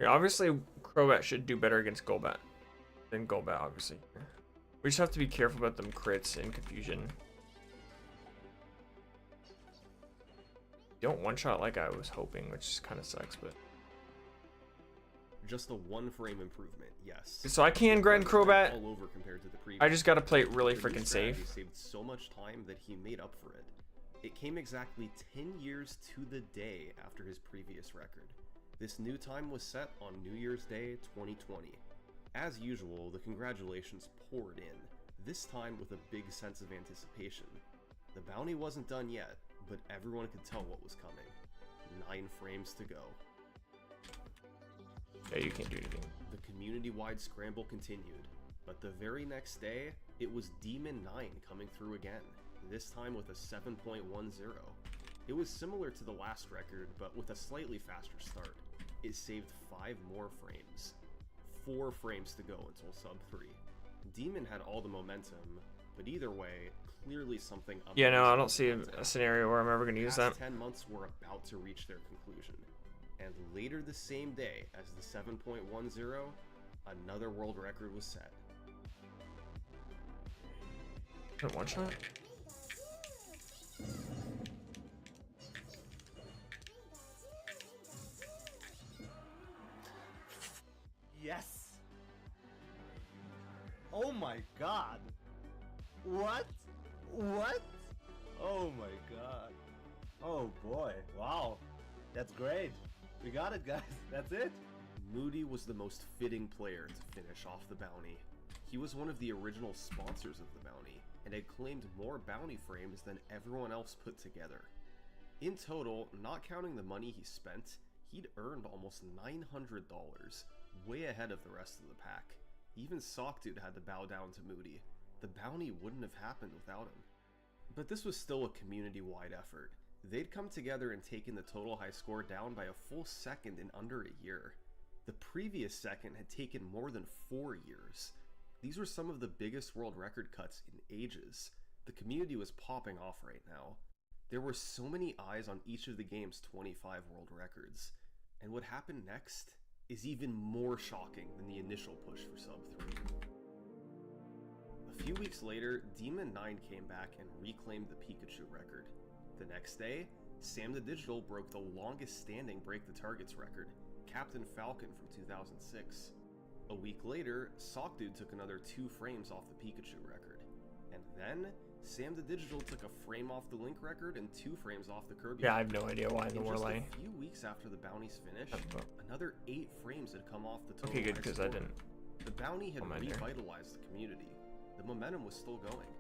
Speaker 1: Yeah, obviously, Crobat should do better against Golbat than Golbat, obviously. We just have to be careful about them crits and confusion. Don't one-shot like I was hoping, which kind of sucks, but...
Speaker 2: Just a 1 frame improvement, yes.
Speaker 1: So I can grind Crobat.
Speaker 2: All over compared to the previous.
Speaker 1: I just gotta play it really
Speaker 2: The new
Speaker 1: freaking
Speaker 2: strategy
Speaker 1: safe.
Speaker 2: saved so much time that he made up for it. It came exactly 10 years to the day after his previous record. This new time was set on New Year's Day 2020. As usual, the congratulations poured in, this time with a big sense of anticipation. The bounty wasn't done yet, but everyone could tell what was coming. 9 frames to go.
Speaker 1: Yeah, you can't do anything.
Speaker 2: The community-wide scramble continued, but the very next day, it was Demon9 coming through again, this time with a 7.10. It was similar to the last record, but with a slightly faster start. It saved 5 more frames. 4 frames to go until sub 3. Demon had all the momentum, but either way, clearly something
Speaker 1: Yeah, no, I
Speaker 2: amazing
Speaker 1: don't see
Speaker 2: was about to
Speaker 1: a scenario where I'm ever gonna use
Speaker 2: The
Speaker 1: that.
Speaker 2: past 10 months were about to reach their conclusion. And later the same day as the 7.10, another world record was set.
Speaker 1: One shot?
Speaker 6: Yes! Oh my god! What? What? Oh my god. Oh boy, wow. That's great. We got it, guys. That's it.
Speaker 2: Moody was the most fitting player to finish off the bounty. He was one of the original sponsors of the bounty, and had claimed more bounty frames than everyone else put together. In total, not counting the money he spent, he'd earned almost $900, way ahead of the rest of the pack. Even Sockdude had to bow down to Moody. The bounty wouldn't have happened without him. But this was still a community-wide effort. They'd come together and taken the total high score down by a full second in under a year. The previous second had taken more than 4 years. These were some of the biggest world record cuts in ages. The community was popping off right now. There were so many eyes on each of the game's 25 world records. And what happened next is even more shocking than the initial push for sub 3. A few weeks later, Demon 9 came back and reclaimed the Pikachu record. The next day, Sam the Digital broke the longest standing Break the Targets record, Captain Falcon from 2006. A week later, Sockdude took another 2 frames off the Pikachu record. And then, Sam the Digital took a frame off the Link record and 2 frames off the Kirby
Speaker 1: Yeah, I
Speaker 2: record.
Speaker 1: have no idea why in the
Speaker 2: In just
Speaker 1: Warlay.
Speaker 2: a few weeks after the bounty's finish, another 8 frames had come off the total
Speaker 1: Okay, good,
Speaker 2: high
Speaker 1: because I
Speaker 2: score.
Speaker 1: didn't.
Speaker 2: The bounty had
Speaker 1: Oh, my dear.
Speaker 2: revitalized the community. The momentum was still going.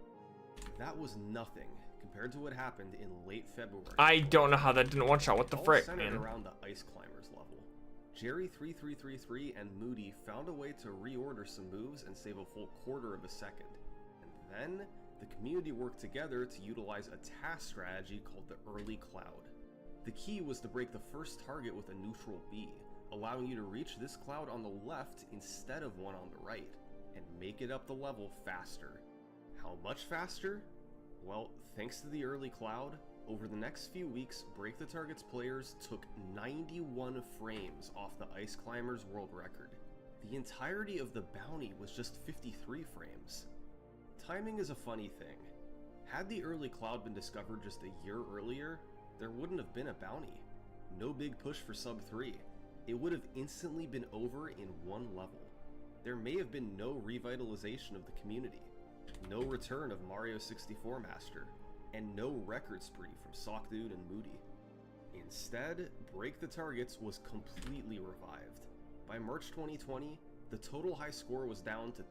Speaker 2: That was nothing compared to what happened in late February.
Speaker 1: I don't know how that didn't one shot. What the
Speaker 2: All
Speaker 1: frick,
Speaker 2: centered
Speaker 1: man?
Speaker 2: around the Ice Climbers level. Jerry3333 and Moody found a way to reorder some moves and save a full quarter of a second. And then, the community worked together to utilize a task strategy called the Early Cloud. The key was to break the first target with a neutral B, allowing you to reach this cloud on the left instead of one on the right, and make it up the level faster. How much faster? Well, thanks to the Early Cloud, over the next few weeks, Break the Target's players took 91 frames off the Ice Climbers world record. The entirety of the bounty was just 53 frames. Timing is a funny thing. Had the Early Cloud been discovered just a year earlier, there wouldn't have been a bounty. No big push for sub 3. It would have instantly been over in one level. There may have been no revitalization of the community, no return of Mario 64 Master, and no record spree from Sockdude and Moody. Instead, Break the Targets was completely revived. By March 2020, the total high score was down to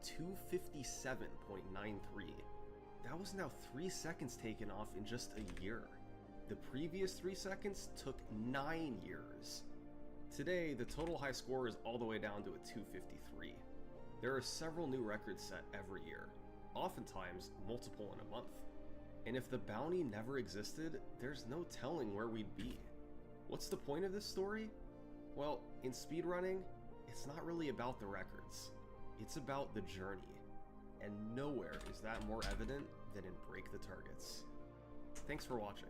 Speaker 2: 257.93. That was now 3 seconds taken off in just a year. The previous 3 seconds took 9 years. Today, the total high score is all the way down to a 253. There are several new records set every year, oftentimes multiple in a month. And if the bounty never existed, there's no telling where we'd be. What's the point of this story? Well, in speedrunning, it's not really about the records. It's about the journey. And nowhere is that more evident than in Break the Targets. Thanks for watching.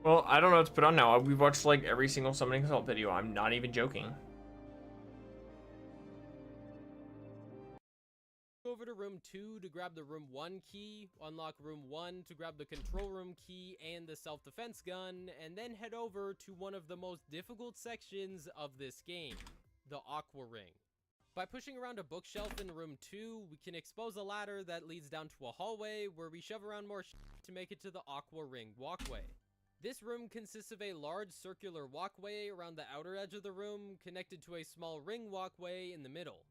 Speaker 1: Well, I don't know what to put on now. We've watched like every single summoning assault video. I'm not even joking.
Speaker 7: Over to room 2 to grab the room 1 key, unlock room 1 to grab the control room key and the self-defense gun, and then head over to one of the most difficult sections of this game, the Aqua Ring. By pushing around a bookshelf in room 2, we can expose a ladder that leads down to a hallway where we shove around more to make it to the Aqua Ring walkway. This room consists of a large circular walkway around the outer edge of the room, connected to a small ring walkway in the middle.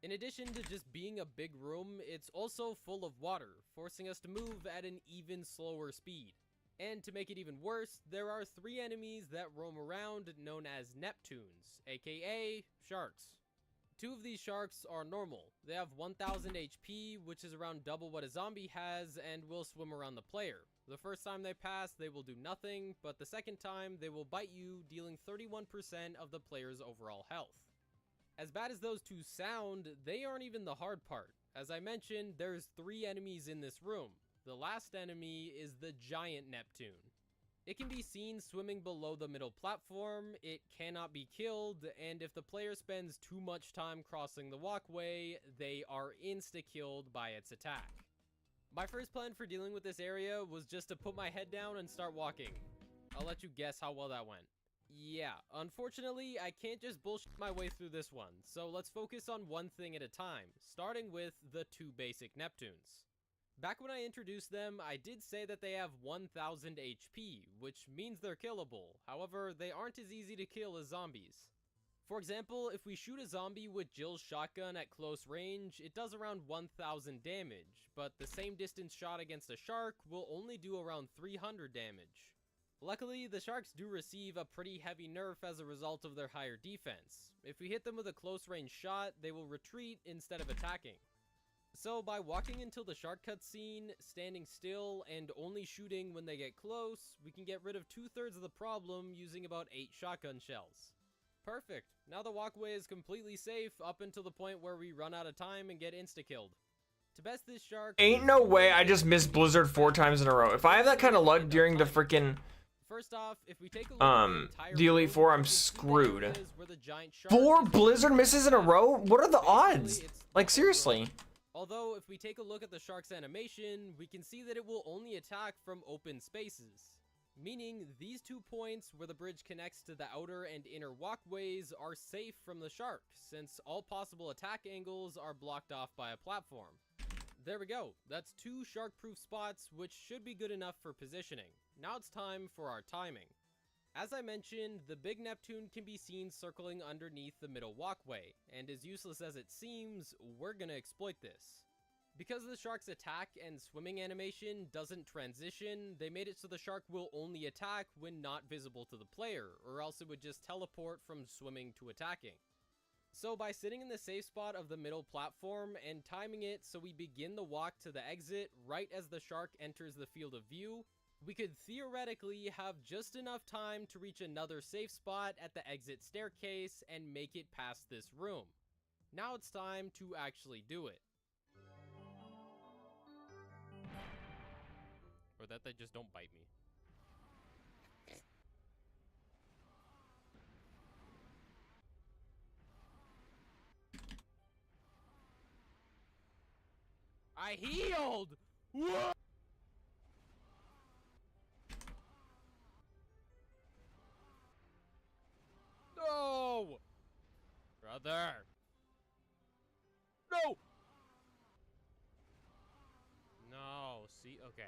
Speaker 7: In addition to just being a big room, it's also full of water, forcing us to move at an even slower speed. And to make it even worse, there are 3 enemies that roam around known as Neptunes, aka sharks. 2 of these sharks are normal. They have 1000 HP, which is around double what a zombie has, and will swim around the player. The first time they pass, they will do nothing, but the second time, they will bite you, dealing 31% of the player's overall health. As bad as those 2 sound, they aren't even the hard part. As I mentioned, there's 3 enemies in this room. The last enemy is the giant Neptune. It can be seen swimming below the middle platform, it cannot be killed, and if the player spends too much time crossing the walkway, they are insta-killed by its attack. My first plan for dealing with this area was just to put my head down and start walking. I'll let you guess how well that went. Yeah, unfortunately, I can't just bullshit my way through this one, so let's focus on one thing at a time, starting with the 2 basic Neptunes. Back when I introduced them, I did say that they have 1000 HP, which means they're killable. However, they aren't as easy to kill as zombies. For example, if we shoot a zombie with Jill's shotgun at close range, it does around 1000 damage, but the same distance shot against a shark will only do around 300 damage. Luckily, the sharks do receive a pretty heavy nerf as a result of their higher defense. If we hit them with a close range shot, they will retreat instead of attacking. So by walking until the shark cutscene, standing still, and only shooting when they get close, we can get rid of 2/3 of the problem using about 8 shotgun shells. Perfect. Now the walkway is completely safe up until the point where we run out of time and get insta-killed. To best this shark...
Speaker 1: Ain't no way I just missed Blizzard 4 times in a row. If I have that kind of luck during the freaking
Speaker 7: First off, if we take a look at
Speaker 1: the Elite Four, I'm screwed. 4 Blizzard misses in a row? What are the odds? Like, seriously.
Speaker 7: Although, if we take a look at the shark's animation, we can see that it will only attack from open spaces. Meaning, these 2 points where the bridge connects to the outer and inner walkways are safe from the shark, since all possible attack angles are blocked off by a platform. There we go, that's 2 shark-proof spots, which should be good enough for positioning. Now it's time for our timing. As I mentioned, the big Neptune can be seen circling underneath the middle walkway, and as useless as it seems, we're gonna exploit this. Because the shark's attack and swimming animation doesn't transition, they made it so the shark will only attack when not visible to the player, or else it would just teleport from swimming to attacking. So by sitting in the safe spot of the middle platform and timing it so we begin the walk to the exit right as the shark enters the field of view, we could theoretically have just enough time to reach another safe spot at the exit staircase and make it past this room. Now it's time to actually do it. Or that they just don't bite me. I healed! Whoa! No! Brother! No! No, see? Okay.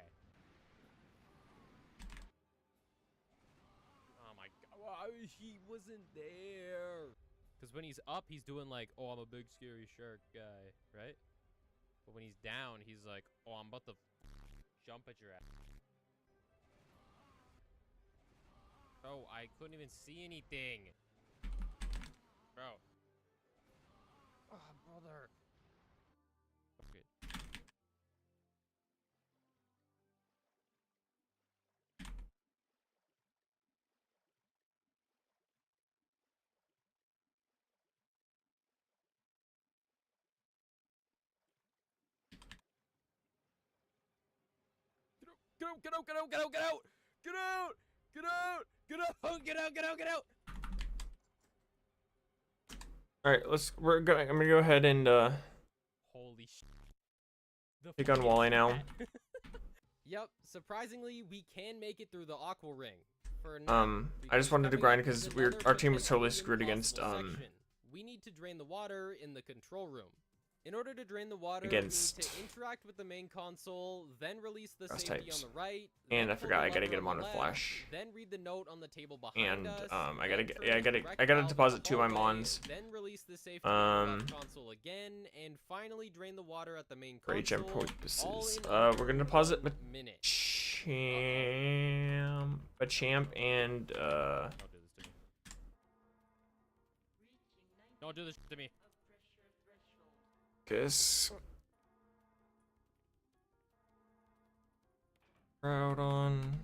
Speaker 7: Oh my god, why he wasn't there? Because when he's up, he's doing like, oh, I'm a big scary shark guy, right? But when he's down, he's like, oh, I'm about to jump at your ass. Bro, I couldn't even see anything. Bro. Oh, brother. Okay. Get out, get out, get out, get out, get out! Get out! Get out! Get out! Get out! Get out! Get out!
Speaker 1: All right, I'm gonna go ahead and
Speaker 7: Holy shit.
Speaker 1: pick on Wally now.
Speaker 7: Yep, surprisingly, we can make it through the aqua ring. For now,
Speaker 1: I just wanted to grind because our team was totally screwed against
Speaker 7: we need to drain the water in the control room. In order to drain the water,
Speaker 1: against
Speaker 7: we need to interact with the main console, then release the
Speaker 1: grass
Speaker 7: safety
Speaker 1: types.
Speaker 7: on the right,
Speaker 1: And I
Speaker 7: then pull
Speaker 1: forgot
Speaker 7: the
Speaker 1: I gotta
Speaker 7: lever
Speaker 1: get him on a
Speaker 7: left,
Speaker 1: flash.
Speaker 7: then read the note on the table behind
Speaker 1: And
Speaker 7: us,
Speaker 1: I
Speaker 7: then
Speaker 1: gotta
Speaker 7: turn the direct
Speaker 1: I gotta
Speaker 7: valve
Speaker 1: deposit
Speaker 7: in the
Speaker 1: 2 of my
Speaker 7: hallway,
Speaker 1: mons.
Speaker 7: then release the safety on the left console again, and finally drain the water at the main
Speaker 1: Great
Speaker 7: console.
Speaker 1: gem purposes.
Speaker 7: All in
Speaker 1: We're gonna deposit
Speaker 7: minute.
Speaker 1: Champ and
Speaker 7: Don't do this to me.
Speaker 1: Guess crowd on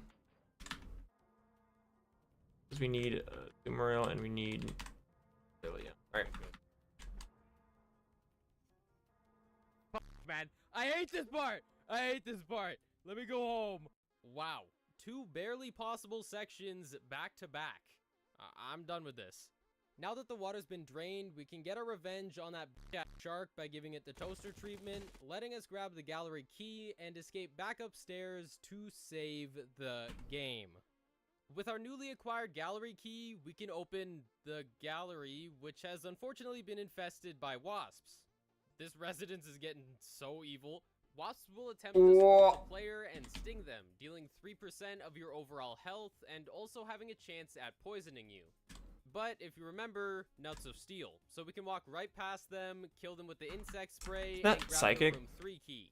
Speaker 1: because we need Dunsparce and we need Lilia. All right.
Speaker 7: Man, I hate this part. I hate this part. Let me go home. Wow. 2 barely possible sections back to back. I'm done with this. Now that the water's been drained, we can get our revenge on that shark by giving it the toaster treatment, letting us grab the gallery key, and escape back upstairs to save the game. With our newly acquired gallery key, we can open the gallery, which has unfortunately been infested by wasps. This residence is getting so evil. Wasps will attempt to swarm the player and sting them, dealing 3% of your overall health and also having a chance at poisoning you. But if you remember, nuts of steel, so we can walk right past them, kill them with the insect spray, and grab
Speaker 1: psychic?
Speaker 7: the room 3 key.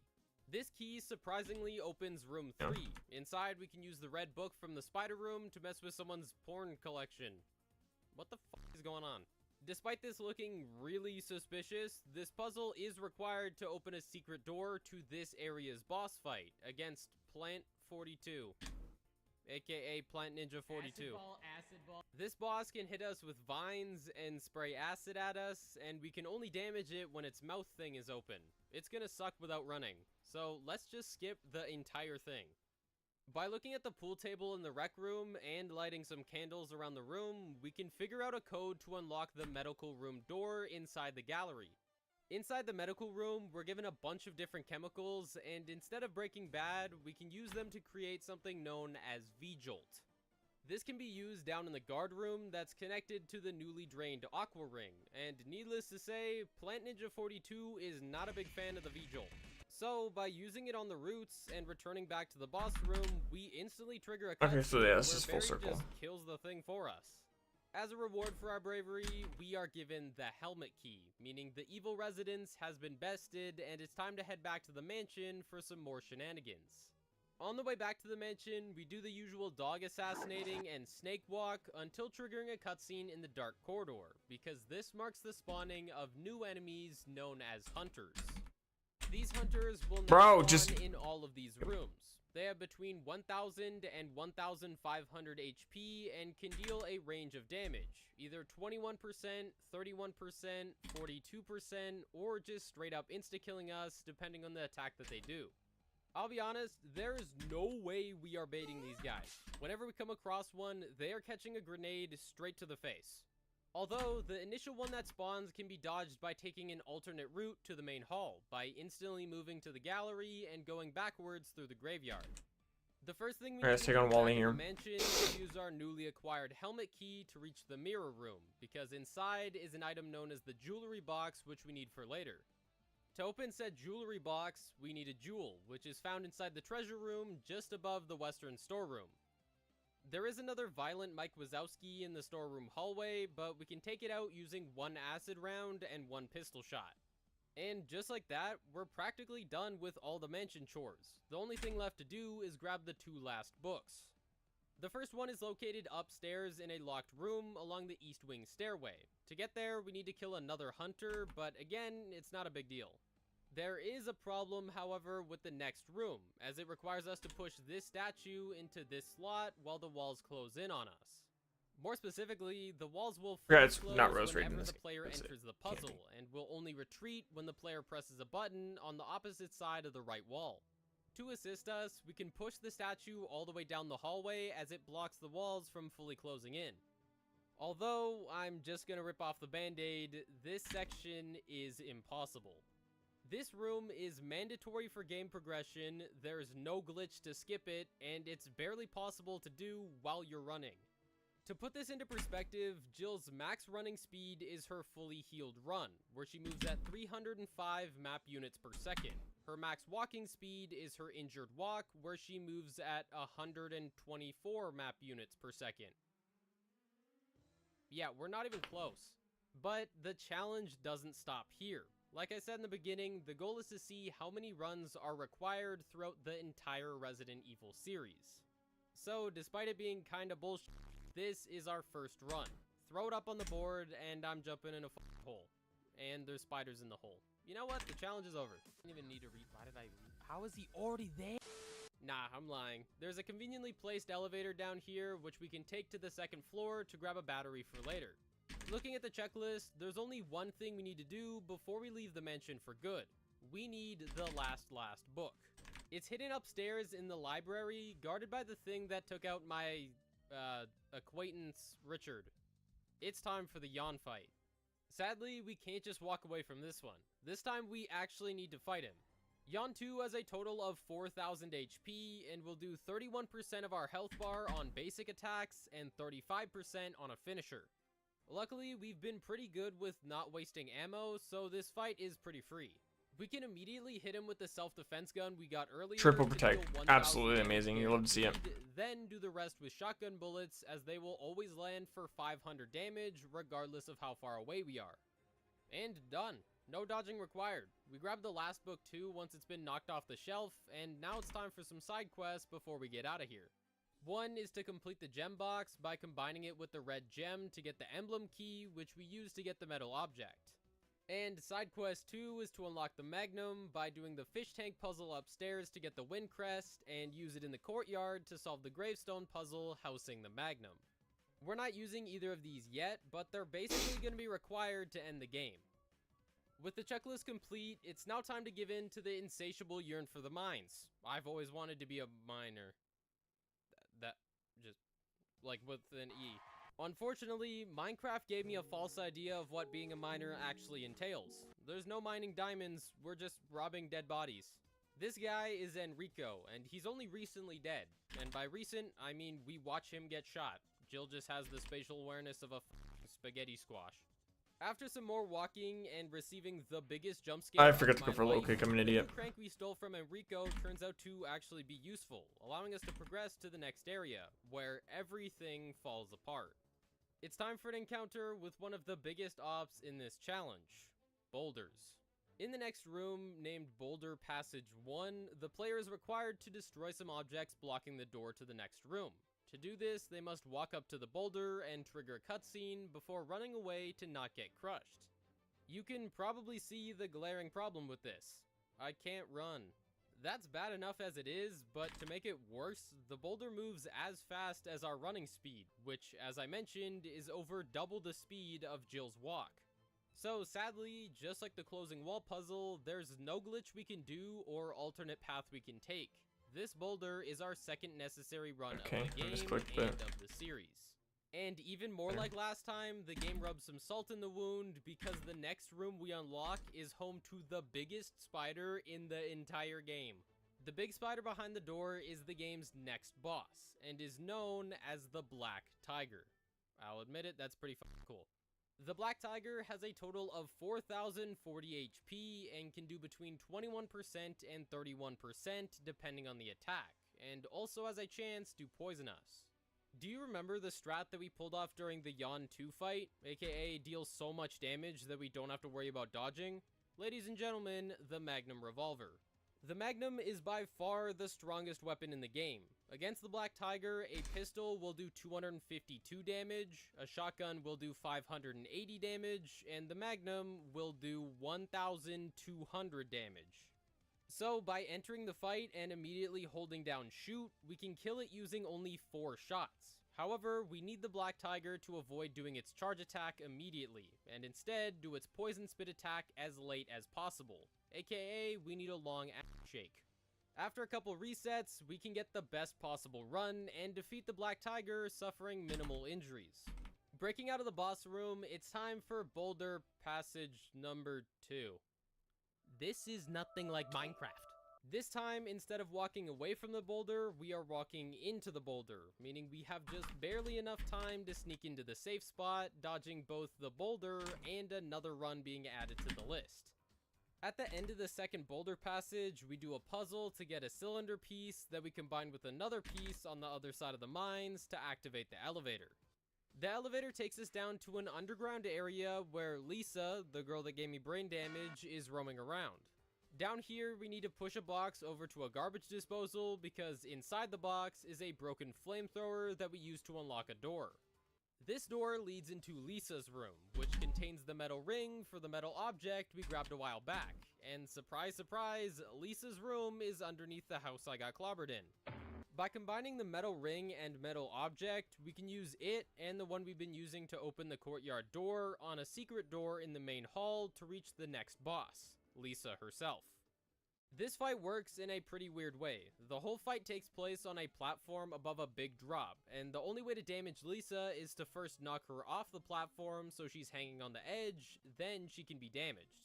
Speaker 7: This key surprisingly opens room 3. Inside, we can use the red book from the spider room to mess with someone's porn collection. What the fuck is going on? Despite this looking really suspicious, this puzzle is required to open a secret door to this area's boss fight against Plant 42. AKA Plant Ninja 42.
Speaker 8: Acid ball.
Speaker 7: This boss can hit us with vines and spray acid at us, and we can only damage it when its mouth thing is open. It's gonna suck without running, so let's just skip the entire thing. By looking at the pool table in the rec room and lighting some candles around the room, we can figure out a code to unlock the medical room door inside the gallery. Inside the medical room, we're given a bunch of different chemicals, and instead of Breaking Bad, we can use them to create something known as V-Jolt. This can be used down in the guard room that's connected to the newly drained aqua ring, and needless to say, Plant Ninja 42 is not a big fan of the V-Jolt. So, by using it on the roots and returning back to the boss room, we instantly trigger a cutscene
Speaker 1: Okay, so yeah, this
Speaker 7: where
Speaker 1: is full
Speaker 7: Barry
Speaker 1: circle.
Speaker 7: just kills the thing for us. As a reward for our bravery, we are given the helmet key, meaning the evil residence has been bested and it's time to head back to the mansion for some more shenanigans. On the way back to the mansion, we do the usual dog assassinating and snake walk until triggering a cutscene in the dark corridor, because this marks the spawning of new enemies known as hunters. These hunters will now spawn in all of these rooms. They have between 1000 and 1500 HP and can deal a range of damage, either 21%, 31%, 42%, or just straight up insta-killing us depending on the attack that they do. I'll be honest, there is no way we are baiting these guys. Whenever we come across one, they are catching a grenade straight to the face. Although, the initial one that spawns can be dodged by taking an alternate route to the main hall, by instantly moving to the gallery and going backwards through the graveyard. The first thing we need to do back in the mansion is use our newly acquired helmet key to reach the mirror room, because inside is an item known as the jewelry box, which we need for later. To open said jewelry box, we need a jewel, which is found inside the treasure room just above the western storeroom. There is another violent Mike Wazowski in the storeroom hallway, but we can take it out using 1 acid round and 1 pistol shot. And just like that, we're practically done with all the mansion chores. The only thing left to do is grab the 2 last books. The first one is located upstairs in a locked room along the east wing stairway. To get there, we need to kill another hunter, but again, it's not a big deal. There is a problem, however, with the next room, as it requires us to push this statue into this slot while the walls close in on us. More specifically, the walls will close whenever the player enters the puzzle, and will only retreat when the player presses a button on the opposite side of the right wall. To assist us, we can push the statue all the way down the hallway as it blocks the walls from fully closing in. Although, I'm just gonna rip off the band-aid, this section is impossible. This room is mandatory for game progression, there's no glitch to skip it, and it's barely possible to do while you're running. To put this into perspective, Jill's max running speed is her fully healed run, where she moves at 305 map units per second. Her max walking speed is her injured walk, where she moves at 124 map units per second. Yeah, we're not even close. But the challenge doesn't stop here. Like I said in the beginning, the goal is to see how many runs are required throughout the entire Resident Evil series. So, despite it being kinda bullshit, this is our first run. Throw it up on the board, and I'm jumping in a hole. And there's spiders in the hole. You know what? The challenge is over. I didn't even need to read. Why did I read? How is he already there? Nah, I'm lying. There's a conveniently placed elevator down here, which we can take to the 2nd floor to grab a battery for later. Looking at the checklist, there's only one thing we need to do before we leave the mansion for good. We need the last book. It's hidden upstairs in the library, guarded by the thing that took out my, acquaintance Richard. It's time for the yawn fight. Sadly, we can't just walk away from this one. This time we actually need to fight him. Yawn 2 has a total of 4,000 HP and will do 31% of our health bar on basic attacks and 35% on a finisher. Luckily, we've been pretty good with not wasting ammo, so this fight is pretty free. We can immediately hit him with the self-defense gun we got earlier.
Speaker 1: Triple
Speaker 7: to
Speaker 1: protect.
Speaker 7: deal 1,000
Speaker 1: Absolutely amazing. You love to see it.
Speaker 7: Then do the rest with shotgun bullets, as they will always land for 500 damage, regardless of how far away we are. And done. No dodging required. We grab the last book too once it's been knocked off the shelf, and now it's time for some side quests before we get out of here. One is to complete the gem box by combining it with the red gem to get the emblem key, which we use to get the metal object. And side quest 2 is to unlock the magnum by doing the fish tank puzzle upstairs to get the wind crest, and use it in the courtyard to solve the gravestone puzzle housing the magnum. We're not using either of these yet, but they're basically going to be required to end the game. With the checklist complete, it's now time to give in to the insatiable yearn for the mines. I've always wanted to be a miner. That just, like with an E. Unfortunately, Minecraft gave me a false idea of what being a miner actually entails. There's no mining diamonds, we're just robbing dead bodies. This guy is Enrico, and he's only recently dead. And by recent, I mean we watch him get shot. Jill just has the spatial awareness of a spaghetti squash. After some more walking and receiving the biggest jump scare
Speaker 1: I forgot
Speaker 7: of
Speaker 1: to go
Speaker 7: my
Speaker 1: for a low
Speaker 7: life,
Speaker 1: kick. I'm an
Speaker 7: the
Speaker 1: idiot.
Speaker 7: new crank we stole from Enrico turns out to actually be useful, allowing us to progress to the next area, where everything falls apart. It's time for an encounter with one of the biggest ops in this challenge, boulders. In the next room, named Boulder Passage 1, the player is required to destroy some objects blocking the door to the next room. To do this, they must walk up to the boulder and trigger a cutscene before running away to not get crushed. You can probably see the glaring problem with this. I can't run. That's bad enough as it is, but to make it worse, the boulder moves as fast as our running speed, which, as I mentioned, is over double the speed of Jill's walk. So sadly, just like the closing wall puzzle, there's no glitch we can do or alternate path we can take. This boulder is our second necessary run of the game and of the series. And even more like last time, the game rubs some salt in the wound because the next room we unlock is home to the biggest spider in the entire game. The big spider behind the door is the game's next boss, and is known as the Black Tiger. I'll admit it, that's pretty fucking cool. The Black Tiger has a total of 4,040 HP and can do between 21% and 31% depending on the attack, and also has a chance to poison us. Do you remember the strat that we pulled off during the Yawn 2 fight, aka deals so much damage that we don't have to worry about dodging? Ladies and gentlemen, the Magnum Revolver. The Magnum is by far the strongest weapon in the game. Against the Black Tiger, a pistol will do 252 damage, a shotgun will do 580 damage, and the Magnum will do 1,200 damage. So by entering the fight and immediately holding down shoot, we can kill it using only 4 shots. However, we need the Black Tiger to avoid doing its charge attack immediately, and instead do its poison spit attack as late as possible, aka we need a long shake. After a couple resets, we can get the best possible run and defeat the Black Tiger, suffering minimal injuries. Breaking out of the boss room, it's time for Boulder Passage number 2. This is nothing like Minecraft. This time, instead of walking away from the boulder, we are walking into the boulder, meaning we have just barely enough time to sneak into the safe spot, dodging both the boulder and another run being added to the list. At the end of the second boulder passage, we do a puzzle to get a cylinder piece that we combine with another piece on the other side of the mines to activate the elevator. The elevator takes us down to an underground area where Lisa, the girl that gave me brain damage, is roaming around. Down here, we need to push a box over to a garbage disposal because inside the box is a broken flamethrower that we use to unlock a door. This door leads into Lisa's room, which contains the metal ring for the metal object we grabbed a while back. And surprise, surprise, Lisa's room is underneath the house I got clobbered in. By combining the metal ring and metal object, we can use it and the one we've been using to open the courtyard door on a secret door in the main hall to reach the next boss, Lisa herself. This fight works in a pretty weird way. The whole fight takes place on a platform above a big drop, and the only way to damage Lisa is to first knock her off the platform so she's hanging on the edge, then she can be damaged.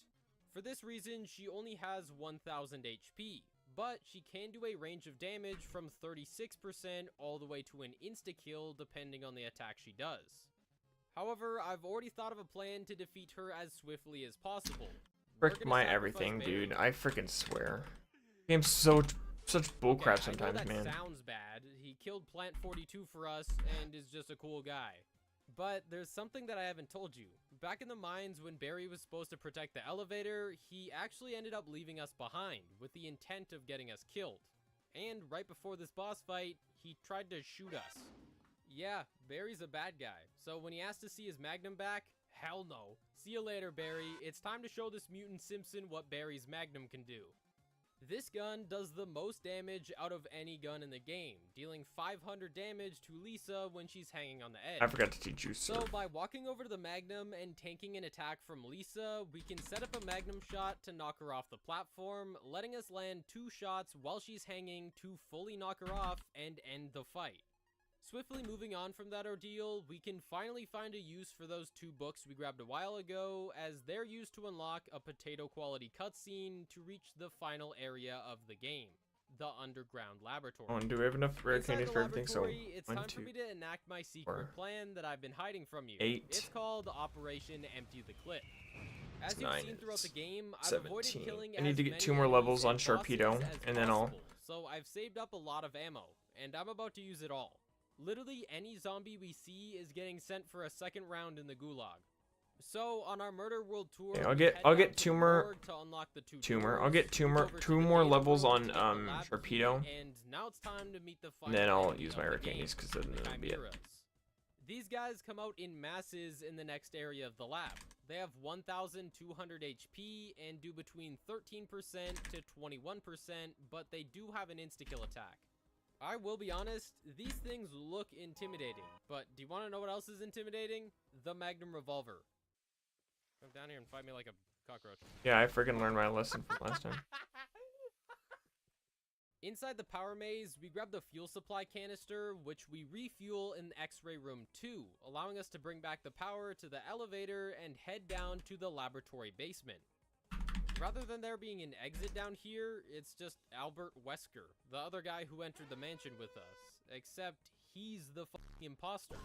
Speaker 7: For this reason, she only has 1000 HP, but she can do a range of damage from 36% all the way to an insta-kill depending on the attack she does. However, I've already thought of a plan to defeat her as swiftly as possible.
Speaker 1: Frick my everything, dude. I freaking swear. Game's such bullcrap sometimes,
Speaker 7: I know that
Speaker 1: man.
Speaker 7: sounds bad. He killed Plant 42 for us and is just a cool guy. But there's something that I haven't told you. Back in the mines when Barry was supposed to protect the elevator, he actually ended up leaving us behind with the intent of getting us killed. And right before this boss fight, he tried to shoot us. Yeah, Barry's a bad guy. So when he asked to see his Magnum back, hell no. See you later, Barry. It's time to show this mutant Simpson what Barry's Magnum can do. This gun does the most damage out of any gun in the game, dealing 500 damage to Lisa when she's hanging on the edge.
Speaker 1: I forgot to teach you, sir.
Speaker 7: So by walking over to the Magnum and tanking an attack from Lisa, we can set up a Magnum shot to knock her off the platform, letting us land 2 shots while she's hanging to fully knock her off and end the fight. Swiftly moving on from that ordeal, we can finally find a use for those 2 books we grabbed a while ago, as they're used to unlock a potato quality cutscene to reach the final area of the game, the underground laboratory.
Speaker 1: Oh, and do we have enough rare
Speaker 7: Inside
Speaker 1: candies
Speaker 7: the
Speaker 1: for everything? So,
Speaker 7: laboratory, it's
Speaker 1: 1,
Speaker 7: time
Speaker 1: 2,
Speaker 7: for me to enact my secret
Speaker 1: 4,
Speaker 7: plan that I've been hiding from you.
Speaker 1: 8.
Speaker 7: It's called Operation Empty the Clip. As you've
Speaker 1: 9,
Speaker 7: seen throughout the game, I've
Speaker 1: 17.
Speaker 7: avoided killing
Speaker 1: I need
Speaker 7: as
Speaker 1: to get
Speaker 7: many
Speaker 1: 2 more
Speaker 7: enemies
Speaker 1: levels on
Speaker 7: and
Speaker 1: Sharpedo,
Speaker 7: bosses as
Speaker 1: and then I'll...
Speaker 7: possible. So I've saved up a lot of ammo, and I'm about to use it all. Literally any zombie we see is getting sent for a second round in the gulag. So on our Murder World tour,
Speaker 1: Okay,
Speaker 7: we head
Speaker 1: I'll
Speaker 7: down
Speaker 1: get
Speaker 7: to
Speaker 1: tumor,
Speaker 7: the morgue to unlock the 2
Speaker 1: tumor.
Speaker 7: doors,
Speaker 1: I'll get
Speaker 7: move over to
Speaker 1: 2
Speaker 7: the
Speaker 1: more
Speaker 7: data
Speaker 1: levels
Speaker 7: room
Speaker 1: on
Speaker 7: to get the lab
Speaker 1: Sharpedo,
Speaker 7: key, and now it's time to meet the
Speaker 1: and
Speaker 7: final
Speaker 1: then I'll
Speaker 7: enemy
Speaker 1: use
Speaker 7: of
Speaker 1: my
Speaker 7: the
Speaker 1: rare
Speaker 7: game,
Speaker 1: candies because then
Speaker 7: the
Speaker 1: that'll be it.
Speaker 7: Chimeras. These guys come out in masses in the next area of the lab. They have 1,200 HP and do between 13% to 21%, but they do have an insta-kill attack. I will be honest, these things look intimidating, but do you want to know what else is intimidating? The Magnum Revolver. Come down here and fight me like a cockroach.
Speaker 1: Yeah, I freaking learned my lesson from last time.
Speaker 7: Inside the power maze, we grab the fuel supply canister, which we refuel in the X-ray room 2, allowing us to bring back the power to the elevator and head down to the laboratory basement. Rather than there being an exit down here, it's just Albert Wesker, the other guy who entered the mansion with us, except he's the fucking imposter.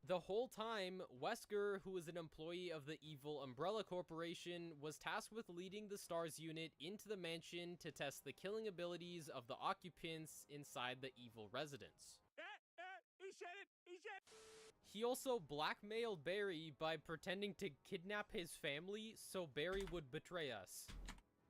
Speaker 7: The whole time, Wesker, who is an employee of the evil Umbrella Corporation, was tasked with leading the STARS unit into the mansion to test the killing abilities of the occupants inside the evil residence.
Speaker 8: He said it! He said it!
Speaker 7: He also blackmailed Barry by pretending to kidnap his family so Barry would betray us.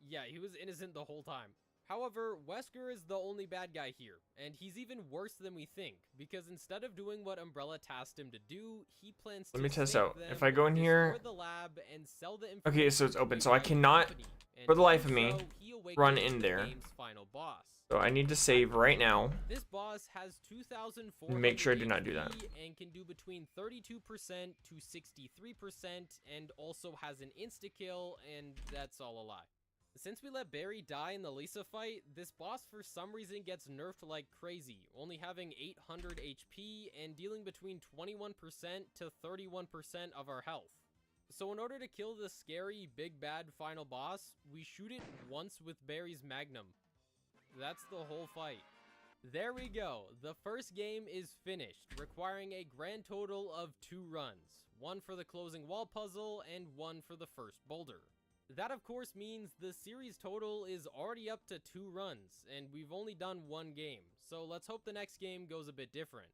Speaker 7: Yeah, he was innocent the whole time. However, Wesker is the only bad guy here, and he's even worse than we think, because instead of doing what Umbrella tasked him to do, he plans to
Speaker 1: Let me test
Speaker 7: save
Speaker 1: out.
Speaker 7: them,
Speaker 1: If I go in here...
Speaker 7: destroy the lab, and sell the
Speaker 1: Okay, so it's open, so I
Speaker 7: information to
Speaker 1: cannot,
Speaker 7: the company, and
Speaker 1: for the life of
Speaker 7: so
Speaker 1: me,
Speaker 7: he awakens
Speaker 1: run in
Speaker 7: the
Speaker 1: there.
Speaker 7: game's final boss.
Speaker 1: So I need to save right now.
Speaker 7: This boss has 2,400
Speaker 1: Make sure I do not do that.
Speaker 7: HP and can do between 32% to 63%, and also has an insta-kill, and that's all a lie. Since we let Barry die in the Lisa fight, this boss for some reason gets nerfed like crazy, only having 800 HP and dealing between 21% to 31% of our health. So in order to kill the scary big bad final boss, we shoot it once with Barry's Magnum. That's the whole fight. There we go. The first game is finished, requiring a grand total of 2 runs. One for the closing wall puzzle and one for the first boulder. That of course means the series total is already up to 2 runs, and we've only done 1 game. So let's hope the next game goes a bit different.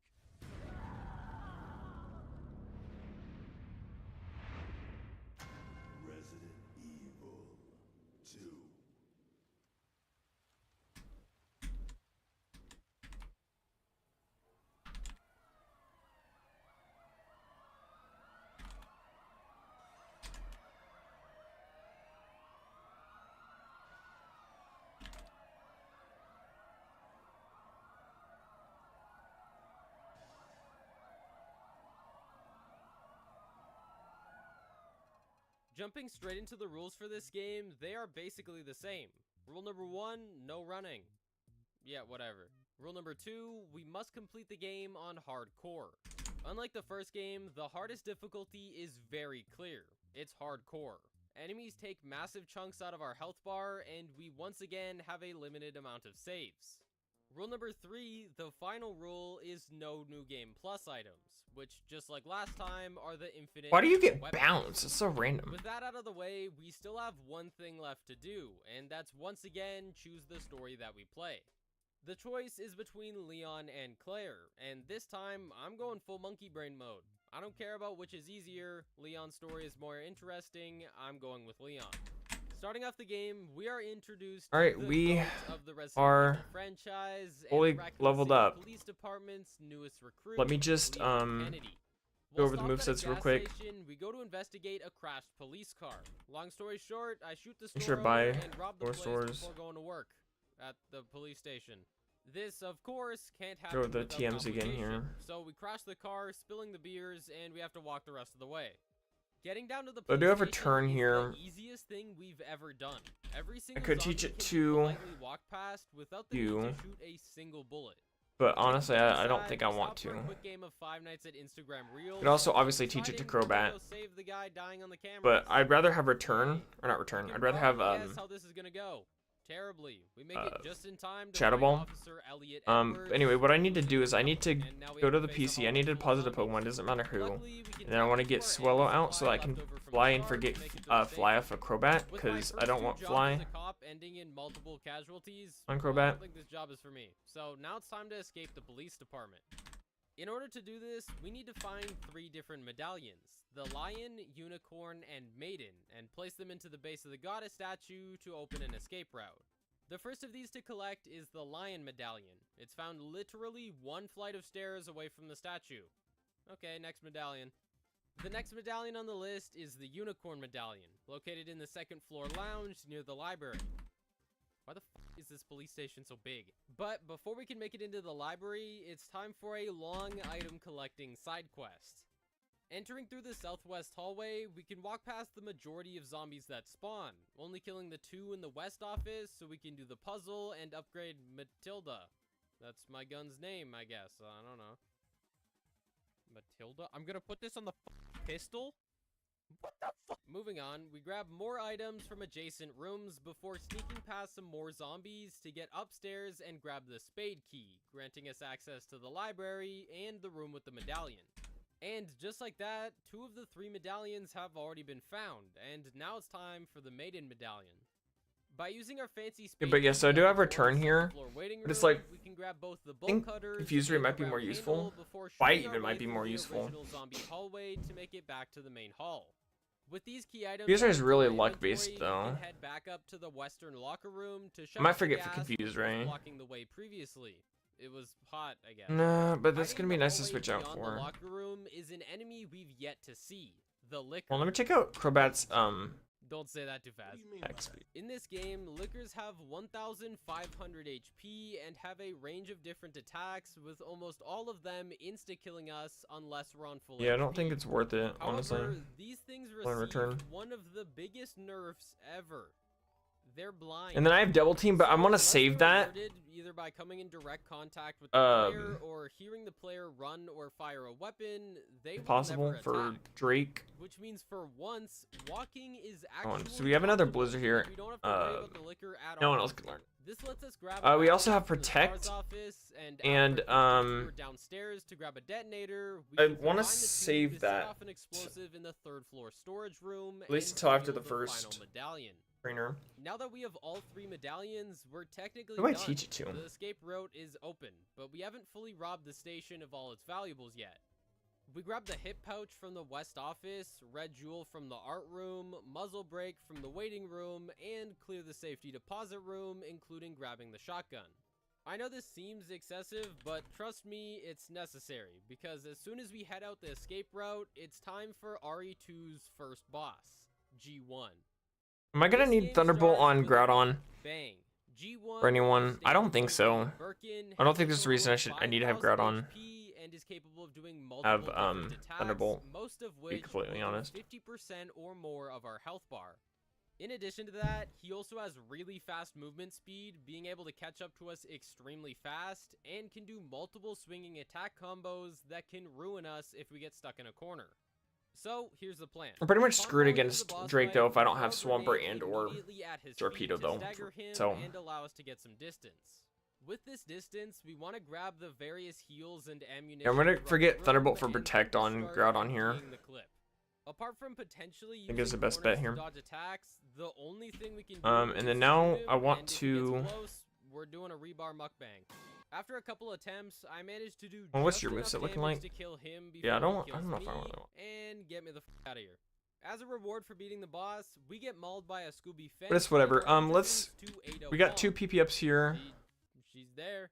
Speaker 8: Resident Evil 2.
Speaker 7: Jumping straight into the rules for this game, they are basically the same. Rule number 1, no running. Yeah, whatever. Rule number 2, we must complete the game on hardcore. Unlike the first game, the hardest difficulty is very clear. It's hardcore. Enemies take massive chunks out of our health bar, and we once again have a limited amount of saves. Rule number 3, the final rule, is no new game plus items, which, just like last time, are the infinite.
Speaker 1: Why do you get
Speaker 7: weapons.
Speaker 1: bounced? It's so random.
Speaker 7: With that out of the way, we still have one thing left to do, and that's once again choose the story that we play. The choice is between Leon and Claire, and this time I'm going full monkey brain mode. I don't care about which is easier. Leon's story is more interesting. I'm going with Leon. Starting off the game, we are introduced
Speaker 1: All right,
Speaker 7: to the
Speaker 1: we
Speaker 7: goat of the Resident
Speaker 1: are
Speaker 7: Evil franchise
Speaker 1: fully
Speaker 7: and Raccoon
Speaker 1: leveled
Speaker 7: City
Speaker 1: up.
Speaker 7: Police Department's newest recruit.
Speaker 1: Let me just
Speaker 7: Leon Kennedy.
Speaker 1: go
Speaker 7: While
Speaker 1: over the
Speaker 7: stopped at a
Speaker 1: movesets real
Speaker 7: gas
Speaker 1: quick.
Speaker 7: station, we go to investigate a crashed police car. Long story short, I shoot the
Speaker 1: Make
Speaker 7: store
Speaker 1: sure to buy
Speaker 7: owner and rob the
Speaker 1: more
Speaker 7: place
Speaker 1: stores.
Speaker 7: before going to work at the police station. This, of course, can't happen
Speaker 1: Go over the
Speaker 7: without
Speaker 1: TMs again here.
Speaker 7: complication. So we crash the car, spilling the beers, and we have to walk the rest of the way. Getting down to the
Speaker 1: So I do
Speaker 7: police
Speaker 1: have a
Speaker 7: station
Speaker 1: turn
Speaker 7: is
Speaker 1: here.
Speaker 7: the easiest thing we've ever done. Every single
Speaker 1: could
Speaker 7: zombie
Speaker 1: teach it
Speaker 7: can be
Speaker 1: to
Speaker 7: politely walked past without the need
Speaker 1: you.
Speaker 7: to shoot a single bullet.
Speaker 1: But honestly, I don't
Speaker 7: Aside,
Speaker 1: think I
Speaker 7: we
Speaker 1: want
Speaker 7: stopped for
Speaker 1: to.
Speaker 7: a quick game of Five Nights at Instagram Reels.
Speaker 1: Could also obviously teach it to
Speaker 7: deciding we're gonna
Speaker 1: Crobat.
Speaker 7: go save the guy dying on the cameras.
Speaker 1: But I'd rather have return, or not return.
Speaker 7: You
Speaker 1: I'd
Speaker 7: can
Speaker 1: rather have
Speaker 7: probably guess how this is gonna go. Terribly. We make it just in time to
Speaker 1: Shadow
Speaker 7: find
Speaker 1: Ball.
Speaker 7: Officer Elliot Edwards,
Speaker 1: Anyway, what I need to do is I need to
Speaker 7: and now we
Speaker 1: go
Speaker 7: have
Speaker 1: to the
Speaker 7: face
Speaker 1: PC. I
Speaker 7: off
Speaker 1: need to
Speaker 7: with
Speaker 1: deposit a
Speaker 7: full
Speaker 1: Pokemon. Doesn't matter who.
Speaker 7: Luckily, we can
Speaker 1: And then I want to
Speaker 7: tap
Speaker 1: get
Speaker 7: into our
Speaker 1: Swallow out so that I
Speaker 7: amplifier
Speaker 1: can
Speaker 7: left over from
Speaker 1: fly
Speaker 7: the
Speaker 1: and
Speaker 7: car
Speaker 1: forget
Speaker 7: to make it to the
Speaker 1: fly
Speaker 7: station.
Speaker 1: off a Crobat
Speaker 7: With my
Speaker 1: because I
Speaker 7: first
Speaker 1: don't
Speaker 7: two
Speaker 1: want
Speaker 7: jobs
Speaker 1: fly
Speaker 7: as a cop ending in multiple casualties,
Speaker 1: on
Speaker 7: I
Speaker 1: Crobat.
Speaker 7: don't think this job is for me. So now it's time to escape the police department. In order to do this, we need to find 3 different medallions, the Lion, Unicorn, and Maiden, and place them into the base of the goddess statue to open an escape route. The first of these to collect is the Lion Medallion. It's found literally 1 flight of stairs away from the statue. Okay, next medallion. The next medallion on the list is the Unicorn Medallion, located in the 2nd floor lounge near the library. Why the f is this police station so big? But before we can make it into the library, it's time for a long item collecting side quest. Entering through the southwest hallway, we can walk past the majority of zombies that spawn, only killing the 2 in the west office so we can do the puzzle and upgrade Matilda. That's my gun's name, I guess. I don't know. Matilda? I'm gonna put this on the pistol? What the fuck? Moving on, we grab more items from adjacent rooms before sneaking past some more zombies to get upstairs and grab the spade key, granting us access to the library and the room with the medallion. And just like that, 2 of the 3 medallions have already been found, and now it's time for the Maiden Medallion. By using our fancy spade
Speaker 1: but yeah, so I do have
Speaker 7: key
Speaker 1: return
Speaker 7: on the
Speaker 1: here,
Speaker 7: floor waiting
Speaker 1: but it's
Speaker 7: room,
Speaker 1: like,
Speaker 7: we can grab both the
Speaker 1: I think
Speaker 7: bolt cutters
Speaker 1: Diffuser
Speaker 7: and
Speaker 1: might be
Speaker 7: the
Speaker 1: more
Speaker 7: round
Speaker 1: useful.
Speaker 7: handle before
Speaker 1: Fight
Speaker 7: shooting our
Speaker 1: even might
Speaker 7: way
Speaker 1: be
Speaker 7: through
Speaker 1: more
Speaker 7: the
Speaker 1: useful.
Speaker 7: original zombie hallway to make it back to the main hall. With these key items,
Speaker 1: Diffuser is
Speaker 7: added to
Speaker 1: really
Speaker 7: our
Speaker 1: luck-based,
Speaker 7: inventory, we
Speaker 1: though.
Speaker 7: can head back up to the western locker room to shut
Speaker 1: might
Speaker 7: off the
Speaker 1: forget for
Speaker 7: gas
Speaker 1: Confused,
Speaker 7: that was
Speaker 1: right?
Speaker 7: blocking the way previously. It was hot, I guess.
Speaker 1: Nah, but that's
Speaker 7: Hiding
Speaker 1: gonna be
Speaker 7: in the
Speaker 1: nice to
Speaker 7: hallway
Speaker 1: switch out
Speaker 7: beyond
Speaker 1: for.
Speaker 7: The locker room is an enemy we've yet to see, the Licker.
Speaker 1: Well, let me check out Crobat's
Speaker 7: Don't say that too fast.
Speaker 1: XP.
Speaker 7: In this game, Lickers have 1,500 HP and have a range of different attacks, with almost all of them insta-killing us unless we're on full
Speaker 1: Yeah, I
Speaker 7: HP.
Speaker 1: don't think it's worth it, honestly.
Speaker 7: However, these things
Speaker 1: On return.
Speaker 7: receive one of the biggest nerfs ever. They're blind.
Speaker 1: And then I have Double Team, but I'm gonna
Speaker 7: unless
Speaker 1: save
Speaker 7: you're
Speaker 1: that.
Speaker 7: alerted, either by coming in direct contact with the player or hearing the player run or fire a weapon, they
Speaker 1: If
Speaker 7: will
Speaker 1: possible
Speaker 7: never
Speaker 1: for
Speaker 7: attack.
Speaker 1: Drake.
Speaker 7: Which means for once, walking is
Speaker 1: Oh,
Speaker 7: actually
Speaker 1: so we have another
Speaker 7: possible
Speaker 1: Blizzard here.
Speaker 7: because we don't have to worry about the Licker at
Speaker 1: No
Speaker 7: all.
Speaker 1: one else can learn.
Speaker 7: This lets us grab
Speaker 1: We
Speaker 7: a
Speaker 1: also have
Speaker 7: from the
Speaker 1: Protect,
Speaker 7: STARS office, and
Speaker 1: and,
Speaker 7: after we're downstairs to grab a detonator. We
Speaker 1: I
Speaker 7: can
Speaker 1: wanna
Speaker 7: combine the two
Speaker 1: save
Speaker 7: to set
Speaker 1: that.
Speaker 7: off an explosive in the 3rd floor storage room,
Speaker 1: At least
Speaker 7: and
Speaker 1: until after
Speaker 7: reveal
Speaker 1: the
Speaker 7: final
Speaker 1: first
Speaker 7: medallion.
Speaker 1: trainer.
Speaker 7: Now that we have all 3 medallions, we're technically
Speaker 1: Who do I
Speaker 7: done.
Speaker 1: teach it to?
Speaker 7: The escape route is open, but we haven't fully robbed the station of all its valuables yet. We grab the hip pouch from the west office, red jewel from the art room, muzzle brake from the waiting room, and clear the safety deposit room, including grabbing the shotgun. I know this seems excessive, but trust me, it's necessary, because as soon as we head out the escape route, it's time for RE2's first boss, G1.
Speaker 1: Am I gonna
Speaker 7: This
Speaker 1: need
Speaker 7: game
Speaker 1: Thunderbolt
Speaker 7: starts
Speaker 1: on
Speaker 7: with a
Speaker 1: Groudon?
Speaker 7: Bang. G1
Speaker 1: For anyone? I don't
Speaker 7: stands
Speaker 1: think
Speaker 7: for
Speaker 1: so.
Speaker 7: Birkin,
Speaker 1: I don't think
Speaker 7: has
Speaker 1: there's a reason I need to have
Speaker 7: 5,000
Speaker 1: Groudon.
Speaker 7: HP and is capable of doing
Speaker 1: Have,
Speaker 7: multiple different attacks,
Speaker 1: Thunderbolt,
Speaker 7: most of
Speaker 1: be
Speaker 7: which
Speaker 1: completely
Speaker 7: will do
Speaker 1: honest.
Speaker 7: 50% or more of our health bar. In addition to that, he also has really fast movement speed, being able to catch up to us extremely fast, and can do multiple swinging attack combos that can ruin us if we get stuck in a corner. So, here's the plan.
Speaker 1: I'm pretty much screwed against Drake, though, if I don't have Swampert and or Torpedo, though. So,
Speaker 7: and allow us to get some distance. With this distance, we want to grab the various heals and ammunition.
Speaker 1: I'm gonna forget Thunderbolt for Protect on Groudon here.
Speaker 7: Apart from potentially
Speaker 1: I think it's the best bet here.
Speaker 7: Dodge attacks, the only thing we can do
Speaker 1: And then now I want to.
Speaker 7: We're doing a rebar mukbang. After a couple attempts, I managed to do.
Speaker 1: Well, what's your moveset looking like?
Speaker 7: To kill him
Speaker 1: Yeah, I don't know if I
Speaker 7: really
Speaker 1: want
Speaker 7: want. And get me the f out of here. As a reward for beating the boss, we get mauled by a Scooby Fence.
Speaker 1: But it's whatever. We got 2 PPFs here.
Speaker 7: She's there.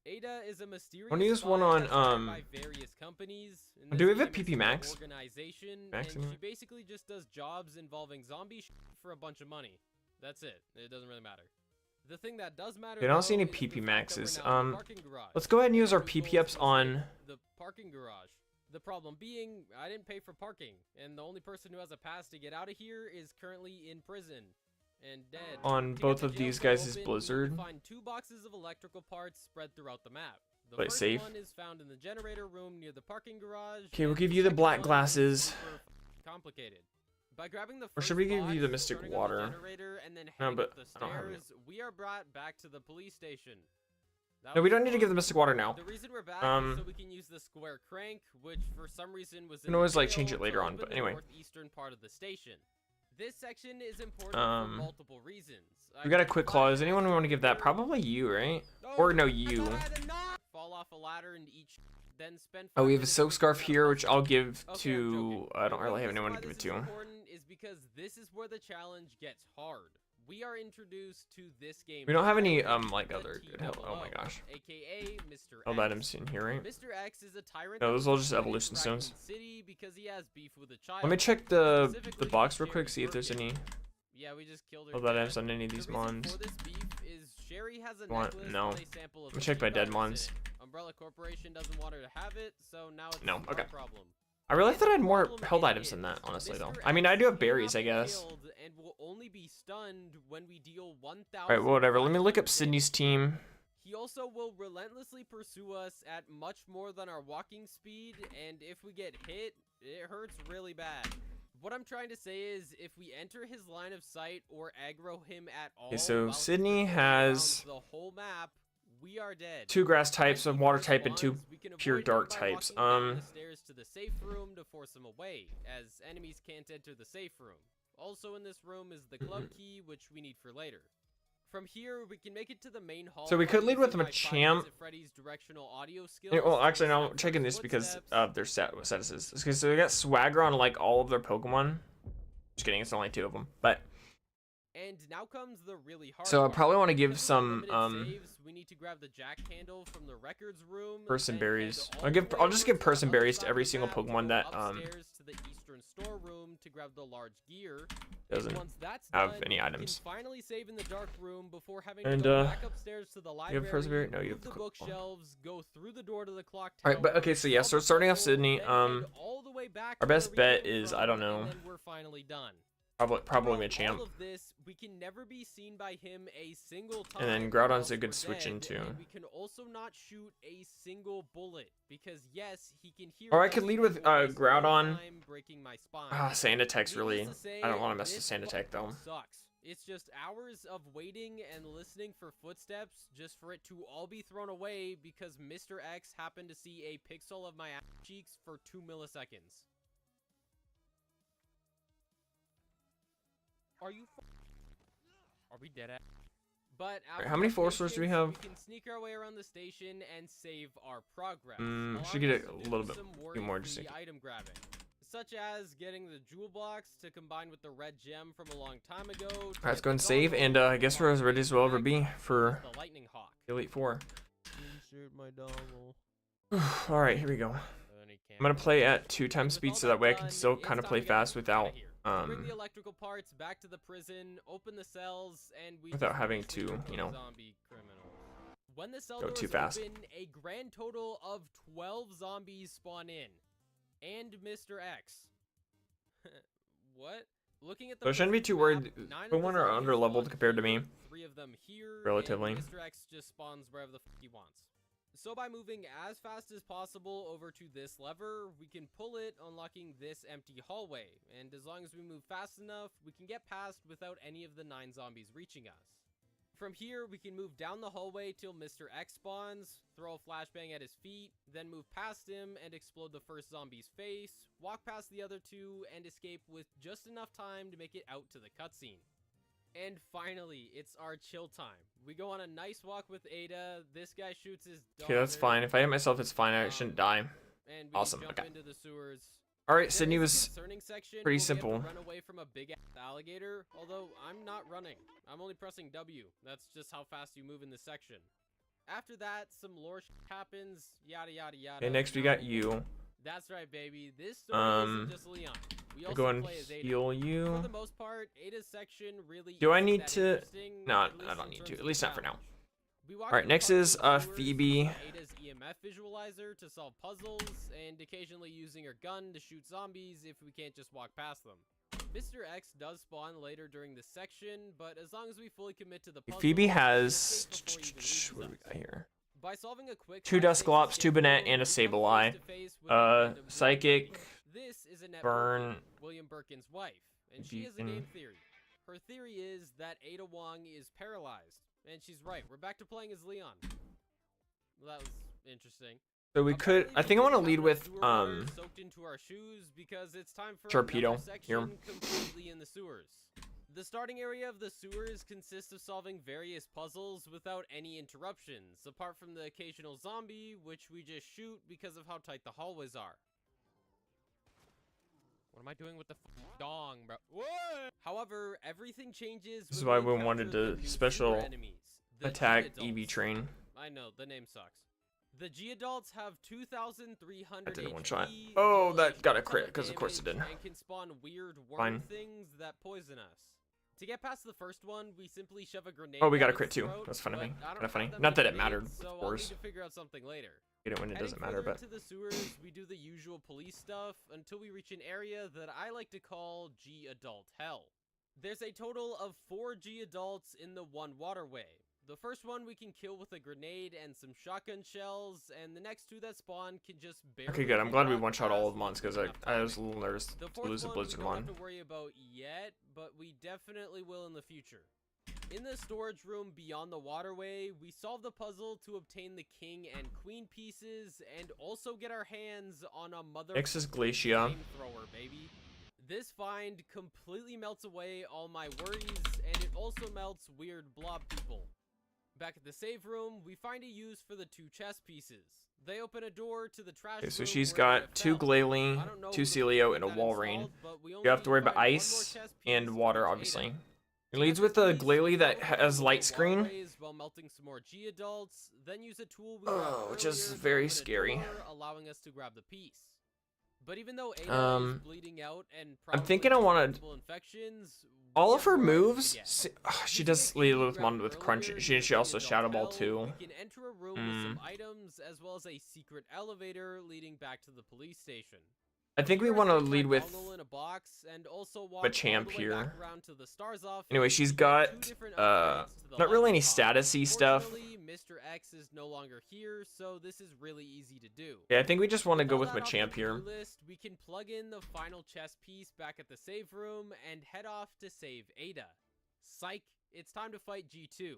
Speaker 7: Ada is a mysterious.
Speaker 1: I'm gonna use one on
Speaker 7: by various companies.
Speaker 1: Do we have a PP Max?
Speaker 7: Organization,
Speaker 1: Maximum?
Speaker 7: and she basically just does jobs involving zombie for a bunch of money. That's it. It doesn't really matter. The thing that does matter.
Speaker 1: I don't see any
Speaker 7: though, is
Speaker 1: PP
Speaker 7: the fact
Speaker 1: Maxes.
Speaker 7: that we're now in the parking garage.
Speaker 1: Let's go ahead and use our
Speaker 7: Very close
Speaker 1: PPFs
Speaker 7: to
Speaker 1: on.
Speaker 7: the parking garage. The problem being, I didn't pay for parking, and the only person who has a pass to get out of here is currently in prison and dead.
Speaker 1: On
Speaker 7: To
Speaker 1: both
Speaker 7: get the
Speaker 1: of
Speaker 7: jail
Speaker 1: these
Speaker 7: cell
Speaker 1: guys is
Speaker 7: open,
Speaker 1: Blizzard.
Speaker 7: we find 2 boxes of electrical parts spread throughout the map. The
Speaker 1: Play it
Speaker 7: first
Speaker 1: safe.
Speaker 7: one is found in the generator room near the parking garage.
Speaker 1: Okay, we'll
Speaker 7: and
Speaker 1: give you the
Speaker 7: second
Speaker 1: black
Speaker 7: one is
Speaker 1: glasses.
Speaker 7: super complicated. By grabbing the
Speaker 1: Or should
Speaker 7: first
Speaker 1: we give
Speaker 7: box,
Speaker 1: you the Mystic
Speaker 7: turning on the
Speaker 1: Water?
Speaker 7: generator, and then
Speaker 1: No,
Speaker 7: heading
Speaker 1: but
Speaker 7: up the
Speaker 1: I don't have it.
Speaker 7: stairs, we are brought back to the police station. That
Speaker 1: No, we
Speaker 7: was
Speaker 1: don't need to give the
Speaker 7: fun.
Speaker 1: Mystic Water now.
Speaker 7: The reason we're back is so we can use the square crank, which for some reason was.
Speaker 1: We can always, like, change it later
Speaker 7: to
Speaker 1: on, but
Speaker 7: open the
Speaker 1: anyway.
Speaker 7: northeastern part of the station. This section is important for multiple reasons.
Speaker 1: We got a quick claw. Does anyone want to give that? Probably you, right? Or no, you.
Speaker 7: Fall off a ladder and each. Then spend.
Speaker 1: Oh, we have a Silk Scarf here, which I'll give
Speaker 7: Okay,
Speaker 1: to. I don't really have anyone to
Speaker 7: Why
Speaker 1: give it
Speaker 7: this is
Speaker 1: to.
Speaker 7: important is because this is where the challenge gets hard. We are introduced to this game.
Speaker 1: We don't have any like
Speaker 7: the
Speaker 1: other good help. Oh my
Speaker 7: TOO,
Speaker 1: gosh.
Speaker 7: AKA Mr.
Speaker 1: Held
Speaker 7: X.
Speaker 1: items in here, right?
Speaker 7: Mr. X is a tyrant.
Speaker 1: No,
Speaker 7: that
Speaker 1: those are all
Speaker 7: lives
Speaker 1: just
Speaker 7: in
Speaker 1: evolution
Speaker 7: Raccoon
Speaker 1: stones.
Speaker 7: City because he has beef with a child.
Speaker 1: Let me check the
Speaker 7: Specifically,
Speaker 1: box real
Speaker 7: Sherry
Speaker 1: quick, see if there's
Speaker 7: Birkin.
Speaker 1: any
Speaker 7: Yeah, we just killed her.
Speaker 1: held
Speaker 7: dead.
Speaker 1: items on any of these
Speaker 7: The reason
Speaker 1: mons.
Speaker 7: for this beef is Sherry has a
Speaker 1: Want-
Speaker 7: necklace
Speaker 1: no.
Speaker 7: with a sample of
Speaker 1: Let me check my
Speaker 7: sea
Speaker 1: dead
Speaker 7: virus
Speaker 1: mons.
Speaker 7: in it. Umbrella Corporation doesn't want her to have it, so now it's
Speaker 1: No,
Speaker 7: our
Speaker 1: okay.
Speaker 7: problem.
Speaker 1: I really thought I had more
Speaker 7: Problem
Speaker 1: held
Speaker 7: is
Speaker 1: items than that, honestly, though.
Speaker 7: Mr.
Speaker 1: I mean, I do have
Speaker 7: X
Speaker 1: berries, I
Speaker 7: cannot be
Speaker 1: guess.
Speaker 7: killed and will only be stunned when we deal 1,000
Speaker 1: Alright, whatever. Let me look up
Speaker 7: damage.
Speaker 1: Sydney's team.
Speaker 7: He also will relentlessly pursue us at much more than our walking speed, and if we get hit, it hurts really bad. What I'm trying to say is, if we enter his line of sight or aggro him at all,
Speaker 1: Okay, so
Speaker 7: while he's
Speaker 1: Sydney
Speaker 7: around
Speaker 1: has
Speaker 7: the whole map, we are dead.
Speaker 1: 2 grass types,
Speaker 7: When
Speaker 1: a
Speaker 7: he
Speaker 1: water type, and 2
Speaker 7: respawns, we can
Speaker 1: pure
Speaker 7: avoid him
Speaker 1: dark
Speaker 7: by
Speaker 1: types.
Speaker 7: walking down the stairs to the safe room to force him away, as enemies can't enter the safe room. Also in this room is the club key, which we need for later. From here, we can make it to the main hall.
Speaker 1: So we could lead with
Speaker 7: using my
Speaker 1: Machamp.
Speaker 7: Freddy's directional audio skills.
Speaker 1: Yeah, well, actually,
Speaker 7: to
Speaker 1: no,
Speaker 7: listen
Speaker 1: I'm
Speaker 7: for
Speaker 1: checking
Speaker 7: his
Speaker 1: this because
Speaker 7: footsteps.
Speaker 1: of their statuses. Okay, so we got Swagger on, like, all of their Pokemon. Just kidding, it's only 2 of them. But,
Speaker 7: And now comes the really hard
Speaker 1: so I
Speaker 7: part.
Speaker 1: probably want to give
Speaker 7: Because with
Speaker 1: some,
Speaker 7: limited saves, we need to grab the jack handle from the records room.
Speaker 1: person
Speaker 7: then
Speaker 1: berries.
Speaker 7: head all the way
Speaker 1: I'll just give
Speaker 7: over to the
Speaker 1: person
Speaker 7: other
Speaker 1: berries
Speaker 7: side
Speaker 1: to
Speaker 7: of
Speaker 1: every
Speaker 7: the
Speaker 1: single
Speaker 7: map,
Speaker 1: Pokemon
Speaker 7: go
Speaker 1: that,
Speaker 7: upstairs to the eastern storeroom to grab the large gear.
Speaker 1: doesn't
Speaker 7: And once that's
Speaker 1: have
Speaker 7: done,
Speaker 1: any
Speaker 7: we
Speaker 1: items.
Speaker 7: Can finally save in the dark room before having
Speaker 1: And,
Speaker 7: to go back upstairs to the
Speaker 1: you
Speaker 7: library.
Speaker 1: have Perseverance? No, you have
Speaker 7: move the
Speaker 1: the
Speaker 7: bookshelves, go through the door to the clock tower.
Speaker 1: Alright, but okay, so yeah, so
Speaker 7: solve the
Speaker 1: starting off
Speaker 7: puzzle,
Speaker 1: Sydney,
Speaker 7: then head all the way back
Speaker 1: our
Speaker 7: to where
Speaker 1: best
Speaker 7: we
Speaker 1: bet
Speaker 7: came
Speaker 1: is,
Speaker 7: from,
Speaker 1: I don't know,
Speaker 7: and then we're finally done.
Speaker 1: probably
Speaker 7: Throughout
Speaker 1: Machamp.
Speaker 7: all of this, we can never be seen by him a single time.
Speaker 1: And then
Speaker 7: or
Speaker 1: Groudon's
Speaker 7: else
Speaker 1: a good
Speaker 7: we're
Speaker 1: switch
Speaker 7: dead,
Speaker 1: into.
Speaker 7: and we can also not shoot a single bullet because yes, he can hear.
Speaker 1: Or I
Speaker 7: us,
Speaker 1: could lead with,
Speaker 7: but wasting my
Speaker 1: Groudon.
Speaker 7: time breaking my spine.
Speaker 1: Sandetech's really.
Speaker 7: Needless to say,
Speaker 1: I don't want to mess with
Speaker 7: this
Speaker 1: Sandetech, though.
Speaker 7: Sucks. It's just hours of waiting and listening for footsteps just for it to all be thrown away because Mr. X happened to see a pixel of my ass cheeks for 2 milliseconds. Are you? Are we dead at? But
Speaker 1: Alright, how many
Speaker 7: after
Speaker 1: Force Swords do we have?
Speaker 7: We can sneak our way around the station and save our progress.
Speaker 1: Should
Speaker 7: allowing
Speaker 1: get
Speaker 7: us
Speaker 1: a
Speaker 7: to
Speaker 1: little
Speaker 7: do
Speaker 1: bit
Speaker 7: some
Speaker 1: more just
Speaker 7: worry-free
Speaker 1: in
Speaker 7: item grabbing, such as getting the jewel box to combine with the red gem from a long time ago.
Speaker 1: Alright, let's go and save, and I guess we're as ready as we'll ever be for
Speaker 7: the lightning hawk.
Speaker 1: Elite 4.
Speaker 7: Insert my dongle.
Speaker 1: Alright, here we go. I'm gonna play at 2 times speed so that way I can still kind of play fast without
Speaker 7: Bring the electrical parts back to the prison, open the cells, and we
Speaker 1: without
Speaker 7: can
Speaker 1: having
Speaker 7: finish
Speaker 1: to,
Speaker 7: the
Speaker 1: you know,
Speaker 7: zombie criminals. When the cell
Speaker 1: go
Speaker 7: doors
Speaker 1: too fast.
Speaker 7: open, a grand total of 12 zombies spawn in, and Mr. X. What? Looking at the
Speaker 1: So I shouldn't be
Speaker 7: first
Speaker 1: too
Speaker 7: map,
Speaker 1: worried.
Speaker 7: 9 of
Speaker 1: The
Speaker 7: the
Speaker 1: one are
Speaker 7: zombies
Speaker 1: under leveled
Speaker 7: spawn
Speaker 1: compared to me.
Speaker 7: here, 3 of them here,
Speaker 1: Relatively.
Speaker 7: and Mr. X just spawns wherever the f he wants. So by moving as fast as possible over to this lever, we can pull it, unlocking this empty hallway, and as long as we move fast enough, we can get past without any of the 9 zombies reaching us. From here, we can move down the hallway till Mr. X spawns, throw a flashbang at his feet, then move past him and explode the first zombie's face, walk past the other 2, and escape with just enough time to make it out to the cutscene. And finally, it's our chill time. We go on a nice walk with Ada. This guy shoots his daughter.
Speaker 1: Okay, that's fine. If I hit myself, it's fine. I shouldn't die.
Speaker 7: And we
Speaker 1: Awesome,
Speaker 7: jump
Speaker 1: okay.
Speaker 7: into the sewers.
Speaker 1: Alright,
Speaker 7: There
Speaker 1: Sydney
Speaker 7: is a
Speaker 1: was
Speaker 7: concerning section
Speaker 1: pretty
Speaker 7: where we have
Speaker 1: simple.
Speaker 7: to run away from a big alligator, although I'm not running. I'm only pressing W. That's just how fast you move in this section. After that, some lore happens, yada yada yada.
Speaker 1: Okay, next we got you.
Speaker 7: That's right, baby. This story isn't just Leon. We
Speaker 1: I'll go
Speaker 7: also
Speaker 1: and
Speaker 7: play as Ada.
Speaker 1: heal
Speaker 7: For
Speaker 1: you.
Speaker 7: the most part, Ada's section really
Speaker 1: Do I
Speaker 7: isn't
Speaker 1: need
Speaker 7: that
Speaker 1: to-
Speaker 7: interesting,
Speaker 1: No,
Speaker 7: at least
Speaker 1: I don't
Speaker 7: in
Speaker 1: need
Speaker 7: terms
Speaker 1: to.
Speaker 7: of
Speaker 1: At least not for now.
Speaker 7: challenge. We walk
Speaker 1: Alright,
Speaker 7: through
Speaker 1: next
Speaker 7: parts
Speaker 1: is
Speaker 7: of the sewers
Speaker 1: Phoebe.
Speaker 7: using Ada's EMF visualizer to solve puzzles, and occasionally using her gun to shoot zombies if we can't just walk past them. Mr. X does spawn later during this section, but as long as we fully commit to the puzzle,
Speaker 1: Phoebe
Speaker 7: we can
Speaker 1: has
Speaker 7: escape before he releases
Speaker 1: what do we
Speaker 7: us.
Speaker 1: got here?
Speaker 7: By solving a quick
Speaker 1: 2
Speaker 7: fast-paced
Speaker 1: Dusclops,
Speaker 7: escape
Speaker 1: 2 Banette,
Speaker 7: room,
Speaker 1: and a
Speaker 7: we come
Speaker 1: Sableye.
Speaker 7: face-to-face with a random
Speaker 1: Psychic,
Speaker 7: woman. This is Annette
Speaker 1: Burn,
Speaker 7: Birkin, William Birkin's wife, and she has a
Speaker 1: Beacon.
Speaker 7: game theory. Her theory is that Ada Wong is paralyzed, and she's right. We're back to playing as Leon. Well, that was interesting.
Speaker 1: So we could. I think I want to lead with
Speaker 7: soaked into our shoes because it's time for
Speaker 1: Torpedo
Speaker 7: another
Speaker 1: here.
Speaker 7: section completely in the sewers. The starting area of the sewers consists of solving various puzzles without any interruptions, apart from the occasional zombie, which we just shoot because of how tight the hallways are. What am I doing with the dong, bro? What? However, everything changes.
Speaker 1: This is
Speaker 7: when
Speaker 1: why
Speaker 7: we
Speaker 1: we wanted
Speaker 7: encounter the
Speaker 1: to
Speaker 7: new
Speaker 1: special
Speaker 7: super enemies, the
Speaker 1: attack
Speaker 7: G-adults.
Speaker 1: EV train.
Speaker 7: I know, the name sucks. The G-adults have 2,300
Speaker 1: I did
Speaker 7: HP,
Speaker 1: one shot.
Speaker 7: deal
Speaker 1: Oh,
Speaker 7: a
Speaker 1: that got a
Speaker 7: ton
Speaker 1: crit,
Speaker 7: of
Speaker 1: 'cause of course it
Speaker 7: damage,
Speaker 1: did.
Speaker 7: And can spawn weird worm
Speaker 1: Fine.
Speaker 7: things that poison us. To get past the first one, we simply shove a grenade.
Speaker 1: Oh, we got
Speaker 7: down
Speaker 1: a crit
Speaker 7: its
Speaker 1: too.
Speaker 7: throat,
Speaker 1: That's funny.
Speaker 7: but I
Speaker 1: Kind
Speaker 7: don't
Speaker 1: of
Speaker 7: have
Speaker 1: funny.
Speaker 7: that
Speaker 1: Not that
Speaker 7: many
Speaker 1: it mattered,
Speaker 7: grenades,
Speaker 1: of
Speaker 7: so
Speaker 1: course.
Speaker 7: I'll need to figure out something later.
Speaker 1: Get it when it
Speaker 7: Heading
Speaker 1: doesn't matter,
Speaker 7: further
Speaker 1: but
Speaker 7: into the sewers, we do the usual police stuff until we reach an area that I like to call G-adult hell. There's a total of 4 G-adults in the one waterway. The first one we can kill with a grenade and some shotgun shells, and the next 2 that spawn can just barely
Speaker 1: okay, good. I'm
Speaker 7: be
Speaker 1: glad we
Speaker 7: brought
Speaker 1: one-shot all of
Speaker 7: past
Speaker 1: them once because
Speaker 7: with enough
Speaker 1: I was a
Speaker 7: timing.
Speaker 1: little nervous
Speaker 7: The
Speaker 1: to
Speaker 7: fourth
Speaker 1: lose the
Speaker 7: one
Speaker 1: Blizzard
Speaker 7: we don't
Speaker 1: one.
Speaker 7: have to worry about yet, but we definitely will in the future. In the storage room beyond the waterway, we solve the puzzle to obtain the king and queen pieces and also get our hands on a mother
Speaker 1: Next is Glacia.
Speaker 7: flamethrower, baby. This find completely melts away all my worries, and it also melts weird blob people. Back at the save room, we find a use for the 2 chest pieces. They open a door to the trash
Speaker 1: Okay, so
Speaker 7: room
Speaker 1: she's
Speaker 7: where Ada
Speaker 1: got 2
Speaker 7: fell.
Speaker 1: Glalie,
Speaker 7: I don't know
Speaker 1: 2
Speaker 7: who the
Speaker 1: Celio,
Speaker 7: fuck
Speaker 1: and a
Speaker 7: got
Speaker 1: Walrein.
Speaker 7: installed, but we
Speaker 1: You
Speaker 7: only
Speaker 1: have to worry about
Speaker 7: find one more
Speaker 1: ice
Speaker 7: chest piece
Speaker 1: and water,
Speaker 7: for each
Speaker 1: obviously.
Speaker 7: Ada.
Speaker 1: It leads with a Glalie that has light screen.
Speaker 7: While melting some more G-adults, then use a tool we
Speaker 1: Which is
Speaker 7: earlier to
Speaker 1: very
Speaker 7: open a
Speaker 1: scary.
Speaker 7: door, allowing us to grab the piece. But even though Ada is bleeding out and
Speaker 1: I'm thinking I want to.
Speaker 7: infections,
Speaker 1: All
Speaker 7: we
Speaker 1: of her
Speaker 7: have varieties
Speaker 1: moves.
Speaker 7: to get.
Speaker 1: She
Speaker 7: Using
Speaker 1: does
Speaker 7: a key
Speaker 1: lead
Speaker 7: we
Speaker 1: with
Speaker 7: grabbed
Speaker 1: one with Crunch.
Speaker 7: earlier
Speaker 1: She
Speaker 7: using
Speaker 1: also
Speaker 7: the
Speaker 1: Shadow
Speaker 7: adult
Speaker 1: Ball
Speaker 7: hell,
Speaker 1: too.
Speaker 7: We can enter a room with some items as well as a secret elevator leading back to the police station.
Speaker 1: I think we
Speaker 7: Here I
Speaker 1: want to
Speaker 7: stick my
Speaker 1: lead with
Speaker 7: dongle in a box and also walk
Speaker 1: Machamp
Speaker 7: all the way back
Speaker 1: here.
Speaker 7: around to the Stars office
Speaker 1: Anyway, she's
Speaker 7: to get 2
Speaker 1: got
Speaker 7: different upgrades to the
Speaker 1: not really any
Speaker 7: laptop.
Speaker 1: statusy stuff.
Speaker 7: Fortunately, Mr. X is no longer here, so this is really easy to do.
Speaker 1: Yeah, I think we just want to go
Speaker 7: all
Speaker 1: with
Speaker 7: that off the
Speaker 1: Machamp here.
Speaker 7: to-do list, we can plug in the final chess piece back at the save room and head off to save Ada. Psych, it's time to fight G2.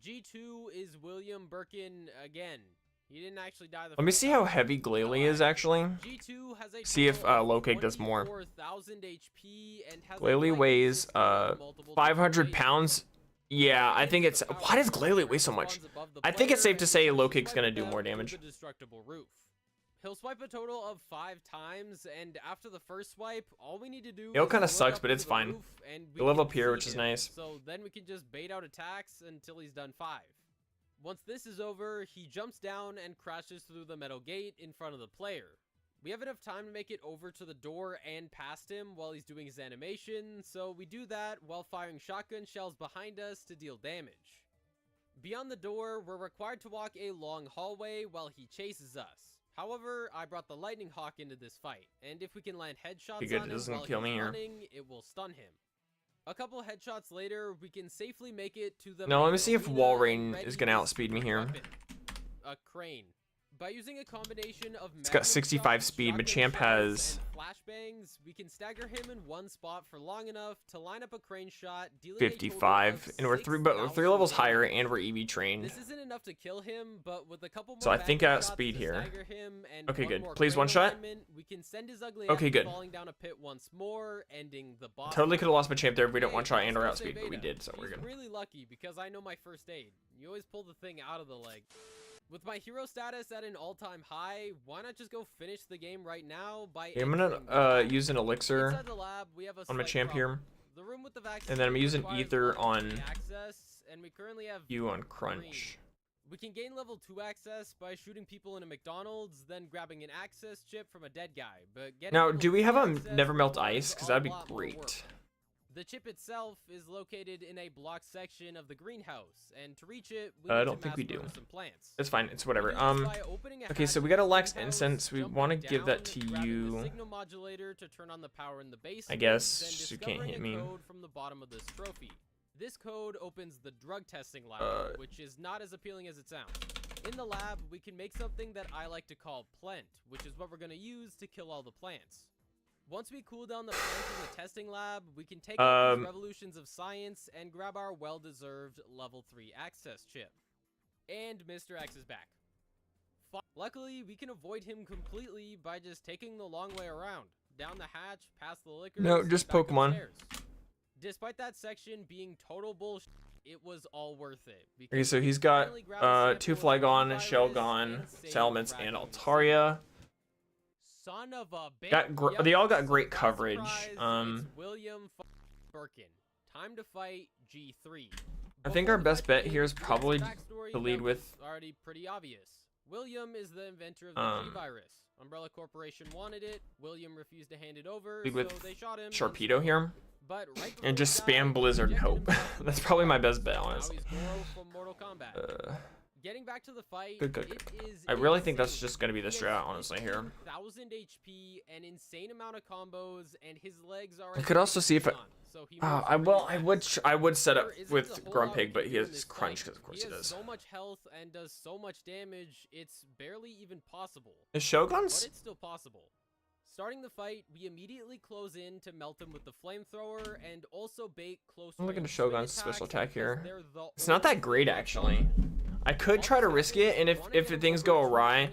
Speaker 7: G2 is William Birkin again. He didn't actually die the
Speaker 1: Let me
Speaker 7: first
Speaker 1: see
Speaker 7: time.
Speaker 1: how heavy Glalie is actually.
Speaker 7: G2 has a
Speaker 1: See if
Speaker 7: total of
Speaker 1: Locake does more.
Speaker 7: 24,000 HP and has a
Speaker 1: Glalie
Speaker 7: legacy
Speaker 1: weighs
Speaker 7: system with multiple
Speaker 1: 500
Speaker 7: different
Speaker 1: pounds. Yeah, I think it's. Why does Glalie weigh so much? I think it's safe to say Locake's gonna do more damage.
Speaker 7: The destructible roof. He'll swipe a total of 5 times, and after the first swipe, all we need to do
Speaker 1: It all
Speaker 7: is
Speaker 1: kinda
Speaker 7: look
Speaker 1: sucks,
Speaker 7: up
Speaker 1: but
Speaker 7: to
Speaker 1: it's
Speaker 7: the
Speaker 1: fine.
Speaker 7: roof, and we
Speaker 1: He'll live
Speaker 7: can
Speaker 1: up here,
Speaker 7: see
Speaker 1: which is
Speaker 7: him.
Speaker 1: nice.
Speaker 7: So then we can just bait out attacks until he's done 5. Once this is over, he jumps down and crashes through the metal gate in front of the player. We have enough time to make it over to the door and past him while he's doing his animation, so we do that while firing shotgun shells behind us to deal damage. Beyond the door, we're required to walk a long hallway while he chases us. However, I brought the Lightning Hawk into this fight, and if we can land headshots
Speaker 1: Good,
Speaker 7: on
Speaker 1: it
Speaker 7: him
Speaker 1: doesn't
Speaker 7: while
Speaker 1: kill
Speaker 7: he's
Speaker 1: me or-
Speaker 7: running, it will stun him. A couple headshots later, we can safely make it to the
Speaker 1: Now let me
Speaker 7: main
Speaker 1: see if
Speaker 7: arena
Speaker 1: wall
Speaker 7: and
Speaker 1: rain
Speaker 7: ready
Speaker 1: is gonna
Speaker 7: this
Speaker 1: outspeed me here.
Speaker 7: weapon, a crane. By using a combination of
Speaker 1: It's got
Speaker 7: magnum
Speaker 1: 65
Speaker 7: shots,
Speaker 1: speed, but
Speaker 7: shotgun
Speaker 1: Champ
Speaker 7: shells,
Speaker 1: has
Speaker 7: and flashbangs, we can stagger him in one spot for long enough to line up a crane shot, dealing a total
Speaker 1: 55,
Speaker 7: of
Speaker 1: and we're 3 levels higher, and we're EV trained.
Speaker 7: This isn't enough to kill him, but with a couple more
Speaker 1: So I think
Speaker 7: magnum
Speaker 1: I
Speaker 7: shots
Speaker 1: outspeed
Speaker 7: to
Speaker 1: here.
Speaker 7: stagger him and
Speaker 1: Okay,
Speaker 7: one
Speaker 1: good.
Speaker 7: more
Speaker 1: Please
Speaker 7: crane
Speaker 1: one shot.
Speaker 7: alignment, we can send his ugly
Speaker 1: Okay,
Speaker 7: ass
Speaker 1: good.
Speaker 7: falling down a pit once more, ending the boss.
Speaker 1: Totally could have lost my Champ there if we don't
Speaker 7: Hey,
Speaker 1: one shot
Speaker 7: let's
Speaker 1: and or
Speaker 7: go save
Speaker 1: outspeed, but we
Speaker 7: Ada.
Speaker 1: did, so we're
Speaker 7: He's
Speaker 1: good.
Speaker 7: really lucky because I know my first aid. You always pull the thing out of the leg. With my hero status at an all-time high, why not just go finish the game right now by
Speaker 1: Okay, I'm
Speaker 7: entering the
Speaker 1: gonna
Speaker 7: lab?
Speaker 1: use an elixir
Speaker 7: Inside the lab, we have a
Speaker 1: on my
Speaker 7: slight
Speaker 1: Champ
Speaker 7: problem.
Speaker 1: here.
Speaker 7: The room with the vaccine
Speaker 1: And then I'm using
Speaker 7: requires
Speaker 1: ether
Speaker 7: level
Speaker 1: on
Speaker 7: 3 access, and we currently have
Speaker 1: you on
Speaker 7: green.
Speaker 1: Crunch.
Speaker 7: We can gain level 2 access by shooting people in a McDonald's, then grabbing an access chip from a dead guy. But getting
Speaker 1: Now,
Speaker 7: level
Speaker 1: do we
Speaker 7: 2
Speaker 1: have a
Speaker 7: access
Speaker 1: never melt
Speaker 7: requires
Speaker 1: ice? Because
Speaker 7: a
Speaker 1: that'd be
Speaker 7: lot more work.
Speaker 1: great.
Speaker 7: The chip itself is located in a block section of the greenhouse, and to reach it, we
Speaker 1: I
Speaker 7: need
Speaker 1: don't
Speaker 7: to
Speaker 1: think we
Speaker 7: mass
Speaker 1: do.
Speaker 7: murder some plants.
Speaker 1: It's fine. It's whatever.
Speaker 7: We do this by opening a
Speaker 1: Okay, so
Speaker 7: hatch
Speaker 1: we got a
Speaker 7: in the
Speaker 1: Lex
Speaker 7: greenhouse,
Speaker 1: Incense. We
Speaker 7: jumping
Speaker 1: want to give that
Speaker 7: down,
Speaker 1: to
Speaker 7: grabbing the
Speaker 1: you.
Speaker 7: signal modulator to turn on the power in the basement,
Speaker 1: I guess
Speaker 7: then
Speaker 1: you can't
Speaker 7: discovering
Speaker 1: hit
Speaker 7: a
Speaker 1: me.
Speaker 7: code from the bottom of this trophy. This code opens the drug testing lab, which is not as appealing as it sounds. In the lab, we can make something that I like to call Plent, which is what we're going to use to kill all the plants. Once we cool down the plants in the testing lab, we can take out these revolutions of science and grab our well-deserved level 3 access chip. And Mr. X is back. Luckily, we can avoid him completely by just taking the long way around. Down the hatch, past the liquor.
Speaker 1: No, just Pokemon.
Speaker 7: Despite that section being total bullshit, it was all worth it.
Speaker 1: Okay, so he's got 2 Flygon, Shelgon, Salamence, and Altaria.
Speaker 7: Son of a bitch.
Speaker 1: They all got great coverage.
Speaker 7: It's William Birkin. Time to fight G3.
Speaker 1: I think our
Speaker 7: Before
Speaker 1: best bet
Speaker 7: fighting,
Speaker 1: here is
Speaker 7: G3's
Speaker 1: probably
Speaker 7: backstory
Speaker 1: to lead
Speaker 7: that
Speaker 1: with
Speaker 7: was already pretty obvious. William is the inventor of the G-Virus. Umbrella Corporation wanted it. William refused to hand it over,
Speaker 1: lead
Speaker 7: so
Speaker 1: with
Speaker 7: they shot him.
Speaker 1: Sharpedo here.
Speaker 7: But right
Speaker 1: And just
Speaker 7: before he
Speaker 1: spam
Speaker 7: died,
Speaker 1: Blizzard
Speaker 7: he
Speaker 1: and
Speaker 7: injected
Speaker 1: hope.
Speaker 7: himself
Speaker 1: That's
Speaker 7: with
Speaker 1: probably my
Speaker 7: G-Virus.
Speaker 1: best bet,
Speaker 7: Now
Speaker 1: honestly.
Speaker 7: he's Goro from Mortal Kombat. Getting back to the fight,
Speaker 1: Good.
Speaker 7: it is
Speaker 1: I really think that's
Speaker 7: insane.
Speaker 1: just gonna be the
Speaker 7: He
Speaker 1: strat,
Speaker 7: has
Speaker 1: honestly, here.
Speaker 7: 15,000 HP, an insane amount of combos, and his legs are.
Speaker 1: I could also see if I.
Speaker 7: So he
Speaker 1: I
Speaker 7: moves
Speaker 1: will.
Speaker 7: really fast.
Speaker 1: I would set up
Speaker 7: There isn't
Speaker 1: with
Speaker 7: a whole lot
Speaker 1: Grumpig,
Speaker 7: we
Speaker 1: but
Speaker 7: can
Speaker 1: he
Speaker 7: do in
Speaker 1: has
Speaker 7: this
Speaker 1: Crunch
Speaker 7: fight.
Speaker 1: because of course he
Speaker 7: has
Speaker 1: does.
Speaker 7: so much health and does so much damage, it's barely even possible.
Speaker 1: Is
Speaker 7: But
Speaker 1: Shogun's?
Speaker 7: it's still possible. Starting the fight, we immediately close in to melt him with the flamethrower and also bait close.
Speaker 1: I'm looking
Speaker 7: range
Speaker 1: to Shogun's
Speaker 7: swing
Speaker 1: special
Speaker 7: attacks
Speaker 1: attack
Speaker 7: because
Speaker 1: here.
Speaker 7: they're the
Speaker 1: It's not that
Speaker 7: only
Speaker 1: great
Speaker 7: thing
Speaker 1: actually. I could try to risk it, and if things go awry,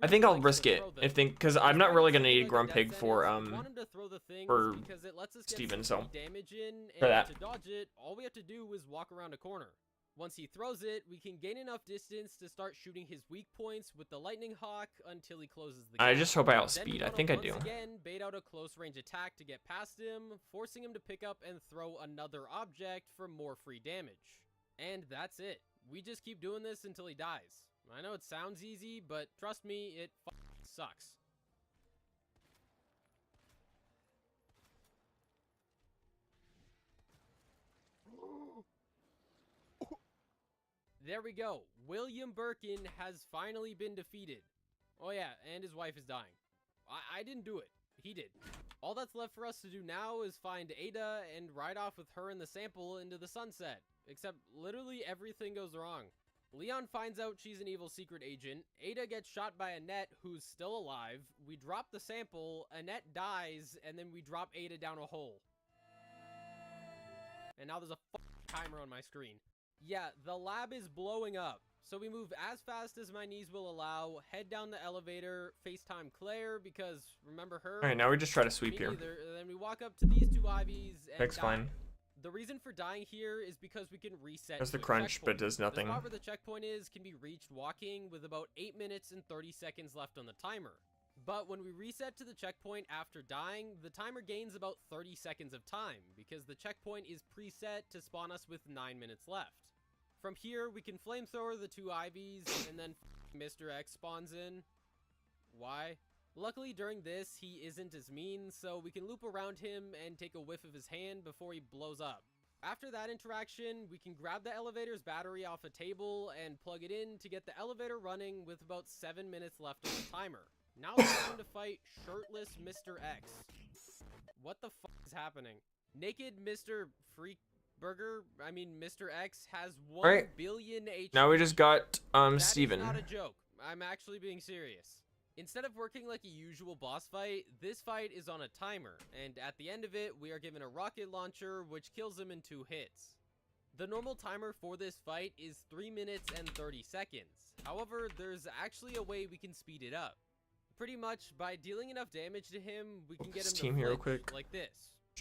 Speaker 1: I think I'll risk it. Because I'm not really gonna need Grumpig for Steven, so for that.
Speaker 7: To dodge it, all we have to do is walk around a corner. Once he throws it, we can gain enough distance to start shooting his weak points with the Lightning Hawk until he closes the gap.
Speaker 1: I just hope I
Speaker 7: Then
Speaker 1: outspeed.
Speaker 7: we
Speaker 1: I
Speaker 7: wanna
Speaker 1: think I
Speaker 7: once
Speaker 1: do.
Speaker 7: Again, bait out a close range attack to get past him, forcing him to pick up and throw another object for more free damage. And that's it. We just keep doing this until he dies. I know it sounds easy, but trust me, it sucks. There we go. William Birkin has finally been defeated. Oh yeah, and his wife is dying. I didn't do it. He did. All that's left for us to do now is find Ada and ride off with her and the sample into the sunset. Except literally everything goes wrong. Leon finds out she's an evil secret agent. Ada gets shot by Annette, who's still alive. We drop the sample, Annette dies, and then we drop Ada down a hole. And now there's a timer on my screen. Yeah, the lab is blowing up. So we move as fast as my knees will allow, head down the elevator, FaceTime Claire, because remember her?
Speaker 1: Alright, now we just try to sweep
Speaker 7: Me
Speaker 1: here.
Speaker 7: neither. Then we walk up to these two Ivies and
Speaker 1: That's
Speaker 7: die.
Speaker 1: fine.
Speaker 7: The reason for dying here is because we can reset.
Speaker 1: There's
Speaker 7: to
Speaker 1: the
Speaker 7: a
Speaker 1: crunch, but
Speaker 7: checkpoint.
Speaker 1: does nothing.
Speaker 7: The spot where the checkpoint is can be reached walking with about 8 minutes and 30 seconds left on the timer. But when we reset to the checkpoint after dying, the timer gains about 30 seconds of time, because the checkpoint is preset to spawn us with 9 minutes left. From here, we can flamethrower the two Ivies, and then Mr. X spawns in. Why? Luckily, during this, he isn't as mean, so we can loop around him and take a whiff of his hand before he blows up. After that interaction, we can grab the elevator's battery off a table and plug it in to get the elevator running with about 7 minutes left on the timer. Now it's time to fight shirtless Mr. X. What the fuck is happening? Naked Mr. Mr. X has 1 billion HP.
Speaker 1: Now we just got
Speaker 7: Steven.
Speaker 1: Steven.
Speaker 7: That's not a joke. I'm actually being serious. Instead of working like a usual boss fight, this fight is on a timer, and at the end of it, we are given a rocket launcher, which kills him in 2 hits. The normal timer for this fight is 3 minutes and 30 seconds. However, there's actually a way we can speed it up. Pretty much, by dealing enough damage to him, we can get him to
Speaker 1: team here real
Speaker 7: flinch
Speaker 1: quick.
Speaker 7: like this.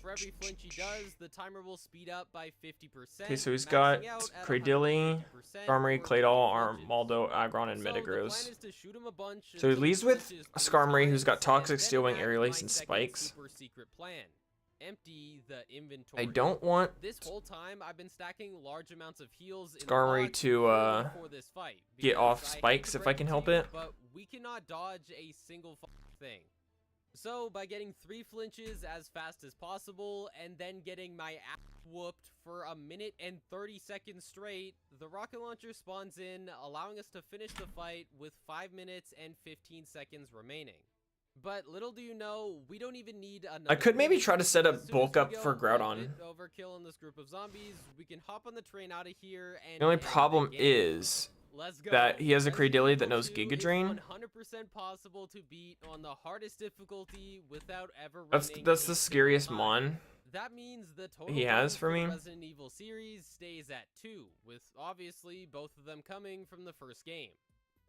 Speaker 7: For every flinch he does, the timer will speed up by 50%.
Speaker 1: Okay, so he's got
Speaker 7: maxing out at
Speaker 1: Cradilly,
Speaker 7: 150%
Speaker 1: Skarmory,
Speaker 7: for
Speaker 1: Claydol,
Speaker 7: 50
Speaker 1: Armaldo, Aggron, and
Speaker 7: so the plan
Speaker 1: Metagross.
Speaker 7: is to shoot him a bunch
Speaker 1: So he
Speaker 7: until
Speaker 1: leads
Speaker 7: he
Speaker 1: with
Speaker 7: flinches
Speaker 1: a
Speaker 7: 3
Speaker 1: Skarmory who's got
Speaker 7: times,
Speaker 1: Toxic,
Speaker 7: and then
Speaker 1: Steel Wing,
Speaker 7: enact
Speaker 1: Aerial
Speaker 7: my
Speaker 1: Ace, and
Speaker 7: second
Speaker 1: Spikes.
Speaker 7: super secret plan. Empty the inventory.
Speaker 1: I don't want
Speaker 7: This whole time I've been stacking large amounts of heals in the
Speaker 1: Skarmory
Speaker 7: box
Speaker 1: to
Speaker 7: before this fight,
Speaker 1: get
Speaker 7: because
Speaker 1: off
Speaker 7: I hate
Speaker 1: Spikes
Speaker 7: to
Speaker 1: if I
Speaker 7: break
Speaker 1: can
Speaker 7: to
Speaker 1: help
Speaker 7: you,
Speaker 1: it.
Speaker 7: But we cannot dodge a single thing. So by getting 3 flinches as fast as possible and then getting my ass whooped for 1 minute and 30 seconds straight, the rocket launcher spawns in, allowing us to finish the fight with 5 minutes and 15 seconds remaining. But little do you know, we don't even need another.
Speaker 1: I could maybe
Speaker 7: minute.
Speaker 1: try to set
Speaker 7: As
Speaker 1: up
Speaker 7: soon as
Speaker 1: bulk
Speaker 7: we
Speaker 1: up
Speaker 7: go
Speaker 1: for
Speaker 7: a
Speaker 1: Groudon.
Speaker 7: bit overkill in this group of zombies, we can hop on the train out of here and
Speaker 1: The only
Speaker 7: end the
Speaker 1: problem
Speaker 7: game.
Speaker 1: is
Speaker 7: Let's go.
Speaker 1: that he has a
Speaker 7: Resident
Speaker 1: Cradilly that
Speaker 7: Evil
Speaker 1: knows
Speaker 7: 2
Speaker 1: Giga
Speaker 7: is
Speaker 1: Drain.
Speaker 7: 100% possible to beat on the hardest difficulty without ever
Speaker 1: That's
Speaker 7: running
Speaker 1: the
Speaker 7: a single
Speaker 1: scariest
Speaker 7: time.
Speaker 1: Mon.
Speaker 7: That means the total
Speaker 1: he has
Speaker 7: time
Speaker 1: for me.
Speaker 7: the Resident Evil series stays at 2, with obviously both of them coming from the first game.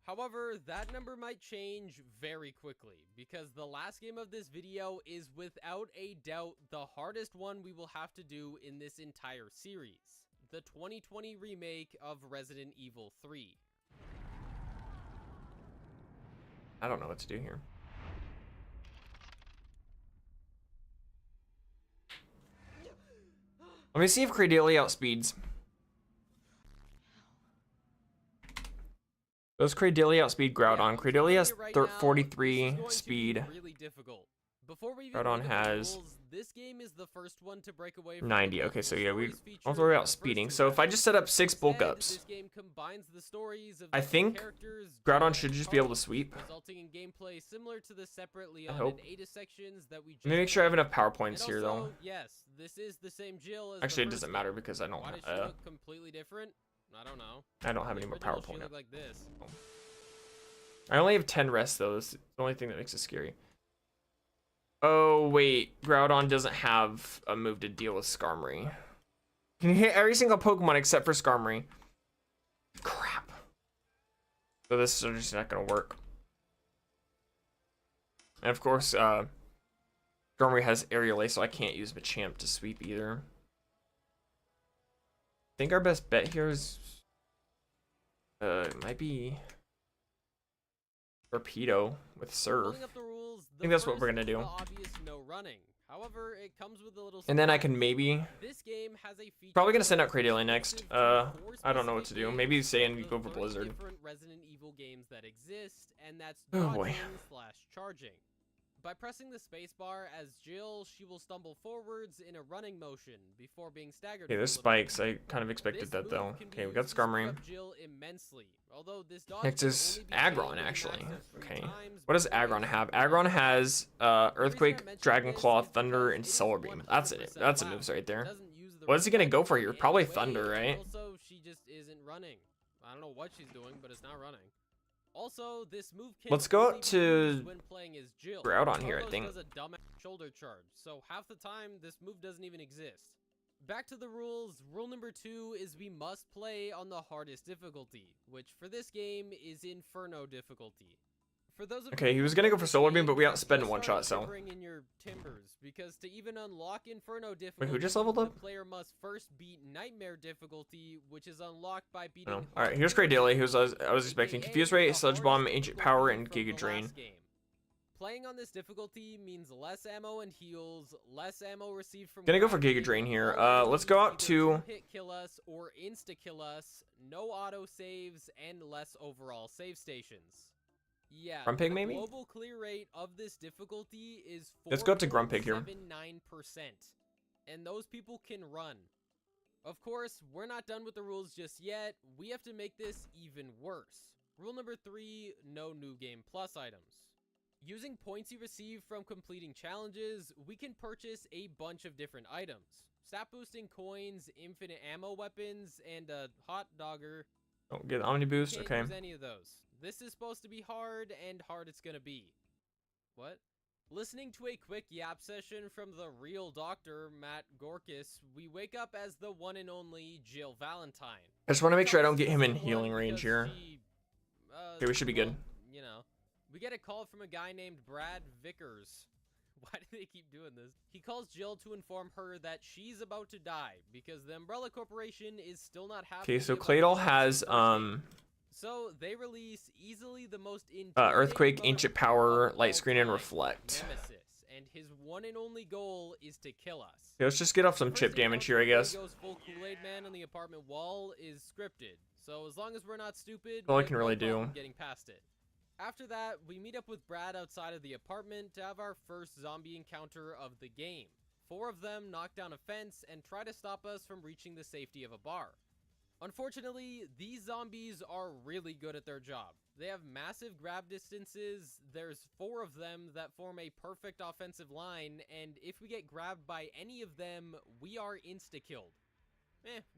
Speaker 7: However, that number might change very quickly, because the last game of this video is without a doubt the hardest one we will have to do in this entire series. The 2020 remake of Resident Evil 3.
Speaker 1: I don't know what to do here. Let me see if Cradilly outspeeds. Does Cradilly outspeed Groudon? Cradilly has 43 speed.
Speaker 7: Really difficult. Before we even
Speaker 1: Groudon
Speaker 7: look at the
Speaker 1: has
Speaker 7: rules, this game is the first one to break away from
Speaker 1: 90.
Speaker 7: the
Speaker 1: Okay, so
Speaker 7: multiple
Speaker 1: yeah, we
Speaker 7: stories feature
Speaker 1: don't worry
Speaker 7: of
Speaker 1: about
Speaker 7: the first
Speaker 1: speeding.
Speaker 7: 2
Speaker 1: So if I just set up 6 bulk
Speaker 7: Instead,
Speaker 1: ups,
Speaker 7: this game combines the stories of
Speaker 1: I
Speaker 7: the
Speaker 1: think
Speaker 7: characters,
Speaker 1: Groudon
Speaker 7: Jill
Speaker 1: should
Speaker 7: and
Speaker 1: just be able to
Speaker 7: Carly,
Speaker 1: sweep.
Speaker 7: resulting in gameplay similar to the separate Leon
Speaker 1: hope.
Speaker 7: and Ada sections that we just
Speaker 1: Let me make sure I have
Speaker 7: played.
Speaker 1: enough power points
Speaker 7: And
Speaker 1: here,
Speaker 7: also,
Speaker 1: though.
Speaker 7: yes, this is the same Jill as
Speaker 1: Actually,
Speaker 7: the
Speaker 1: it
Speaker 7: first
Speaker 1: doesn't matter
Speaker 7: game.
Speaker 1: because I don't.
Speaker 7: Why does she look completely different? I don't know.
Speaker 1: I don't have any
Speaker 7: The
Speaker 1: more power
Speaker 7: original, she
Speaker 1: point.
Speaker 7: looked like this.
Speaker 1: I only have 10 rest though. That's the only thing that makes it scary. Oh wait, Groudon doesn't have a move to deal with Skarmory. Can hit every single Pokemon except for Skarmory. Crap. So this is just not gonna work. And of course, Skarmory has Aerial Ace, so I can't use Machamp to sweep either. I think our best bet here is might be Torpedo with Surf.
Speaker 7: Pulling up the rules,
Speaker 1: I think that's what we're gonna
Speaker 7: first,
Speaker 1: do.
Speaker 7: the obvious no running. However, it comes with a little
Speaker 1: And then I
Speaker 7: surprise.
Speaker 1: can maybe
Speaker 7: This game has a feature
Speaker 1: probably gonna send out
Speaker 7: that is
Speaker 1: Cradilly next.
Speaker 7: exclusive to 4
Speaker 1: I don't know what to
Speaker 7: specific
Speaker 1: do. Maybe
Speaker 7: games
Speaker 1: say
Speaker 7: of
Speaker 1: and
Speaker 7: the
Speaker 1: go for
Speaker 7: 30
Speaker 1: Blizzard.
Speaker 7: different Resident Evil games that exist, and that's
Speaker 1: Oh, boy.
Speaker 7: dodging/charging. By pressing the spacebar as Jill, she will stumble forwards in a running motion before being staggered.
Speaker 1: Okay,
Speaker 7: for a
Speaker 1: there's
Speaker 7: little bit.
Speaker 1: Spikes. I kind of expected
Speaker 7: This
Speaker 1: that
Speaker 7: move
Speaker 1: though.
Speaker 7: can be
Speaker 1: Okay, we got
Speaker 7: used to speed
Speaker 1: Skarmory.
Speaker 7: up Jill immensely, although this dodge
Speaker 1: Next
Speaker 7: can
Speaker 1: is
Speaker 7: only be gained
Speaker 1: Aggron
Speaker 7: with
Speaker 1: actually.
Speaker 7: access 3
Speaker 1: Okay.
Speaker 7: times
Speaker 1: What does
Speaker 7: before
Speaker 1: Aggron
Speaker 7: it's
Speaker 1: have?
Speaker 7: completed.
Speaker 1: Aggron has Earthquake,
Speaker 7: mentioning
Speaker 1: Dragon
Speaker 7: this
Speaker 1: Claw,
Speaker 7: is
Speaker 1: Thunder,
Speaker 7: because
Speaker 1: and
Speaker 7: it is
Speaker 1: Solar Beam. That's it.
Speaker 7: 100%
Speaker 1: That's the
Speaker 7: loud.
Speaker 1: moves right
Speaker 7: It
Speaker 1: there.
Speaker 7: doesn't use the
Speaker 1: What is he gonna
Speaker 7: red
Speaker 1: go
Speaker 7: button
Speaker 1: for here?
Speaker 7: in
Speaker 1: Probably
Speaker 7: any way,
Speaker 1: Thunder,
Speaker 7: and
Speaker 1: right?
Speaker 7: Also, she just isn't running. I don't know what she's doing, but it's not running. Also, this move can
Speaker 1: Let's go
Speaker 7: only be
Speaker 1: to
Speaker 7: used when playing as Jill.
Speaker 1: Groudon here, I
Speaker 7: Carlos
Speaker 1: think.
Speaker 7: does a dumbass shoulder charge, so half the time this move doesn't even exist. Back to the rules. Rule number 2 is we must play on the hardest difficulty, which for this game is Inferno difficulty. For those of
Speaker 1: Okay,
Speaker 7: you
Speaker 1: he was
Speaker 7: who
Speaker 1: gonna go
Speaker 7: know
Speaker 1: for
Speaker 7: the
Speaker 1: Solar Beam,
Speaker 7: game,
Speaker 1: but we
Speaker 7: you
Speaker 1: outsped in
Speaker 7: just
Speaker 1: one
Speaker 7: start
Speaker 1: shot, so.
Speaker 7: shivering in your timbers, because to even unlock Inferno difficulty,
Speaker 1: Wait, who just leveled up?
Speaker 7: the player must first beat Nightmare difficulty, which is unlocked by beating.
Speaker 1: No. All right, here's Cradilly, who's I was expecting
Speaker 7: AKA
Speaker 1: Confuse Ray,
Speaker 7: the
Speaker 1: Sludge
Speaker 7: hardest
Speaker 1: Bomb, Ancient Power, and
Speaker 7: difficulty
Speaker 1: Giga
Speaker 7: from the
Speaker 1: Drain.
Speaker 7: last game. Playing on this difficulty means less ammo and heals, less ammo received from.
Speaker 1: Gonna go for
Speaker 7: crafting,
Speaker 1: Giga Drain here.
Speaker 7: all
Speaker 1: Let's go out
Speaker 7: enemies
Speaker 1: to.
Speaker 7: either two-hit kill us or insta kill us, no auto saves, and less overall save stations. Yeah,
Speaker 1: Grumpig,
Speaker 7: the
Speaker 1: maybe?
Speaker 7: global clear rate of this difficulty is 4.79%.
Speaker 1: Let's go up to Grumpig here.
Speaker 7: And those people can run. Of course, we're not done with the rules just yet. We have to make this even worse. Rule number 3, no new game plus items. Using points you receive from completing challenges, we can purchase a bunch of different items. Stat boosting coins, infinite ammo weapons, and a hot dogger.
Speaker 1: Don't get Omni Boost.
Speaker 7: Can't
Speaker 1: Okay.
Speaker 7: use any of those. This is supposed to be hard, and hard it's gonna be. What? Listening to a quick yap session from the real doctor, Matt Gorkis, we wake up as the one and only Jill Valentine.
Speaker 1: I just want to make sure I don't get him in healing range here. Okay, we should be good.
Speaker 7: Well, you know, we get a call from a guy named Brad Vickers. Why do they keep doing this? He calls Jill to inform her that she's about to die because the Umbrella Corporation is still not happy.
Speaker 1: Okay, so
Speaker 7: about
Speaker 1: Claydol
Speaker 7: the
Speaker 1: has
Speaker 7: So they release easily the most
Speaker 1: Earthquake,
Speaker 7: intimidating
Speaker 1: Ancient
Speaker 7: foe
Speaker 1: Power,
Speaker 7: of
Speaker 1: Light
Speaker 7: all
Speaker 1: Screen, and
Speaker 7: time,
Speaker 1: Reflect.
Speaker 7: Nemesis, and his one and only goal is to kill us.
Speaker 1: Okay, let's just get off some
Speaker 7: First
Speaker 1: chip damage here, I
Speaker 7: encounter where
Speaker 1: guess.
Speaker 7: he goes full Kool-Aid Man on the apartment wall is scripted, so as long as we're not stupid,
Speaker 1: All I
Speaker 7: we have
Speaker 1: can
Speaker 7: no
Speaker 1: really
Speaker 7: problem
Speaker 1: do.
Speaker 7: getting past it. After that, we meet up with Brad outside of the apartment to have our first zombie encounter of the game. 4 of them knock down a fence and try to stop us from reaching the safety of a bar. Unfortunately, these zombies are really good at their job. They have massive grab distances, there's 4 of them that form a perfect offensive line, and if we get grabbed by any of them, we are insta-killed.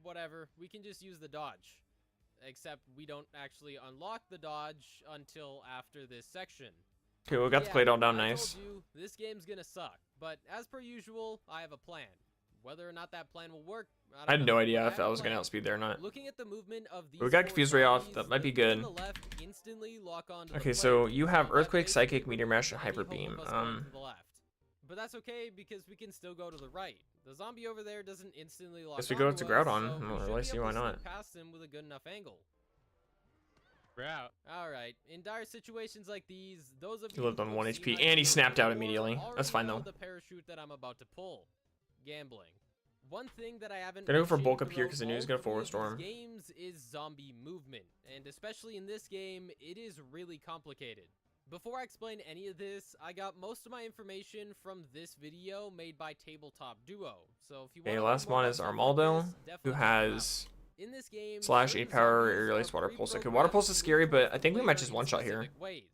Speaker 7: Whatever, we can just use the dodge. Except we don't actually unlock the dodge until after this section.
Speaker 1: Okay, we got the Claydol down
Speaker 7: I
Speaker 1: nice.
Speaker 7: told you, this game's gonna suck, but as per usual, I have a plan. Whether or not that plan will work,
Speaker 1: I had
Speaker 7: don't
Speaker 1: no
Speaker 7: know.
Speaker 1: idea
Speaker 7: I
Speaker 1: if
Speaker 7: have
Speaker 1: that
Speaker 7: a
Speaker 1: was gonna
Speaker 7: plan.
Speaker 1: outspeed there or not.
Speaker 7: Looking at the movement of these
Speaker 1: We got
Speaker 7: 4
Speaker 1: Confused Ray off,
Speaker 7: zombies,
Speaker 1: that might be
Speaker 7: the ones
Speaker 1: good.
Speaker 7: on the left instantly lock onto the
Speaker 1: Okay,
Speaker 7: player
Speaker 1: so
Speaker 7: beam,
Speaker 1: you have
Speaker 7: that
Speaker 1: Earthquake,
Speaker 7: basically
Speaker 1: Psychic, Meteor
Speaker 7: prevents
Speaker 1: Mash, and
Speaker 7: any
Speaker 1: Hyper
Speaker 7: hope
Speaker 1: Beam.
Speaker 7: of us going to the left. But that's okay because we can still go to the right. The zombie over there doesn't instantly lock
Speaker 1: Guess we go
Speaker 7: onto
Speaker 1: to Groudon.
Speaker 7: us,
Speaker 1: I
Speaker 7: so
Speaker 1: don't
Speaker 7: we should
Speaker 1: really
Speaker 7: be
Speaker 1: see
Speaker 7: able
Speaker 1: why
Speaker 7: to
Speaker 1: not.
Speaker 7: sneak past him with a good enough angle.
Speaker 3: Grout.
Speaker 7: Alright, in dire situations like these, those of
Speaker 1: He
Speaker 7: you
Speaker 1: lived on
Speaker 7: who've
Speaker 1: 1
Speaker 7: seen
Speaker 1: HP,
Speaker 7: my
Speaker 1: and he
Speaker 7: videos
Speaker 1: snapped out
Speaker 7: before
Speaker 1: immediately. That's
Speaker 7: already
Speaker 1: fine,
Speaker 7: know
Speaker 1: though.
Speaker 7: the parachute that I'm about to pull. Gambling. One thing that I haven't
Speaker 1: Gonna go for
Speaker 7: mentioned
Speaker 1: bulk up here
Speaker 7: throughout
Speaker 1: 'cause I knew he was
Speaker 7: all
Speaker 1: gonna
Speaker 7: 3
Speaker 1: forward
Speaker 7: of these
Speaker 1: storm.
Speaker 7: games is zombie movement, and especially in this game, it is really complicated. Before I explain any of this, I got most of my information from this video made by Tabletop Duo. So if you
Speaker 1: Okay,
Speaker 7: want
Speaker 1: last one is Armaldo, who has
Speaker 7: in this game,
Speaker 1: slash
Speaker 7: certain
Speaker 1: 8 power,
Speaker 7: zombies
Speaker 1: air release,
Speaker 7: are
Speaker 1: water pulse. Okay,
Speaker 7: pre-programmed
Speaker 1: water pulse is
Speaker 7: to
Speaker 1: scary,
Speaker 7: move
Speaker 1: but I think we
Speaker 7: the
Speaker 1: might
Speaker 7: player
Speaker 1: just
Speaker 7: in
Speaker 1: one shot here.
Speaker 7: specific ways.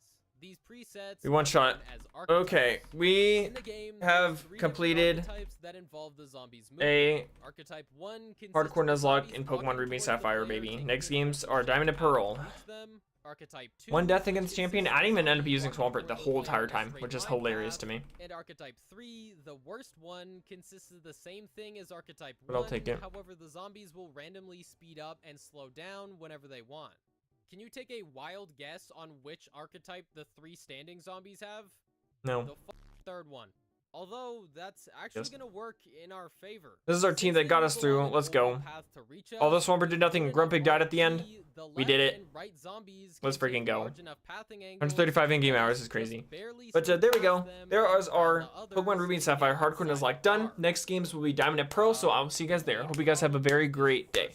Speaker 7: These presets
Speaker 1: We one
Speaker 7: are
Speaker 1: shot.
Speaker 7: known as archetypes.
Speaker 1: Okay, we
Speaker 7: In the game, there are
Speaker 1: have
Speaker 7: 3 different
Speaker 1: completed
Speaker 7: archetypes that involve the zombies'
Speaker 1: a
Speaker 7: movement. Archetype 1 consists
Speaker 1: hardcore
Speaker 7: of
Speaker 1: Nuzlocke
Speaker 7: zombies
Speaker 1: in Pokemon
Speaker 7: walking
Speaker 1: Ruby and
Speaker 7: towards the
Speaker 1: Sapphire,
Speaker 7: player,
Speaker 1: baby.
Speaker 7: taking
Speaker 1: Next
Speaker 7: advantage
Speaker 1: games
Speaker 7: of
Speaker 1: are
Speaker 7: the
Speaker 1: Diamond and
Speaker 7: power to
Speaker 1: Pearl.
Speaker 7: reach them. Archetype 2
Speaker 1: One death against champion. I didn't even end up
Speaker 7: consists
Speaker 1: using
Speaker 7: of
Speaker 1: Swampert the
Speaker 7: walking
Speaker 1: whole
Speaker 7: the player
Speaker 1: entire
Speaker 7: in a
Speaker 1: time,
Speaker 7: straight
Speaker 1: which is
Speaker 7: line
Speaker 1: hilarious
Speaker 7: path.
Speaker 1: to me.
Speaker 7: And Archetype 3, the worst one, consists of the same thing as Archetype 1.
Speaker 1: But I'll take it.
Speaker 7: However, the zombies will randomly speed up and slow down whenever they want. Can you take a wild guess on which archetype the 3 standing zombies have?
Speaker 1: No.
Speaker 7: The third one. Although, that's actually
Speaker 1: Yes.
Speaker 7: going to work in our favor.
Speaker 1: This is our team that got us through. Let's go. Although Swampert did nothing, Grumpig died at the end. We did it. Let's freaking go. 135 in-game hours is crazy. But there we go. There is our Pokemon Ruby and Sapphire Hardcore Nuzlocke done. Next games will be Diamond and Pearl, so I'll see you guys there. Hope you guys have a very great day.